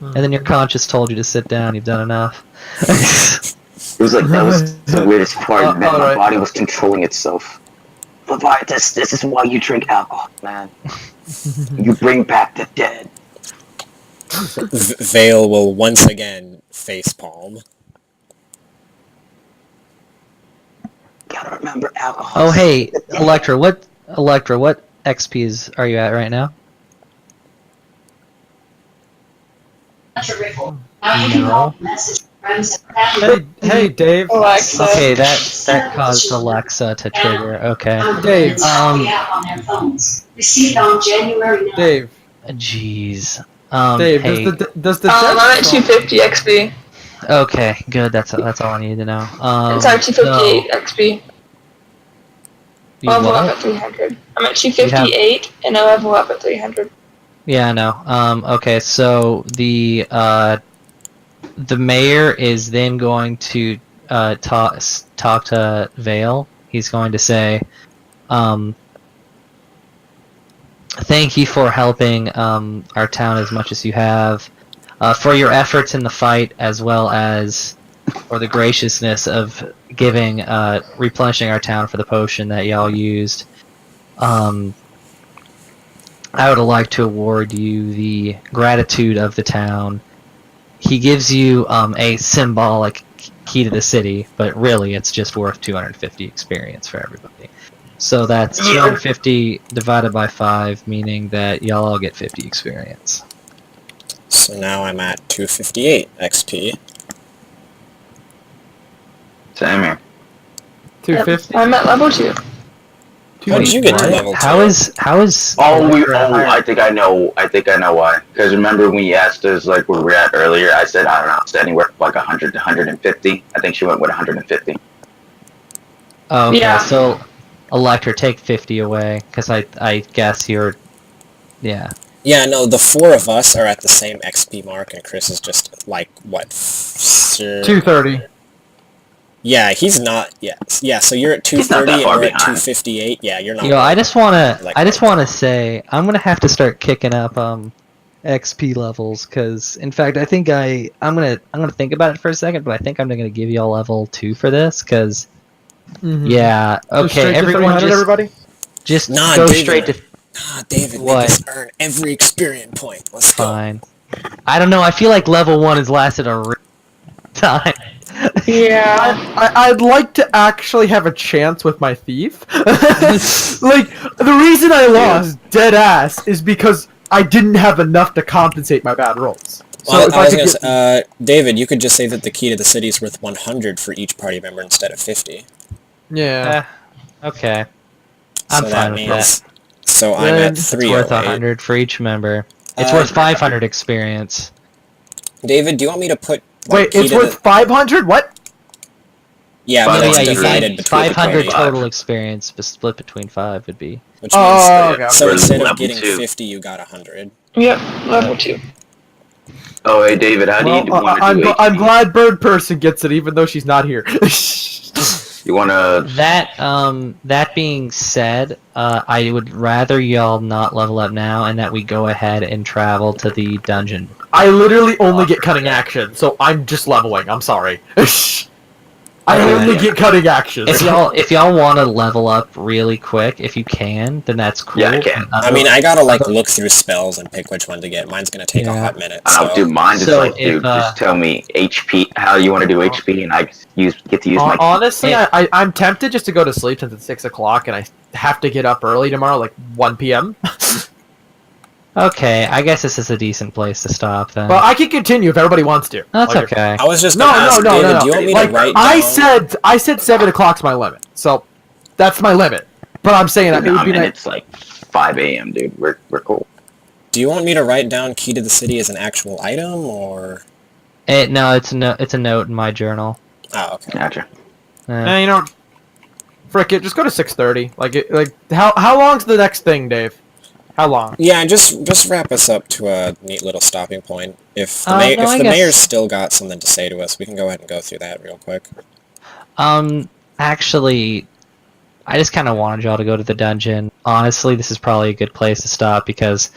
And then your conscience told you to sit down, you've done enough. It was like, that was the weirdest part, man. My body was controlling itself. Leviathan, this is why you drink alcohol, man. You bring back the dead. Vale will once again facepalm. Gotta remember alcohol. Oh, hey, Electra, what XPs are you at right now? No. Hey, Dave. Alexa. Okay, that caused Alexa to trigger. Okay. Dave. Received on January 9th. Dave. Jeez. Dave, Hey. does the I'm at 250 XP. Okay, good. That's all I need to know. It's at 258 XP. You I'll level up what? at 300. I'm at 258, and I'll level up at 300. Yeah, I know. Okay, so the mayor is then going to talk to Vale. He's going to say, thank you for helping our town as much as you have, for your efforts in the fight, as well as for the graciousness of giving, replenishing our town for the potion that y'all used. I would like to award you the gratitude of the town. He gives you a symbolic key to the city, but really it's just worth 250 experience for everybody. So that's 250 divided by 5, meaning that y'all all get 50 experience. So now I'm at 258 XP. Same here. 250? I'm at level 2. How did you get to level 2? How is I think I know why. Because remember when you asked us like where we're at earlier, I said I don't know, it's anywhere from like 100 to 150. I think she went with 150. Oh, okay, Yeah. so Electra, take 50 away, because I guess you're... Yeah. Yeah, no, the 4 of us are at the same XP mark, and Chris is just, like, what? 230. Yeah, he's not... Yeah, so you're at He's not 230 that and far we're at behind. 258. Yeah, you're not... Yo, I just wanna Like- say, I'm gonna have to start kicking up, XP levels, because, in fact, I think I'm gonna think about it for a second, but I think I'm gonna give y'all level 2 for this, because... Mhm. Yeah, So okay, straight to everyone 300, everybody? just Nah, go David. straight to Nah, David, What? make us earn every experience point. Let's go. fine. I don't know, I feel like level 1 has lasted a time. Yeah. I'd like to actually have a chance with my thief. Like, the reason I lost dead ass is because I didn't have enough to compensate my bad rolls. So Well, if I was could gonna get- say, David, you could just say that the key to the city is worth 100 for each party member instead of 50. Yeah. Okay. I'm So fine with that. So I'm Yeah, at it's It's 308. worth 100 for each member. It's Uh, worth 500 experience. David, do you want me to put... like, Wait, key it's to worth 500? What? Yeah, but Oh, it's yeah, you divided need between 500 the total experience, but split between 5 would be. Which Oh, means, okay. so We're instead of level getting 2. 50, you got 100. Yep. Level 2. Oh, hey David, how do you Well, want to do I'm HP? glad Bird Person gets it, even though she's not here. You want to? That being said, I would rather y'all not level up now, and that we go ahead and travel to the dungeon. I literally only get cutting action, so I'm just leveling. I'm sorry. I Okay, only then. get cutting actions. If y'all want to level up really quick, if you can, then that's cool. Yeah, I can. I mean, I gotta, like, look through spells and pick which one to get. Mine's gonna take a Yeah. hot minute, I don't so... do mine. It's So like, if, dude, just tell me HP, how you want to do HP, and I get to use my. Honestly, Yeah. I'm tempted just to go to sleep since it's 6 o'clock and I have to get up early tomorrow, like 1 p.m. Okay, I guess this is a decent place to stop then. But I can continue if everybody wants to. That's Like, okay. I was just No, gonna no, ask, no, David, no, do you want me Like, to write I said 7 o'clock's my limit, so that's my limit. But I'm saying it would be nice. It's like 5 a.m., dude. We're cool. Do you want me to write down key to the city as an actual item, or... No, it's a note in my journal. Oh, okay. Gotcha. You know, frick it, just go to 6:30. How long's the next thing, Dave? How long? Yeah, just wrap us up to a neat little stopping point. If the, I if the guess- mayor's still got something to say to us, we can go ahead and go through that real quick. Actually, I just kind of wanted y'all to go to the dungeon. Honestly, this is probably a good place to stop because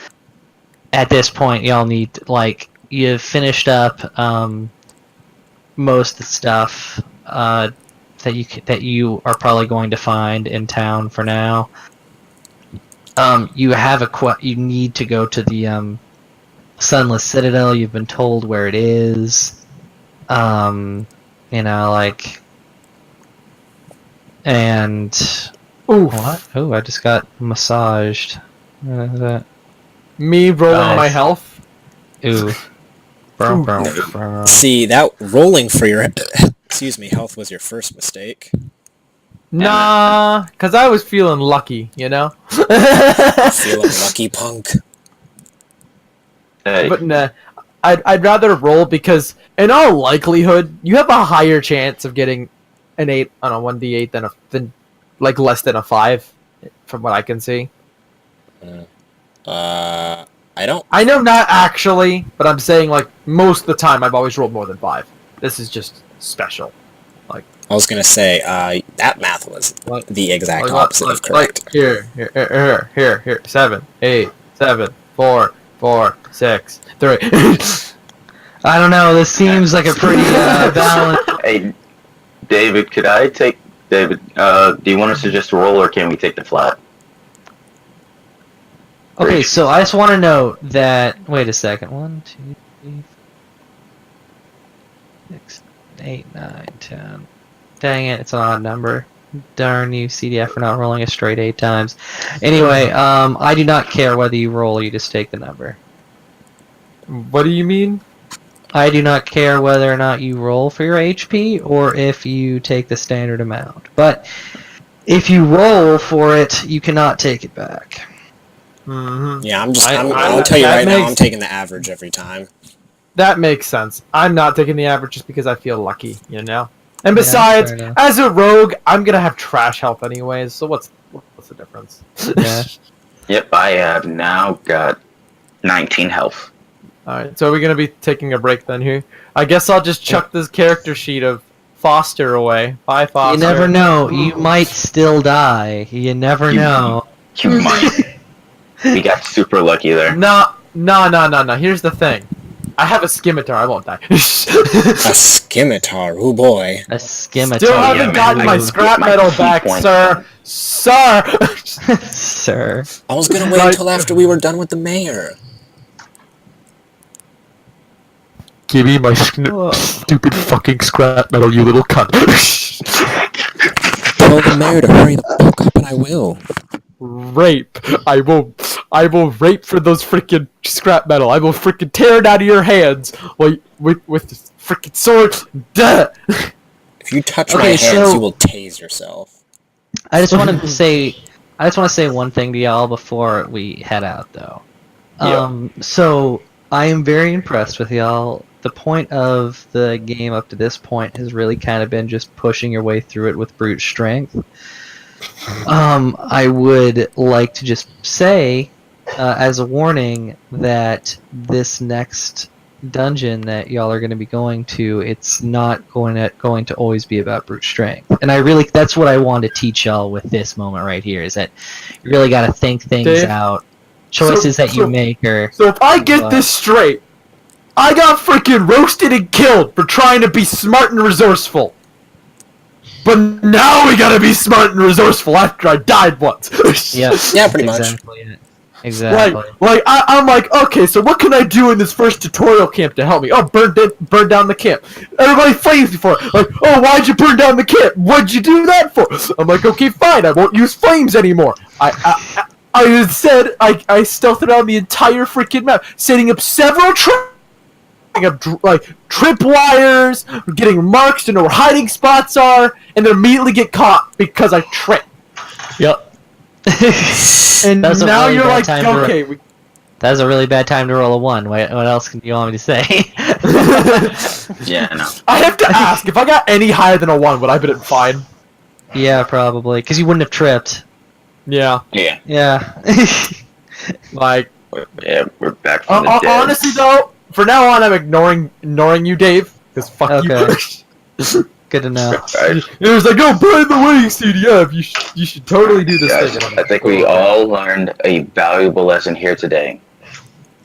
at this point, y'all need, like, you've finished up most of the stuff that you are probably going to find in town for now. You have you need to go to the Sunless Citadel. You've been told where it is. You know, like, and Oof. what? Oh, I just got massaged. That. Me rolling Nice. my health. Ooh. See, that rolling for your excuse me, health was your first mistake. Nah, cause I was feeling lucky, you know. Feeling lucky, punk. Hey, But nah, I'd rather roll because in all likelihood you have a higher chance of getting an 8 on a 1d8 than like less than a 5, from what I can see. I don't. I know not actually, but I'm saying like most of the time I've always rolled more than 5. This is just special. I was gonna say, that math was What? the exact Like, opposite of correct. Like here, 7, 8, 7, 4, 4, 6, 3. I don't know. This seems like a pretty balanced. hey, David, could I take David? Do you want us to just roll, or can we take the flat? Okay, so I just want to note that. Wait a second. 1, 2, 3, 4, 6, 8, 9, 10. Dang it! It's an odd number. Darn you, CDF, for not rolling a straight 8 times. Anyway, I do not care whether you roll. You just take the number. What do you mean? I do not care whether or not you roll for your HP or if you take the standard amount. But if you roll for it, you cannot take it back. Mm-hmm. Yeah, I'll tell you right now, I'm taking the average every time. That makes sense. I'm not taking the average just because I feel lucky, you know? And Yeah, besides, fair enough. as a rogue, I'm gonna have trash health anyways, so what's the difference? Yeah. Yep, I have now got 19 health. Alright, so are we gonna be taking a break then here? I guess I'll just chuck this character sheet of Foster away. Bye, Foster. You never know. You might still die. You never know. You might. We got super lucky there. No. Here's the thing. I have a scimitar. I won't die. A scimitar, oh boy. A scimitar. Still haven't gotten my I scrap my metal key back, point. sir. Sir. I was gonna wait until after we were done with the mayor. Give me my stupid fucking scrap metal, you little cunt. Tell the mayor to hurry the fuck up and I will. Rape. I will rape for those freaking scrap metal. I will freaking tear it out of your hands with the freaking sword. Duh. If you touch Okay, my hands, so- you will tase yourself. I just want to say one thing to y'all before we head out, though. So I am very impressed with y'all. The point of the game up to this point has really kind of been just pushing your way through it with brute strength. I would like to just say, as a warning, that this next dungeon that y'all are going to be going to, it's not going to always be about brute strength. And that's what I want to teach y'all with this moment right here, is that you really got to think things Dave, out. Choices that you make are... So if I get this straight, I got freaking roasted and killed for trying to be smart and resourceful. But now we gotta be smart and resourceful after I died once. Yeah, Yeah, pretty much. Exactly. I'm like, okay, so what can I do in this first tutorial camp to help me? Oh, burn down the camp. Everybody flames me for it. Like, oh, why'd you burn down the camp? What'd you do that for? I'm like, okay, fine, I won't use flames anymore. I instead, I stealthed around the entire freaking map, setting up several tripwires, getting marks to know where hiding spots are, and then immediately get caught because I tripped. Yep. And That's a now really you're bad like, time to okay, That was a really bad time to roll a 1. What else do you want me to say? Yeah, no. I have to ask, if I got any higher than a 1, would I have been fine? Yeah, probably. Because you wouldn't have tripped. Yeah. Yeah. Yeah. Like, Yeah, we're back from the dead. honestly though, for now on, I'm ignoring you, Dave, because fuck Okay. you. Good to know. Right. It was like, oh, by the way, CDF, you should totally do this Guys, thing. And I'm I like, think we all learned a valuable lesson here today.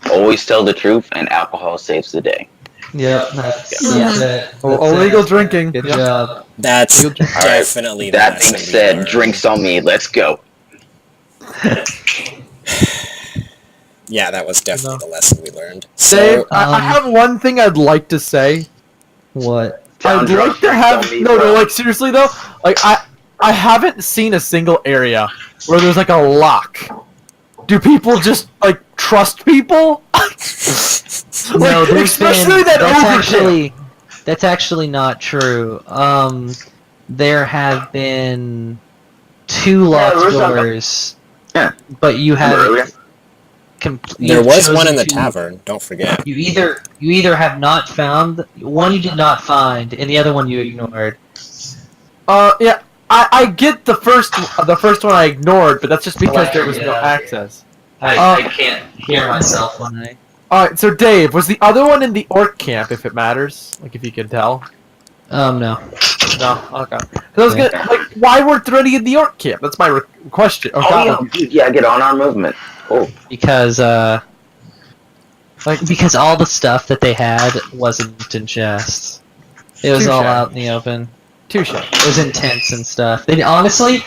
Always tell the truth, and alcohol saves the day. Yep. That's it. illegal drinking. Good Yeah. job. That's You'll just- definitely the That being lesson we said, learned. drinks on me. Let's go. Yeah, that was definitely the lesson we learned. Dave, So, I have one thing I'd like to say. What? I'd like to have like seriously though, like I haven't seen a single area where there's like a lock. Do people just like trust people? No, there's especially been, that ogre that's actually not true. There have been 2 locked there's some- doors. Yeah. But you Remember have there was one in the tavern, don't forget. You either have not found one, you did not find, and the other one you ignored. Yeah, I get the first one I ignored, but that's just because there was no Yeah. access. I can't hear myself when I. Alright, so Dave, was the other one in the orc camp, if it matters? Like, if you can tell? No. No? Okay. So I was gonna, like, why weren't there any in the orc camp? That's my question. Oh, God. yeah, get on our movement. Oh, Because because all the stuff that they had wasn't in chests. It was all Touche. out in the open. Touche. It was in tents and stuff. They honestly,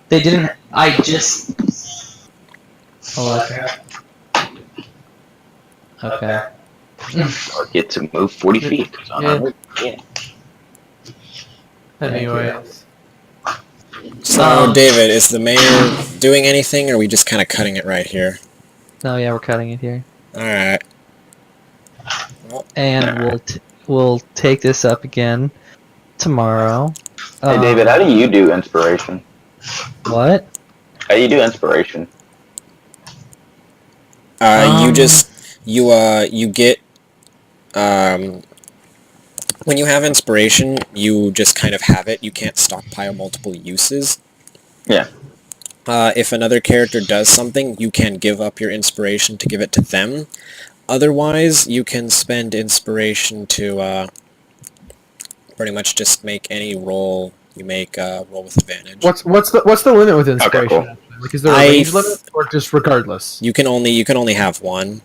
they didn't. I just. Oh, okay. get to move 40 feet. On our movement. Yeah. Anyways. So, David, is the mayor doing anything, or are we just kind of cutting it right here? No, yeah, we're cutting it here, Alright. and we'll take this up again tomorrow. Hey, David, how do you do inspiration? What? How do you do inspiration? You get when you have inspiration, you just kind of have it. You can't stockpile multiple uses. Yeah. If another character does something, you can give up your inspiration to give it to them. Otherwise, you can spend inspiration to pretty much just make any roll you make roll with advantage. What's the limit with inspiration? Okay, cool. Like, is there a range limit, or just regardless? You can only have one.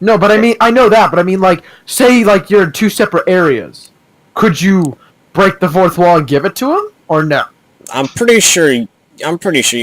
No, but I mean, I know that, but I mean, like, say, like, you're in two separate areas. Could you break the fourth wall and give it to him, or no? I'm pretty sure you'd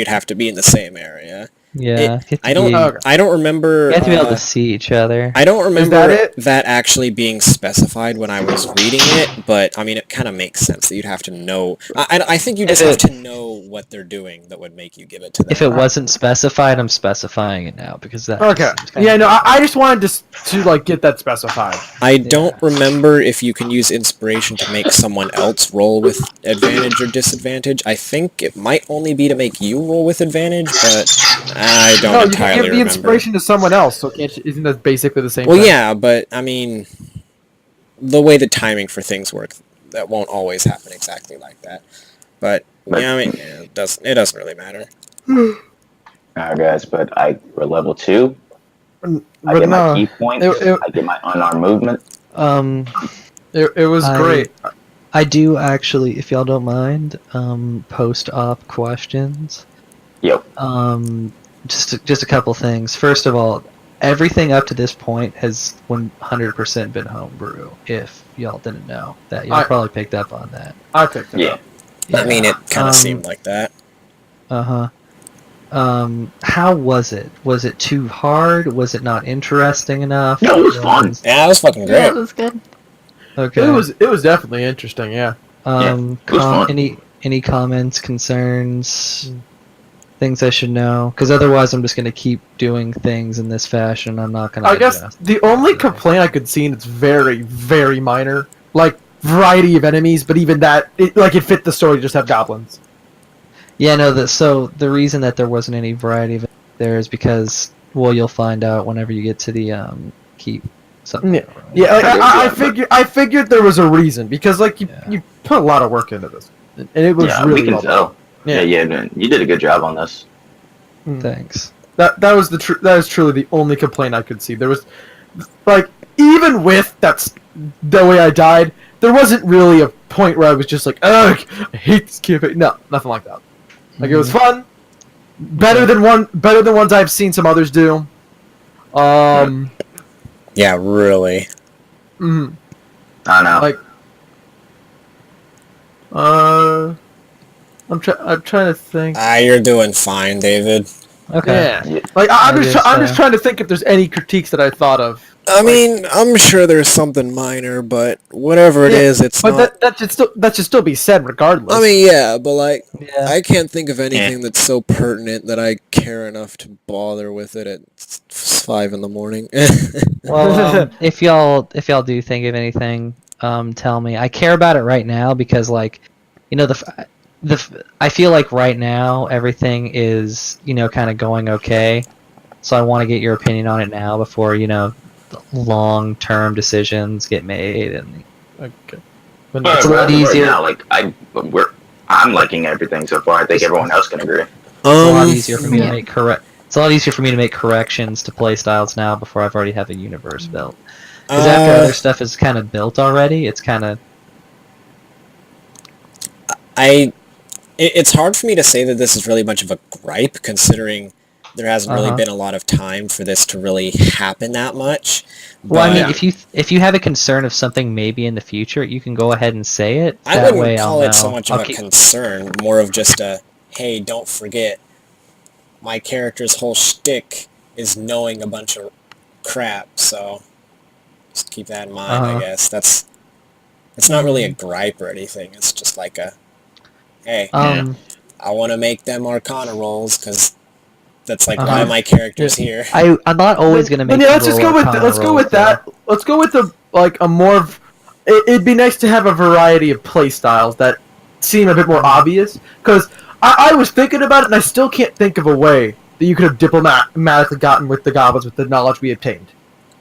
have to be in the same area. Yeah. I don't remember. You have to be able to see each other. I don't remember that that actually being specified when I was reading it, but I mean, it kind of makes sense that you'd have to know. I think you just have to know what they're doing that would make you give it to them. If it wasn't specified, I'm specifying it now because that. Okay. Yeah, no, I just wanted to like get that specified. I don't remember if you can use inspiration to make someone else roll with advantage or disadvantage. I think it might only be to make you roll with advantage, but I don't No, you entirely can give the remember. inspiration to someone else, so isn't that basically the same Well, thing? yeah, but I mean, the way the timing for things work, that won't always happen exactly like that. But yeah, I mean, it doesn't really matter. Alright, guys, but we're level 2. I But get my no, key points. I get my unarmed movement. it was great. I do actually, if y'all don't mind, post-op questions. Yep. Just a couple things. First of all, everything up to this point has 100% been homebrew. If y'all didn't know that, y'all probably picked up on that. I picked it Yeah. up. I mean, it kind of seemed like that. How was it? Was it too hard? Was it not interesting enough? No, it was fun. Yeah, it was fucking great. Yeah, it was good. Okay. It was definitely interesting. Yeah. it was fun. Any comments, concerns, things I should know? Because otherwise, I'm just gonna keep doing things in this fashion. I'm not gonna. I guess the only complaint I could see, and it's very, very minor, like variety of enemies, but even that, it fit the story to just have goblins. Yeah, no. So the reason that there wasn't any variety of it there is because, well, you'll find out whenever you get to the keep. Something. Yeah. Like, I figured there was a reason, because like you put a lot of work into this, and it was really we can well tell. done. Yeah, man, you did a good job on this. Thanks. That is truly the only complaint I could see. There was, like, even with that's the way I died, there wasn't really a point where I was just like, ugh, I hate this campaign. No, nothing like that. Like, it was fun. Better than ones I've seen some others do. Yeah, really. Mhm. I know. Like, I'm trying to think. You're doing fine, David. Okay. Yeah. Like, I'm just trying to think if there's any critiques that I thought of. I mean, I'm sure there's something minor, but whatever it is, it's but not... that should still be said regardless. I mean, yeah, but like, Yeah. I can't think of anything that's so pertinent that I care enough to bother with it at 5 in the morning. Well, if y'all do think of anything, tell me. I care about it right now because, like, you know, I feel like right now everything is, you know, kind of going okay. So I want to get your opinion on it now before, you know, long-term decisions get made. And Okay. it's a lot easier. Now, like I'm liking everything so far. I think everyone else can agree. It's a lot easier for me to make It's a lot easier for me to make corrections to play-styles now before I've already have a universe built. Because after other stuff is kind of built already, it's kind of... It's hard for me to say that this is really much of a gripe, considering there hasn't really been a lot of time for this to really happen that much. Well, I mean, if you have a concern of something maybe in the future, you can go ahead and say it. I wouldn't call it so much of a concern, more of just a, hey, don't forget, my character's whole shtick is knowing a bunch of crap, so just keep that in mind, I guess. It's not really a gripe or anything, it's just like a, hey, I want to make them Arcana rolls, because that's like why my character's here. I'm not always gonna make. Let's go with that. Let's go with a more of. It'd be nice to have a variety of play styles that seem a bit more obvious, because I was thinking about it, and I still can't think of a way that you could have diplomatically gotten with the goblins with the knowledge we obtained.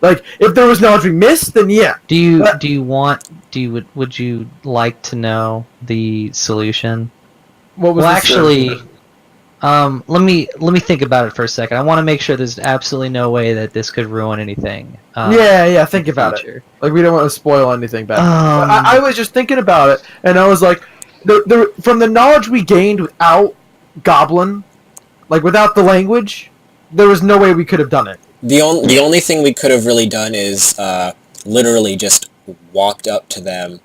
Like, if there was knowledge we missed, then yeah. Would you like to know the solution? What was Well, the actually, solution? let me think about it for a second. I want to make sure there's absolutely no way that this could ruin anything. Yeah, think about it. Like, we don't want to spoil anything bad. But I was just thinking about it, and I was like, from the knowledge we gained without Goblin, like without the language, there was no way we could have done it. The only thing we could have really done is literally just walked up to them,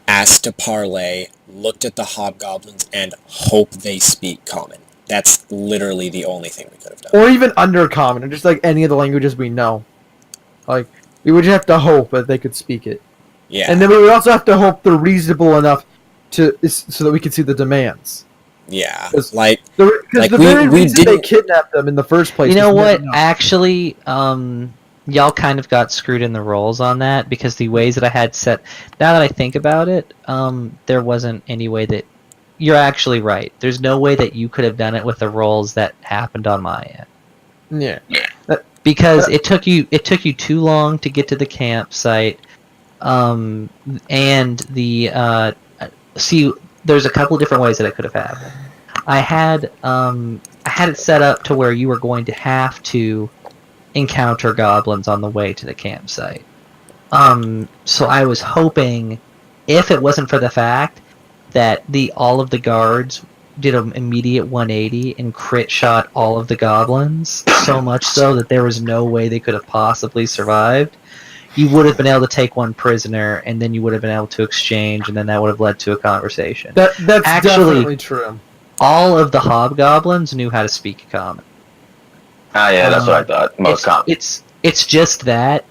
asked to parlay, looked at the hobgoblins, and hope they speak common. That's literally the only thing we could have done. Or even undercommon, or just like any of the languages we know. Like, we would just have to hope that they could speak it. Yeah. And then we would also have to hope they're reasonable enough so that we could see the demands. Yeah. Because like the very we reason they didn't. kidnapped them in the first place. You know was what? never known. Actually, y'all kind of got screwed in the roles on that because the ways that I had set. Now that I think about it, there wasn't any way that. You're actually right. There's no way that you could have done it with the roles that happened on my end. Yeah. Because it took you too long to get to the campsite, and the see. There's a couple of different ways that it could have happened. I had it set up to where you were going to have to encounter goblins on the way to the campsite. So I was hoping, if it wasn't for the fact that all of the guards did an immediate 180 and crit shot all of the goblins, so much so that there was no way they could have possibly survived, you would have been able to take one prisoner, and then you would have been able to exchange, and then that would have led to a conversation. That's Actually, definitely true. All of the hobgoblins knew how to speak common. Ah, yeah, that's what I thought. Most common. It's just that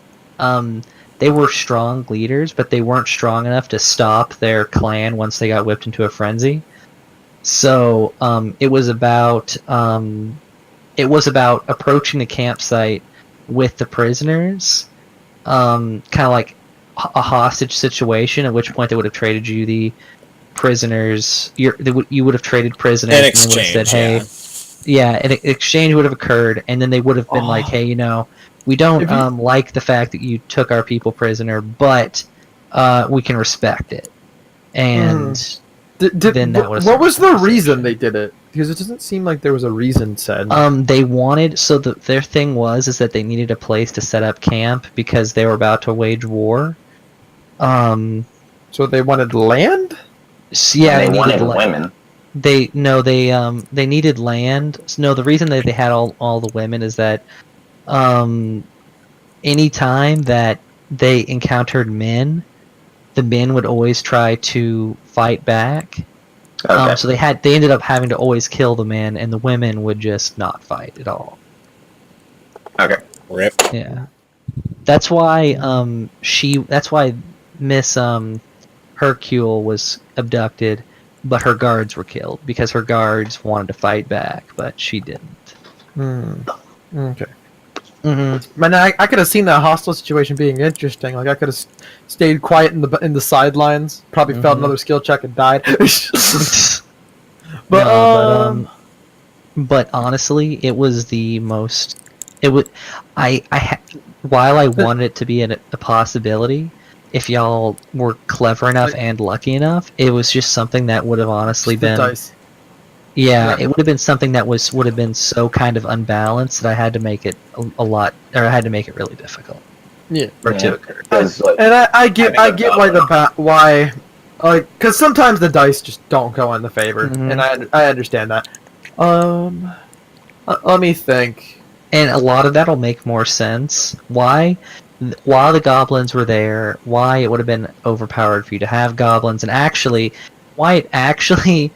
they were strong leaders, but they weren't strong enough to stop their clan once they got whipped into a frenzy. So it was about approaching the campsite with the prisoners, kind of like a hostage situation. At which point they would have traded you the prisoners. You would have traded prisoners An and they would have exchange, said, "Hey, yeah." An exchange would have occurred, and then they would have been like, "Hey, we don't like the fact that you took our people prisoner, but we can respect it." And then that was what was the reason they did it? Because it doesn't seem like there was a reason said. They wanted their thing was that they needed a place to set up camp because they were about to wage war. So they wanted land? So yeah, they wanted needed women. They needed land. So, no, the reason that they had all the women is that any time that they encountered men, the men would always try to fight back. Okay. So they ended up having to always kill the men, and the women would just not fight at all. Okay. Rip. Yeah, that's why Miss Hercule was abducted, but her guards were killed because her guards wanted to fight back, but she didn't. Okay. Mm-hmm. Man, I could have seen that hostile situation being interesting. Like, I could have stayed quiet in the sidelines, probably failed another skill check and died. But honestly, it was the most. It would. While I wanted it to be a possibility, if y'all were clever enough and lucky enough, it was just something that would have honestly been. Dice. Yeah, it would have been something that would have been so kind of unbalanced that I had to make it a lot, or I had to make it really difficult. Yeah. For it to occur. And I get why, like, because sometimes the dice just don't go in the favor, and I understand that. Let me think. And a lot of that'll make more sense. Why? While the goblins were there, why it would have been overpowered for you to have goblins, and actually, why it actually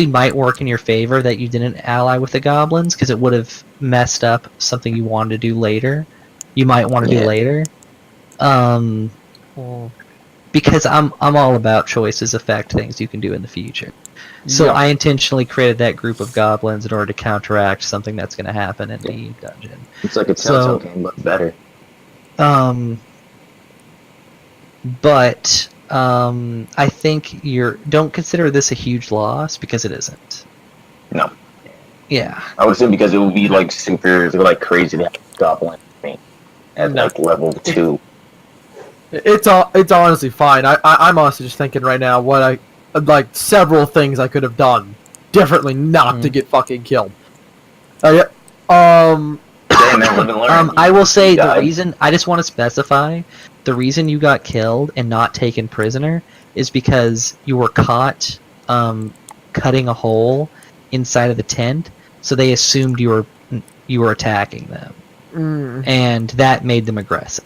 might work in your favor that you didn't ally with the goblins, because it would have messed up something you wanted to do later. You might want to do later. Because I'm all about choices affect things you can do in the future. So I intentionally created that group of goblins in order to counteract something that's going to happen in the dungeon. It's like a Telltale game, but better. But I think don't consider this a huge loss because it isn't. No. Yeah. I would assume because it would be like super, like crazy to have goblin me at like level 2. It's honestly fine. I'm honestly just thinking right now what like several things I could have done differently not to get fucking killed. Damn, man, live and learn. I will say the reason I just want to specify the reason you got killed and not taken prisoner is because you were caught cutting a hole inside of the tent, so they assumed you were attacking them, and that made them aggressive.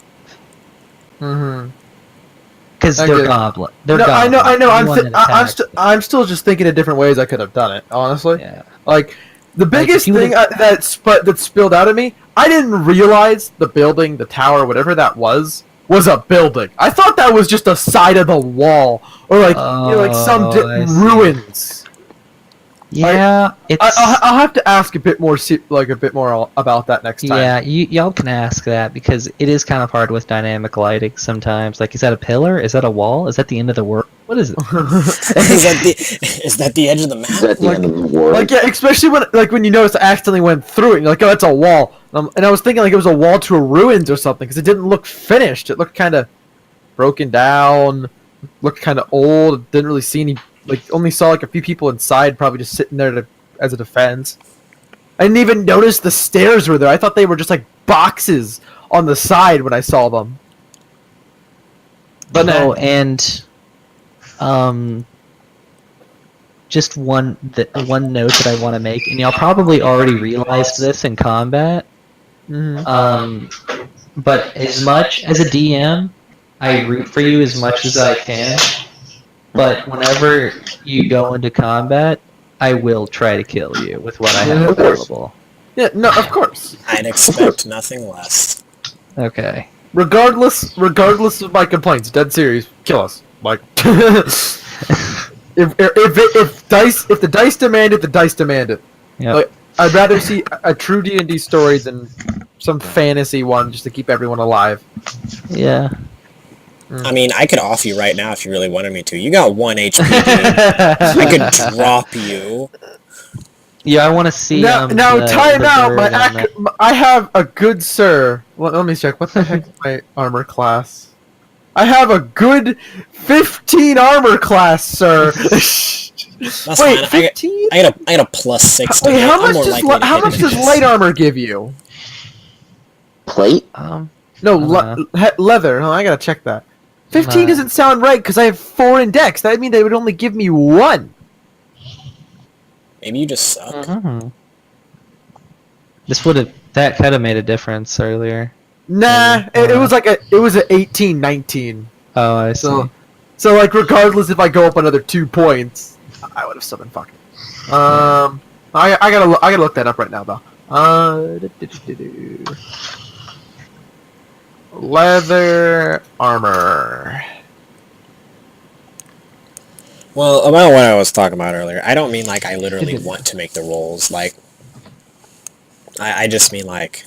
Because they're goblin. They're goblin. I know. I'm still just thinking of different ways I could have done it. Honestly, Yeah. like the biggest thing that spilled out of me, I didn't realize the building, the tower, whatever that was a building. I thought that was just a side of the wall, or like like some ruins. Yeah, I'll have to ask a bit more about that next time. Yeah, y'all can ask that because it is kind of hard with dynamic lighting sometimes. Like, is that a pillar? Is that a wall? Is that the end of the world? What is it? Is that the edge of the map? Is that the end of the world? Like, yeah, especially when you notice I accidentally went through it, and you're like, oh, that's a wall. And I was thinking like it was a wall to a ruins or something, because it didn't look finished. It looked kind of broken down, looked kind of old. Didn't really see any, like, only saw like a few people inside, probably just sitting there as a defense. I didn't even notice the stairs were there. I thought they were just like boxes on the side when I saw them. But no, and just one note that I want to make, and y'all probably already realized this in combat. But as much as a DM, I root for you as much as I can. But whenever you go into combat, I will try to kill you with what I have available. Yeah, no, of course. I'd expect nothing less. Okay. Regardless of my complaints, dead serious, kill us, Mike. if the dice demand it, the dice demand it. Yeah. Like, I'd rather see a true D&D story than some fantasy one just to keep everyone alive. Yeah. I mean, I could off you right now if you really wanted me to. You got 1 HP. I could drop you. Yeah, I want to see. Now time out. I have a good sir. Well, let me check. What the heck is my armor class? I have a good 15 armor class, sir. That's Wait, fine. 15? I got a +6 to Wait, hit. how I'm more likely to how hit much does enemies. light armor give you? Plate? No, leather. Oh, I gotta check that. 15 doesn't sound right because I have 4 in dex. That would mean they would only give me 1. Maybe you just suck. That could have made a difference earlier. Nah, it was a 18, 19. Oh, I see. So like regardless if I go up another 2 points, I would have summoned fucking. I gotta look that up right now though. Leather armor. Well, about what I was talking about earlier, I don't mean like I literally want to make the rolls. Like, I just mean like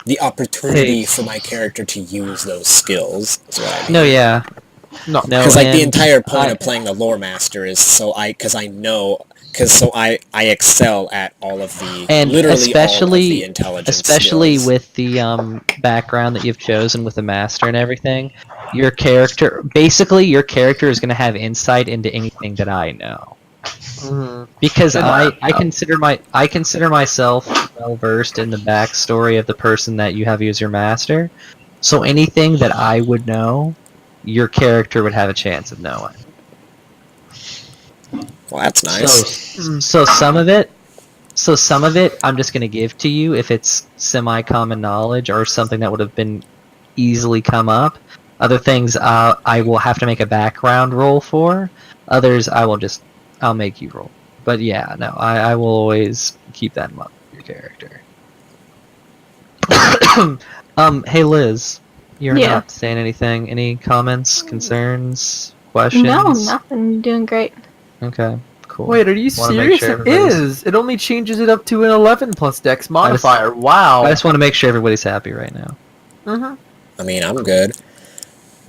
the opportunity for my character to use those skills. Is what I mean. No, yeah. No, because like the entire point of playing the lore master is so I excel at all of the literally intelligence especially skills. with the background that you've chosen with the master and everything. Your character is going to have insight into anything that I know. Because I consider myself well versed in the backstory of the person that you have as your master. So anything that I would know, your character would have a chance of knowing. Well, that's nice. So some of it, I'm just gonna give to you if it's semi-common knowledge or something that would have been easily come up. Other things, I will have to make a background roll for. Others, I'll make you roll. But yeah, no, I will always keep that in mind for your character. Hey Liz, you're not saying anything. Any comments, concerns, questions? No, nothing. Doing great. Okay, cool. Wait, are you serious? It is. It only changes it up to an 11 plus dex modifier. Wow. I just want to make sure everybody's happy right now. I mean, I'm good.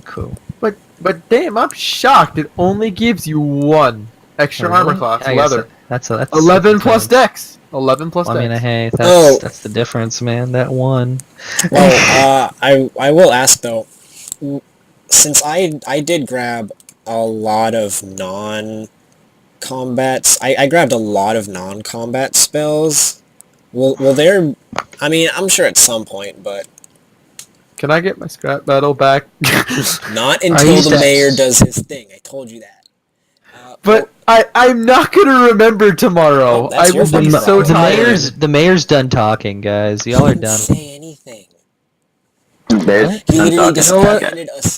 Cool. But But damn, I'm shocked. It only gives you 1 extra Really? armor class, I guess leather. That's 11 plus intense. dex. 11 plus I mean, dex. hey, Oh. that's the difference, man. That one. Well, I will ask though, since I did grab a lot of non-combats, I grabbed a lot of non-combat spells. Will there? I mean, I'm sure at some point, but Can I get my scrap metal back? not until the mayor does his thing. I told you that. But I'm not gonna remember tomorrow. Oh, that's I your will be fucking so problem. tired. The mayor's done talking, guys. Y'all He are didn't done. say anything. There's He literally talking. just You know what? counted us.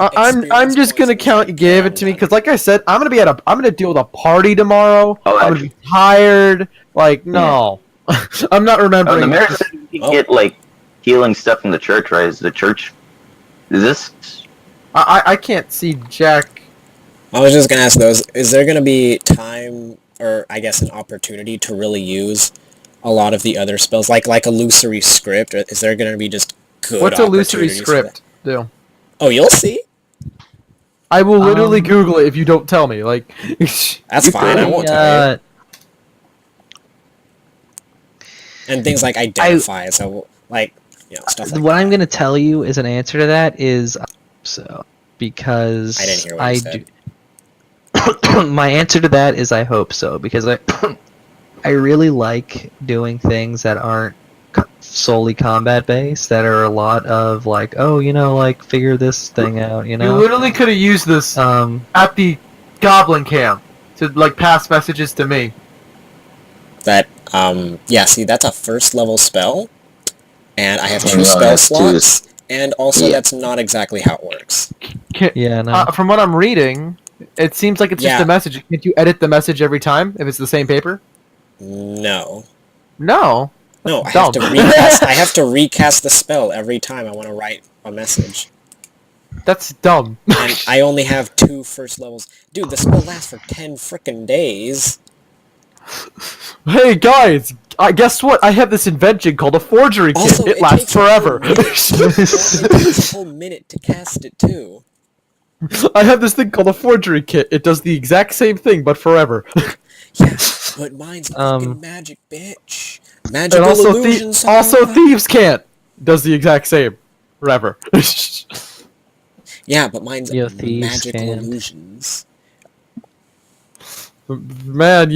I'm just gonna count. You gave it to me because, like I said, I'm gonna deal with a party tomorrow. Oh, I'm gonna be tired. Like no, I'm not Oh, remembering. the mayor said you can get like healing stuff from the church, right? Is the church? Is this? I can't see Jack. I was just gonna ask those. Is there gonna be time, or I guess an opportunity to really use a lot of the other spells, like illusory script? Or is there gonna be just good What's illusory opportunities for script that? do? Oh, you'll see. I will literally Google it if you don't tell me. Like, That's fine. I won't tell you. And things like identify, so like stuff like what that. I'm gonna tell you as an answer to that is so because I didn't hear what you said. my answer to that is I hope so because I really like doing things that aren't solely combat based, that are a lot of like, oh, like figure this thing out, you literally could have used this at the goblin camp to like pass messages to me. That yeah, see, that's a first level spell, and I have Yeah, 2 no, spell that's two. slots, and also that's not exactly how it works. Yeah, no. From what I'm reading, it seems like it's just Yeah. a message. Can't you edit the message every time if it's the same paper? No. No. No, I Dumb. have to recast. I have to recast the spell every time I want to write a message, That's dumb. and I only have 2 first levels. Dude, the spell lasts for 10 frickin' days. Hey guys, guess what? I have this invention called a forgery kit. Also, It lasts takes a whole forever. minute. It takes a whole minute to cast it too. I have this thing called a forgery kit. It does the exact same thing, but forever. Yeah, but mine's a fucking magic, bitch. And Magical illusions. also thieves can't. Does the exact same. Forever. Yeah, but mine's Thieves magical can't. illusions. Man,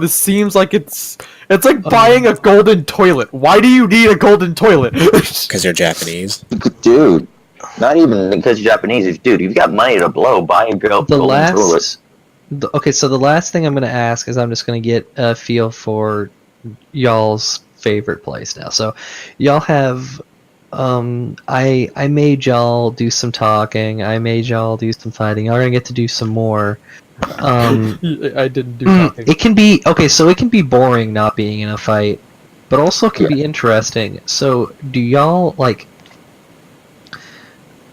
this seems like it's like buying a golden toilet. Why do you need a golden toilet? Because you're Japanese. Dude, Not even because you're Japanese. Dude, you've got money to blow. Buy a girl The golden toilet. last. Okay, so the last thing I'm gonna ask is I'm just gonna get a feel for y'all's favorite playstyle. So, y'all have. I made y'all do some talking. I made y'all do some fighting. Y'all are gonna get to do some more. I didn't do talking. It can be okay. So it can be boring not being in a fight, but also it can be interesting. So do y'all like?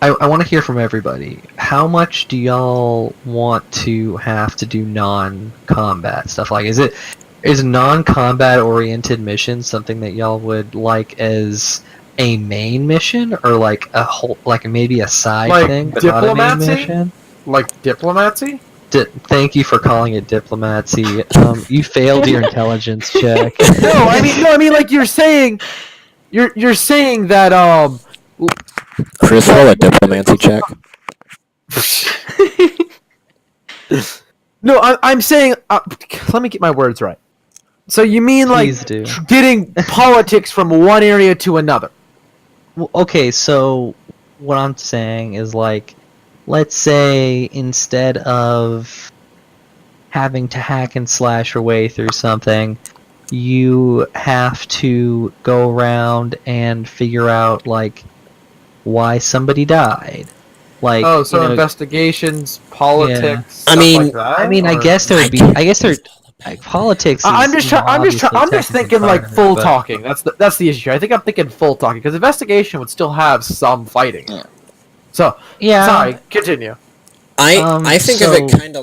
I want to hear from everybody. How much do y'all want to have to do non-combat stuff? Like, is non-combat oriented mission something that y'all would like as a main mission, or like a whole, like maybe a side Like thing, but not a main diplomacy? mission? Like diplomacy? Thank you for calling it diplomacy. You failed your intelligence check. No, I mean, like you're saying that Chris, roll a diplomacy check. No, I'm saying. Let me get my words right. So you mean Please like do. getting politics from one area to another? Well, okay, so what I'm saying is like, let's say instead of having to hack and slash your way through something, you have to go around and figure out like why somebody died. Like, Oh, so investigations, politics. Stuff I mean- like that, I mean, I or- guess there would be. I guess there. Like, politics. I'm is, just I'm just obviously thinking technically like part of it, full but- talking. That's the issue. I think I'm thinking full talking because investigation would still have some fighting. Yeah. So Yeah. sorry, continue. I think of it so- kind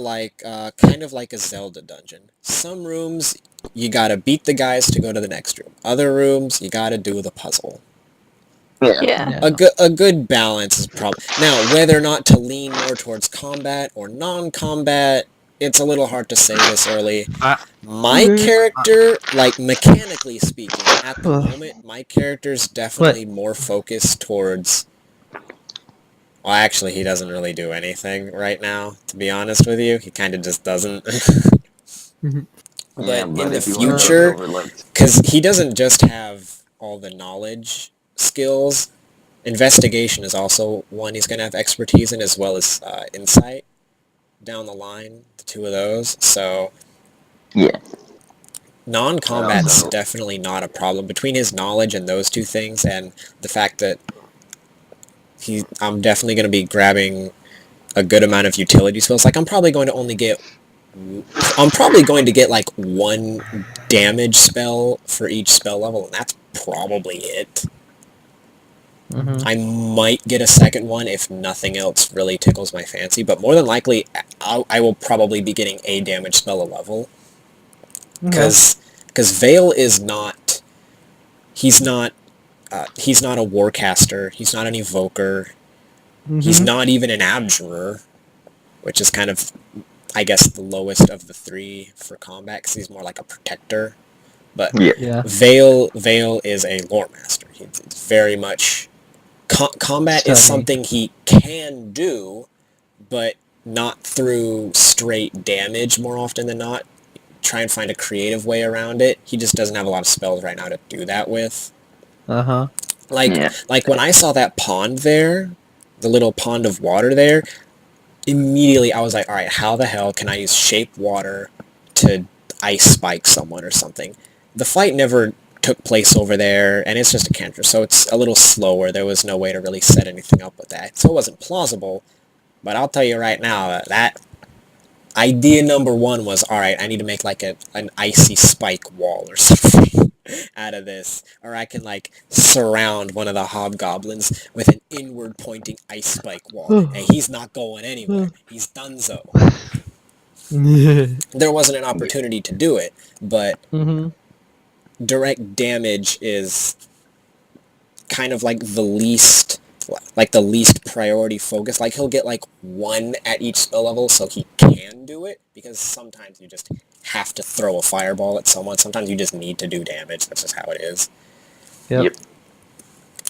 of like a Zelda dungeon. Some rooms you gotta beat the guys to go to the next room. Other rooms you gotta do the puzzle. Yeah. A good balance is probably now whether or not to lean more towards combat or non-combat. It's a little hard to say this early. My character, like mechanically speaking, at the moment, my character's definitely more focused towards. Well, actually, he doesn't really do anything right now. To be honest with you, he kind of just doesn't. But in the future, because he doesn't just have all the knowledge skills, investigation is also one he's going to have expertise in, as well as insight down the line, the two of those. So, non-combat's definitely not a problem. Between his knowledge and those two things, and the fact that I'm definitely going to be grabbing a good amount of utility skills. Like, I'm probably going to get like one damage spell for each spell level, and that's probably it. I might get a second one if nothing else really tickles my fancy, but more than likely, I will probably be getting a damage spell a level. Because Vale is not... He's not a warcaster, he's not an evoker, he's not even an abjurer, which is kind of, I guess, the lowest of the three for combat, because he's more like a protector. But Vale is a lore master. He's very much... combat is something he can do, but not through straight damage more often than not. Try and find a creative way around it. He just doesn't have a lot of spells right now to do that with. Like when I saw that pond there, the little pond of water there, immediately I was like, alright, how the hell can I use shape water to ice spike someone or something? The fight never took place over there, and it's just a cantrip, so it's a little slower. There was no way to really set anything up with that. So it wasn't plausible, but I'll tell you right now, that idea number one was, alright, I need to make like an icy spike wall or something out of this. Or I can like surround one of the hobgoblins with an inward pointing ice spike wall. And he's not going anywhere. He's donezo. There wasn't an opportunity to do it, but direct damage is kind of like the least priority focus. Like, he'll get like one at each spell level so he can do it, because sometimes you just have to throw a fireball at someone. Sometimes you just need to do damage. That's just how it is.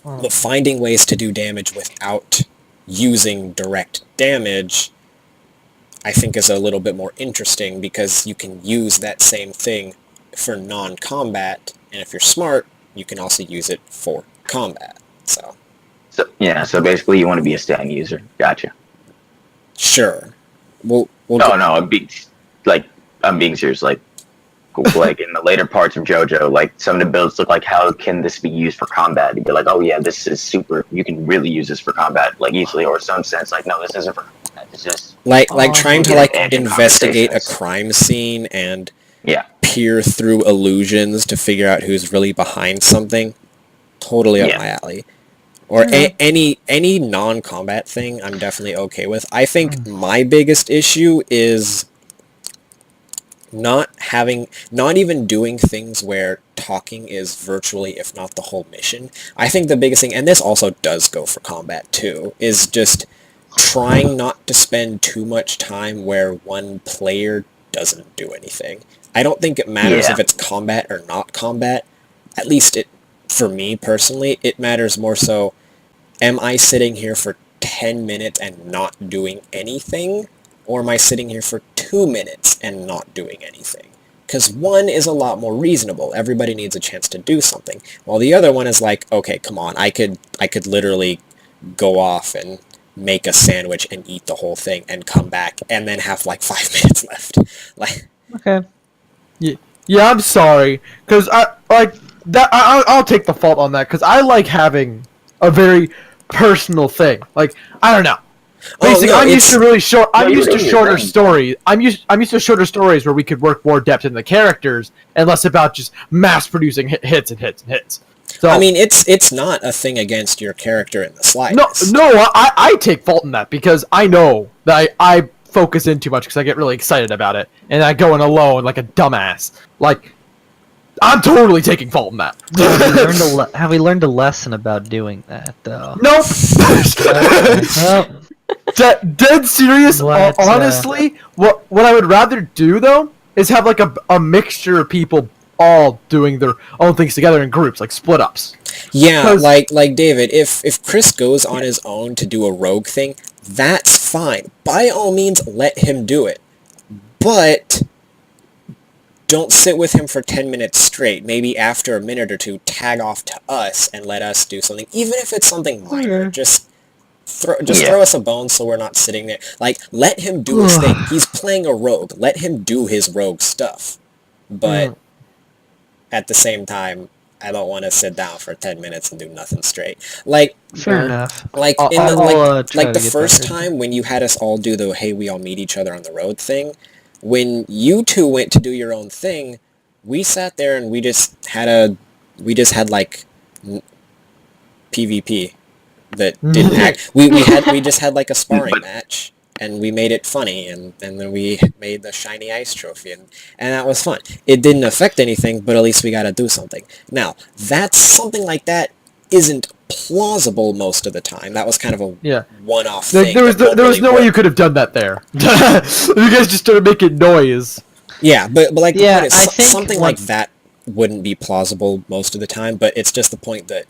But finding ways to do damage without using direct damage, I think, is a little bit more interesting, because you can use that same thing for non-combat, and if you're smart, you can also use it for combat. So So basically, you want to be a stand user. Gotcha. Sure. I'm being serious. Like in the later parts of JoJo, like some of the builds look like, how can this be used for combat? You'd be like, oh yeah, this is super. You can really use this for combat, like easily, or some sense, like, no, this isn't for combat. It's just like trying to like investigate a crime scene and peer through illusions to figure out who's really behind something. Totally up my alley. Or any non-combat thing, I'm definitely okay with. I think my biggest issue is not even doing things where talking is virtually, if not the whole mission. I think the biggest thing, and this also does go for combat too, is just trying not to spend too much time where one player doesn't do anything. I don't think it matters if it's combat or not combat. At least for me personally, it matters more so, am I sitting here for 10 minutes and not doing anything? Or am I sitting here for 2 minutes and not doing anything? Because one is a lot more reasonable. Everybody needs a chance to do something. While the other one is like, okay, come on, I could literally go off and make a sandwich and eat the whole thing and come back and then have like 5 minutes left. Like, okay. Yeah, I'm sorry, because I'll take the fault on that, because I like having a very personal thing. Like, I don't know. Basically, I'm used to really short. I'm used to shorter stories. I'm used to shorter stories where we could work more depth in the characters and less about just mass producing hits and hits and hits. So, I mean, it's not a thing against your character in the slightest. No, I take fault in that, because I know that I focus in too much because I get really excited about it and I go in alone like a dumbass. Like, I'm totally taking fault in that. Have we learned a lesson about doing that, though? Nope. Well, Dead serious. What, Honestly, what I would rather do though is have like a mixture of people all doing their own things together in groups, like split ups. Yeah, 'Cause- like David, if Chris goes on his own to do a rogue thing, that's fine. By all means, let him do it. But don't sit with him for 10 minutes straight. Maybe after a minute or two, tag off to us and let us do something. Even if it's something minor, just throw us a bone so we're not sitting there. Like, let him do his thing. He's playing a rogue. Let him do his rogue stuff. But at the same time, I don't want to sit down for 10 minutes and do nothing straight. Like, fair enough. like I'll- in the, I'll, try like to the get first better. time when you had us all do the hey, we all meet each other on the road thing, when you two went to do your own thing, we sat there and we just had like PvP that didn't act. We just had like a sparring match, and we made it funny, and then we made the shiny ice trophy, and that was fun. It didn't affect anything, but at least we got to do something. Now, that's something like that isn't plausible most of the time. That was kind of a one-off thing. There was that no really way worked. you could have done that there. You guys just started making noise. Yeah, but like the Yeah, point is, I think something like that wouldn't be plausible most of the time, but it's just the point that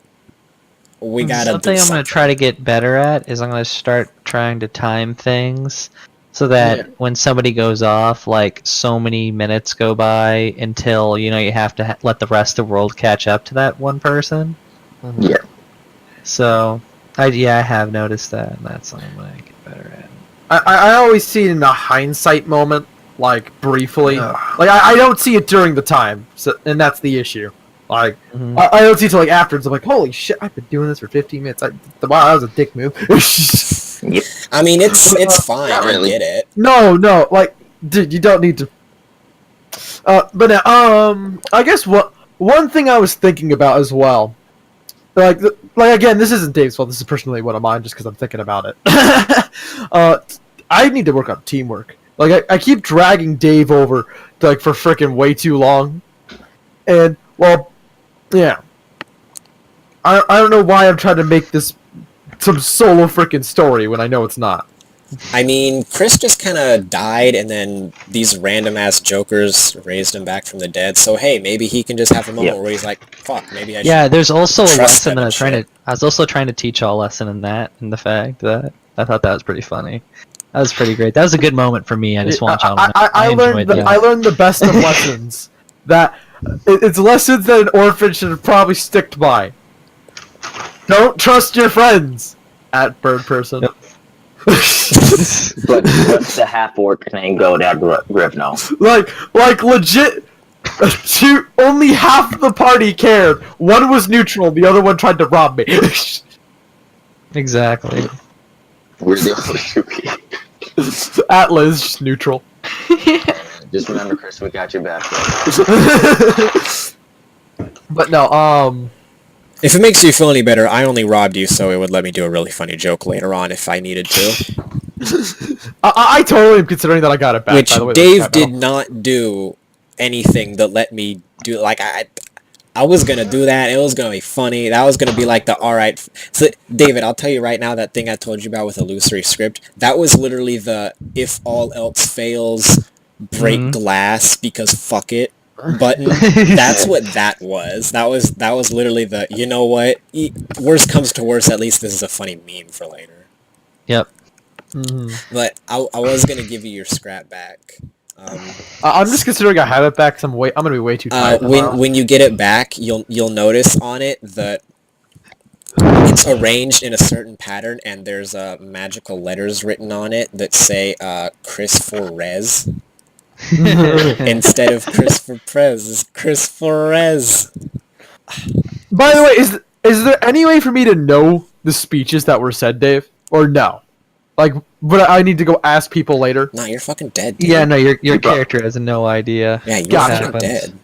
we gotta Something do I'm something. going to try to get better at is I'm going to start trying to time things so that when somebody goes off, like, so many minutes go by until, you know, you have to let the rest of the world catch up to that one person. Yeah. So, I have noticed that, and that's something I'm going to get better at. I always see it in a hindsight moment, like briefly. Like I don't see it during the time, so, and that's the issue. Like I don't see it till like afterwards. I'm like, holy shit! I've been doing this for 15 minutes. Wow, that was a dick move. Yep. I mean, it's fine. Not really. I get it. No, like, dude, you don't need to. But I guess one thing I was thinking about as well, like again, this isn't Dave's fault. This is personally one of mine, just because I'm thinking about it. I need to work on teamwork. Like I keep dragging Dave over like for frickin' way too long, and well, yeah. I don't know why I'm trying to make this some solo frickin' story when I know it's not. I mean, Chris just kind of died, and then these random-ass jokers raised him back from the dead, so hey, maybe he can just have a moment where he's like, fuck, maybe I should... Yeah, there's also a trust lesson them that and I was also trying to teach all lesson in that, in the fact that I thought that was pretty funny. That was pretty great. That was a good moment for me. I just want y'all to know. I learned enjoyed that. I learned the best of lessons. That it's lessons that an orphan should probably stick by. Don't trust your friends. At bird person. Yep. But what's the half orc name go that Grivno? like legit. Only half the party cared. One was neutral. The other one tried to rob me. Exactly. We're the only two people. Atlas just neutral. Just remember, Chris, we got your back. But no, If it makes you feel any better, I only robbed you so it would let me do a really funny joke later on if I needed to. I totally am considering that I got it back. Which by the way, Dave did not do anything that let me do. Like I was gonna do that. It was gonna be funny. That was gonna be like the alright. So David, I'll tell you right now, that thing I told you about with illusory script, that was literally the if all else fails, break glass because fuck it button. That's what that was. That was literally the, you know what, worst comes to worst, at least this is a funny meme for later. Yep. But I was gonna give you your scrap back. I'm just considering I have it back. Cause I'm gonna be way too tired. When you get it back, you'll notice on it that it's arranged in a certain pattern, and there's magical letters written on it that say Chris for Res. Instead of Chris for Prez, it's Chris for Res. By the way, is there any way for me to know the speeches that were said, Dave, or no? Like, but I need to go ask people later. Nah, you're fucking dead, dude. Yeah, no, your character has no idea. Yeah, you're Gotcha. fucking dead.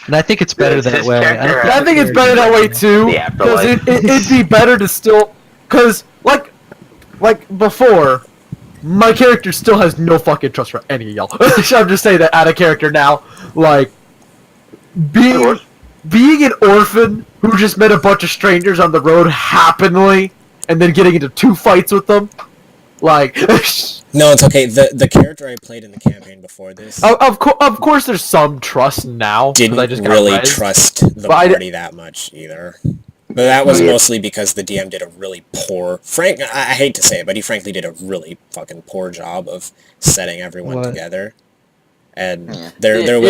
And I think it's better that way. I think it's better that way too. Yeah, Because it'd be better to still, because like before, my character still has no fucking trust for any of y'all. I'm just saying that out of character now. Like, being an orphan who just met a bunch of strangers on the road happily, and then getting into 2 fights with them, like. No, it's okay. The character I played in the campaign before this Of course, there's some trust now. didn't I just got really rezzed. trust the party that much either. But that was mostly because the DM did a really poor... I hate to say it, but he frankly did a really fucking poor job of setting everyone together. And there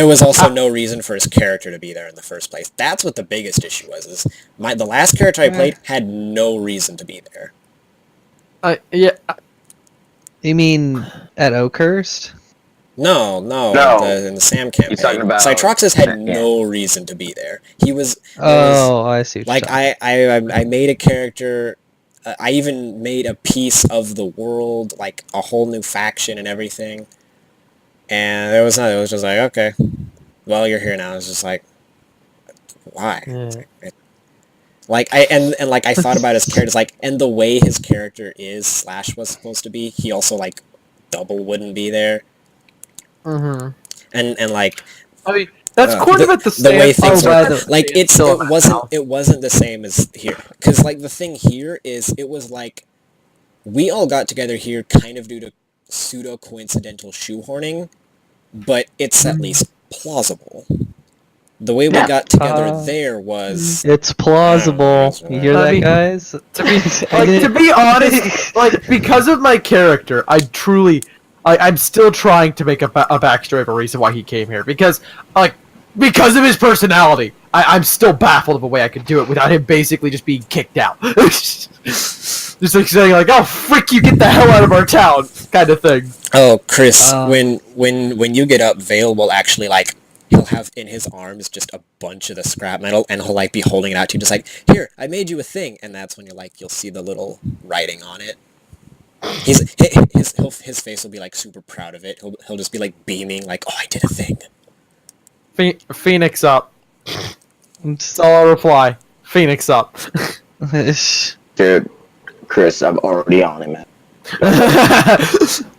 was also no reason for his character to be there in the first place. That's what the biggest issue was. Is the last character I played had no reason to be there. You mean at Oakhurst? No. In the Sam campaign. He's talking about Cytroxis had no reason to be there. He was... I see. Like, I made a character... I even made a piece of the world, like, a whole new faction and everything. And it was just like, okay, well, you're here now. It's just like, why? I thought about his character, like, and the way his character is / was supposed to be, he also, like, double wouldn't be there. Mm-hmm. And like, I mean, that's the way things were, like, it wasn't the same as here, because, like, the thing here is, it was like, we all got together here kind of due to pseudo-coincidental shoehorning, but it's at least plausible. The way we got together there was... It's plausible. You hear that, guys? To be honest, like, because of my character, I'm still trying to make a backstory of a reason why he came here. Because of his personality, I'm still baffled of a way I could do it without him basically just being kicked out. Just like saying, like, oh, frick, you get the hell out of our town, kind of thing. Oh, Chris, when you get up, Vale will actually, like, he'll have in his arms just a bunch of the scrap metal, and he'll, like, be holding it out to you, just like, here, I made you a thing, and that's when you'll see the little writing on it. His face will be, like, super proud of it. He'll just be, like, beaming, like, oh, I did a thing. Phoenix up. That's all I'll reply. Phoenix up. Dude, Chris, I'm already on it, man.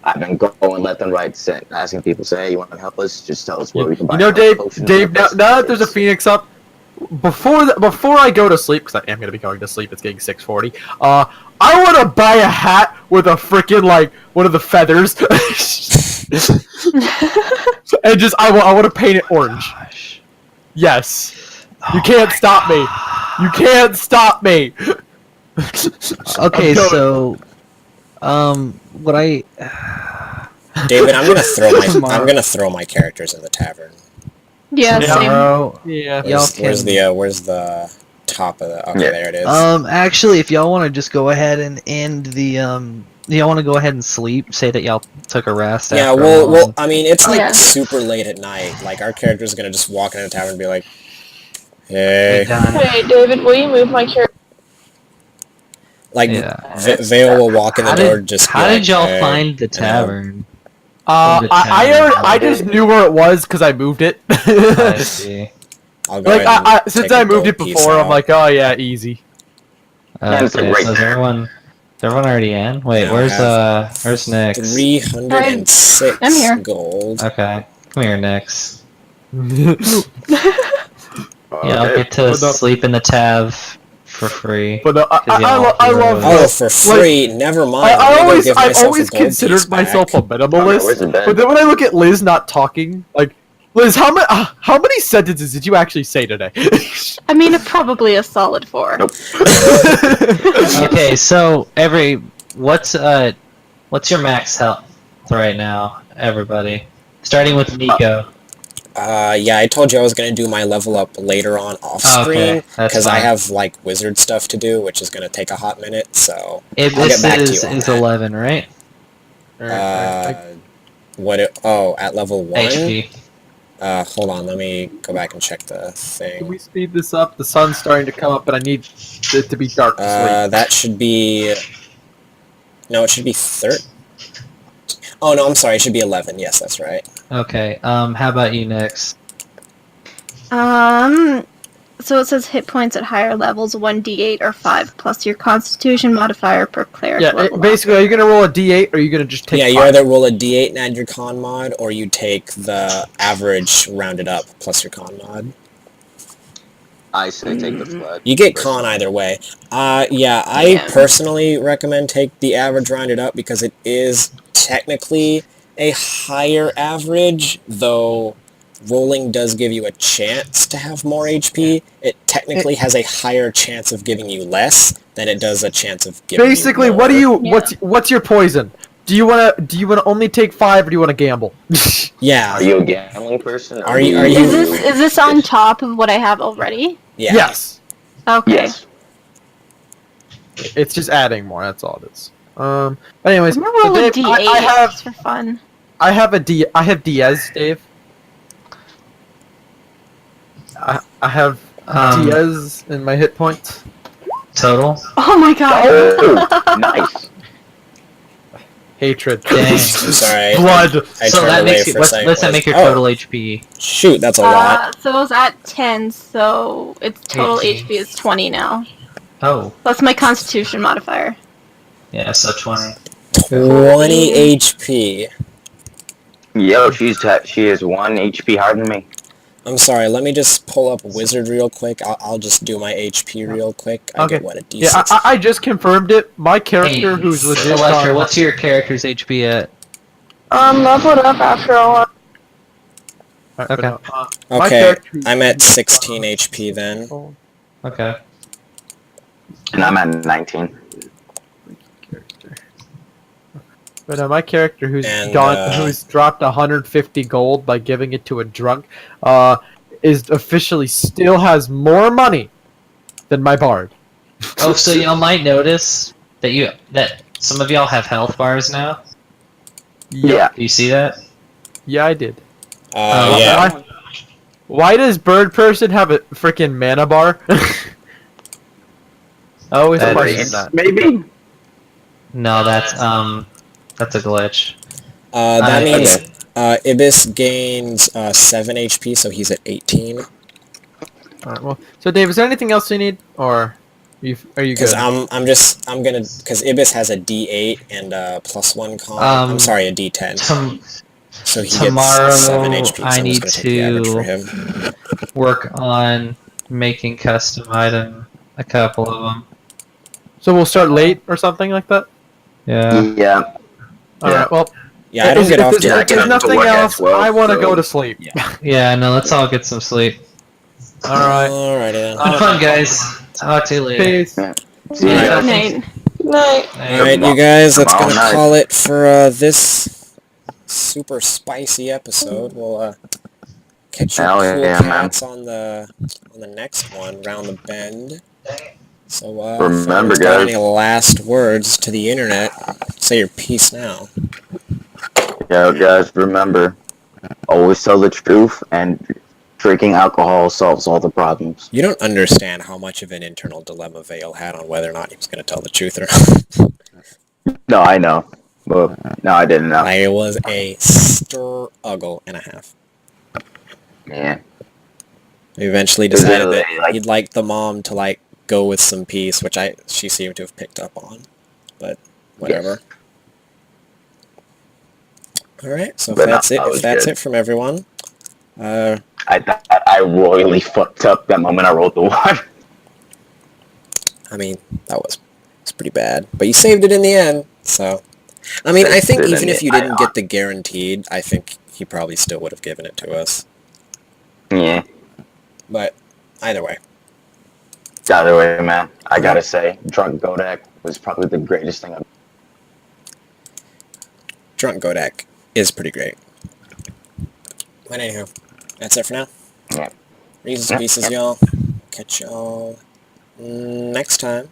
I've been going left and right, asking people, say, hey, you want to help us? Just tell us where we can buy. You know, Dave, now that there's a Phoenix up, before I go to sleep, because I am going to be going to sleep, it's getting 6:40, I want to buy a hat with a freaking, like, one of the feathers. And just, I want to paint it orange. Yes. You can't stop me. You can't stop me. Okay, so... what I... David, I'm gonna throw my characters in the tavern. Yeah, same. Yeah. Where's the top of the... Okay, there it is. Actually, if y'all want to just go ahead and end the, y'all want to go ahead and sleep, say that y'all took a rest. Yeah, well, I mean, it's like super late at night. Like, our character's gonna just walk into the tavern and be like, hey. Hey, David, will you move my character? Like, Vale will walk in the door and just be How like, did y'all hey, find the tavern? I just knew where it was because I moved it. I see. I'll go since I moved it before, I'm like, oh yeah, easy. Okay, so is everyone already in? Wait, where's Nix? 306 I'm here. gold. Okay, come here, Nix. Yeah, I'll get to sleep in the tav for free. But I love. Oh, for free? Like, never mind. I've always considered myself a minimalist, but then when I look at Liz not talking, like, Liz, how many sentences did you actually say today? I mean, probably a solid 4. Nope. Okay, so what's your max health right now, everybody? Starting with Nico. Yeah, I told you I was going to do my level up later on off screen, because I have, like, wizard stuff to do, which is going to take a hot minute, so I'll get back to you on is that. 11, right? At level 1? HP. Hold on, let me go back and check the thing. Can we speed this up? The sun's starting to come up, but I need it to be dark to sleep. That should be... No, it should be 13. Oh, no, I'm sorry, it should be 11. Yes, that's right. Okay, how about you, Nix? So it says hit points at higher levels 1d8 or 5 plus your Constitution modifier per cleric level. Basically, are you gonna roll a d8 or are you gonna just take? Yeah, you 5? either roll a d8 and add your con mod, or you take the average rounded up plus your con mod. I say take the flood. You get con either way. I personally recommend take the average rounded up because it is technically a higher average, though rolling does give you a chance to have more HP. It technically has a higher chance of giving you less than it does a chance of giving Basically, you more. what do you? What's your poison? Do you wanna only take 5 or do you wanna gamble? Yeah. Are you a gambling person? Are you? Is this on top of what I have already? Yeah. Yes. Okay. Yes. It's just adding more. That's all it is. Anyways, I'm gonna roll a Dave, d8 I have just for fun. I have Diaz, Dave. I have Diaz in my hit points. Total? Oh my god. Oh, nice. Hatred. Dang. I'm sorry. Blood. I So turned that away makes you, for a second. let's make your Oh, total HP. shoot, that's a lot. So it was at 10, so its total 18. HP is 20 now. Oh, Plus my Constitution modifier. yeah, so 20. 20 HP. Yo, she is 1 HP higher than me. I'm sorry, let me just pull up Wizard real quick. I'll just do my HP real quick. I get, what, a D6? Yeah, I just confirmed it. My character, who's legit. Electra, what's your character's HP at? Leveled up after a while. Okay. My Okay, character- I'm at 16 HP then. Okay. And I'm at 19. But my character, who's And, who's dropped 150 gold by giving it to a drunk, is officially still has more money than my bard. Oh, so y'all might notice that some of y'all have health bars now. Yeah. Do you see that? Yeah, I did. Yeah. Why does Bird Person have a freaking mana bar? I always question that. Maybe. No, that's a glitch. That means Ibis gains 7 HP, so he's at 18. Alright, well, so Dave, is there anything else you need, or are you good? Because because Ibis has a D8 and a +1 con. I'm sorry, a D10. So he Tomorrow gets 7 HP. So I I'm need just gonna take the average for to him. work on making custom item, a couple of them. So we'll start late or something like that. Yeah. Yeah. Alright, well. Yeah, I don't get off If till there's to nothing work at else, 12, I want to so- go to sleep. Yeah, no, let's all get some sleep. Alright. Alrighty then. Have fun, guys. Talk to you later. Peace. See ya. Good night. Night. Alright, you guys, that's All gonna night. call it for this super spicy episode. We'll catch you Hell cool yeah, man. cats on the next one, Round the Bend. So Remember, if got guys. any last words to the internet, say your piece now. Yeah, guys, remember, always tell the truth, and drinking alcohol solves all the problems. You don't understand how much of an internal dilemma Vale had on whether or not he was going to tell the truth or not. No, I know. But, no, I didn't know. It was a struggle and a half. Yeah. We eventually Is it decided that like- he'd like the mom to go with some peace, which she seemed to have picked up on, but whatever. All right, so But no, if that was that's good. it from everyone. I thought I royally fucked up that moment I rolled the 1. I mean, it's pretty bad, but you saved it in the end. So, I mean, I think even if you didn't get the guaranteed, I think he probably still would have given it to us. Yeah. But either way, Either way, man, I gotta say, Drunk Godak was probably the greatest thing I've... Drunk Godak is pretty great. But anyhow, that's it for now. Yeah. Reasons, pieces, y'all. Catch y'all next time.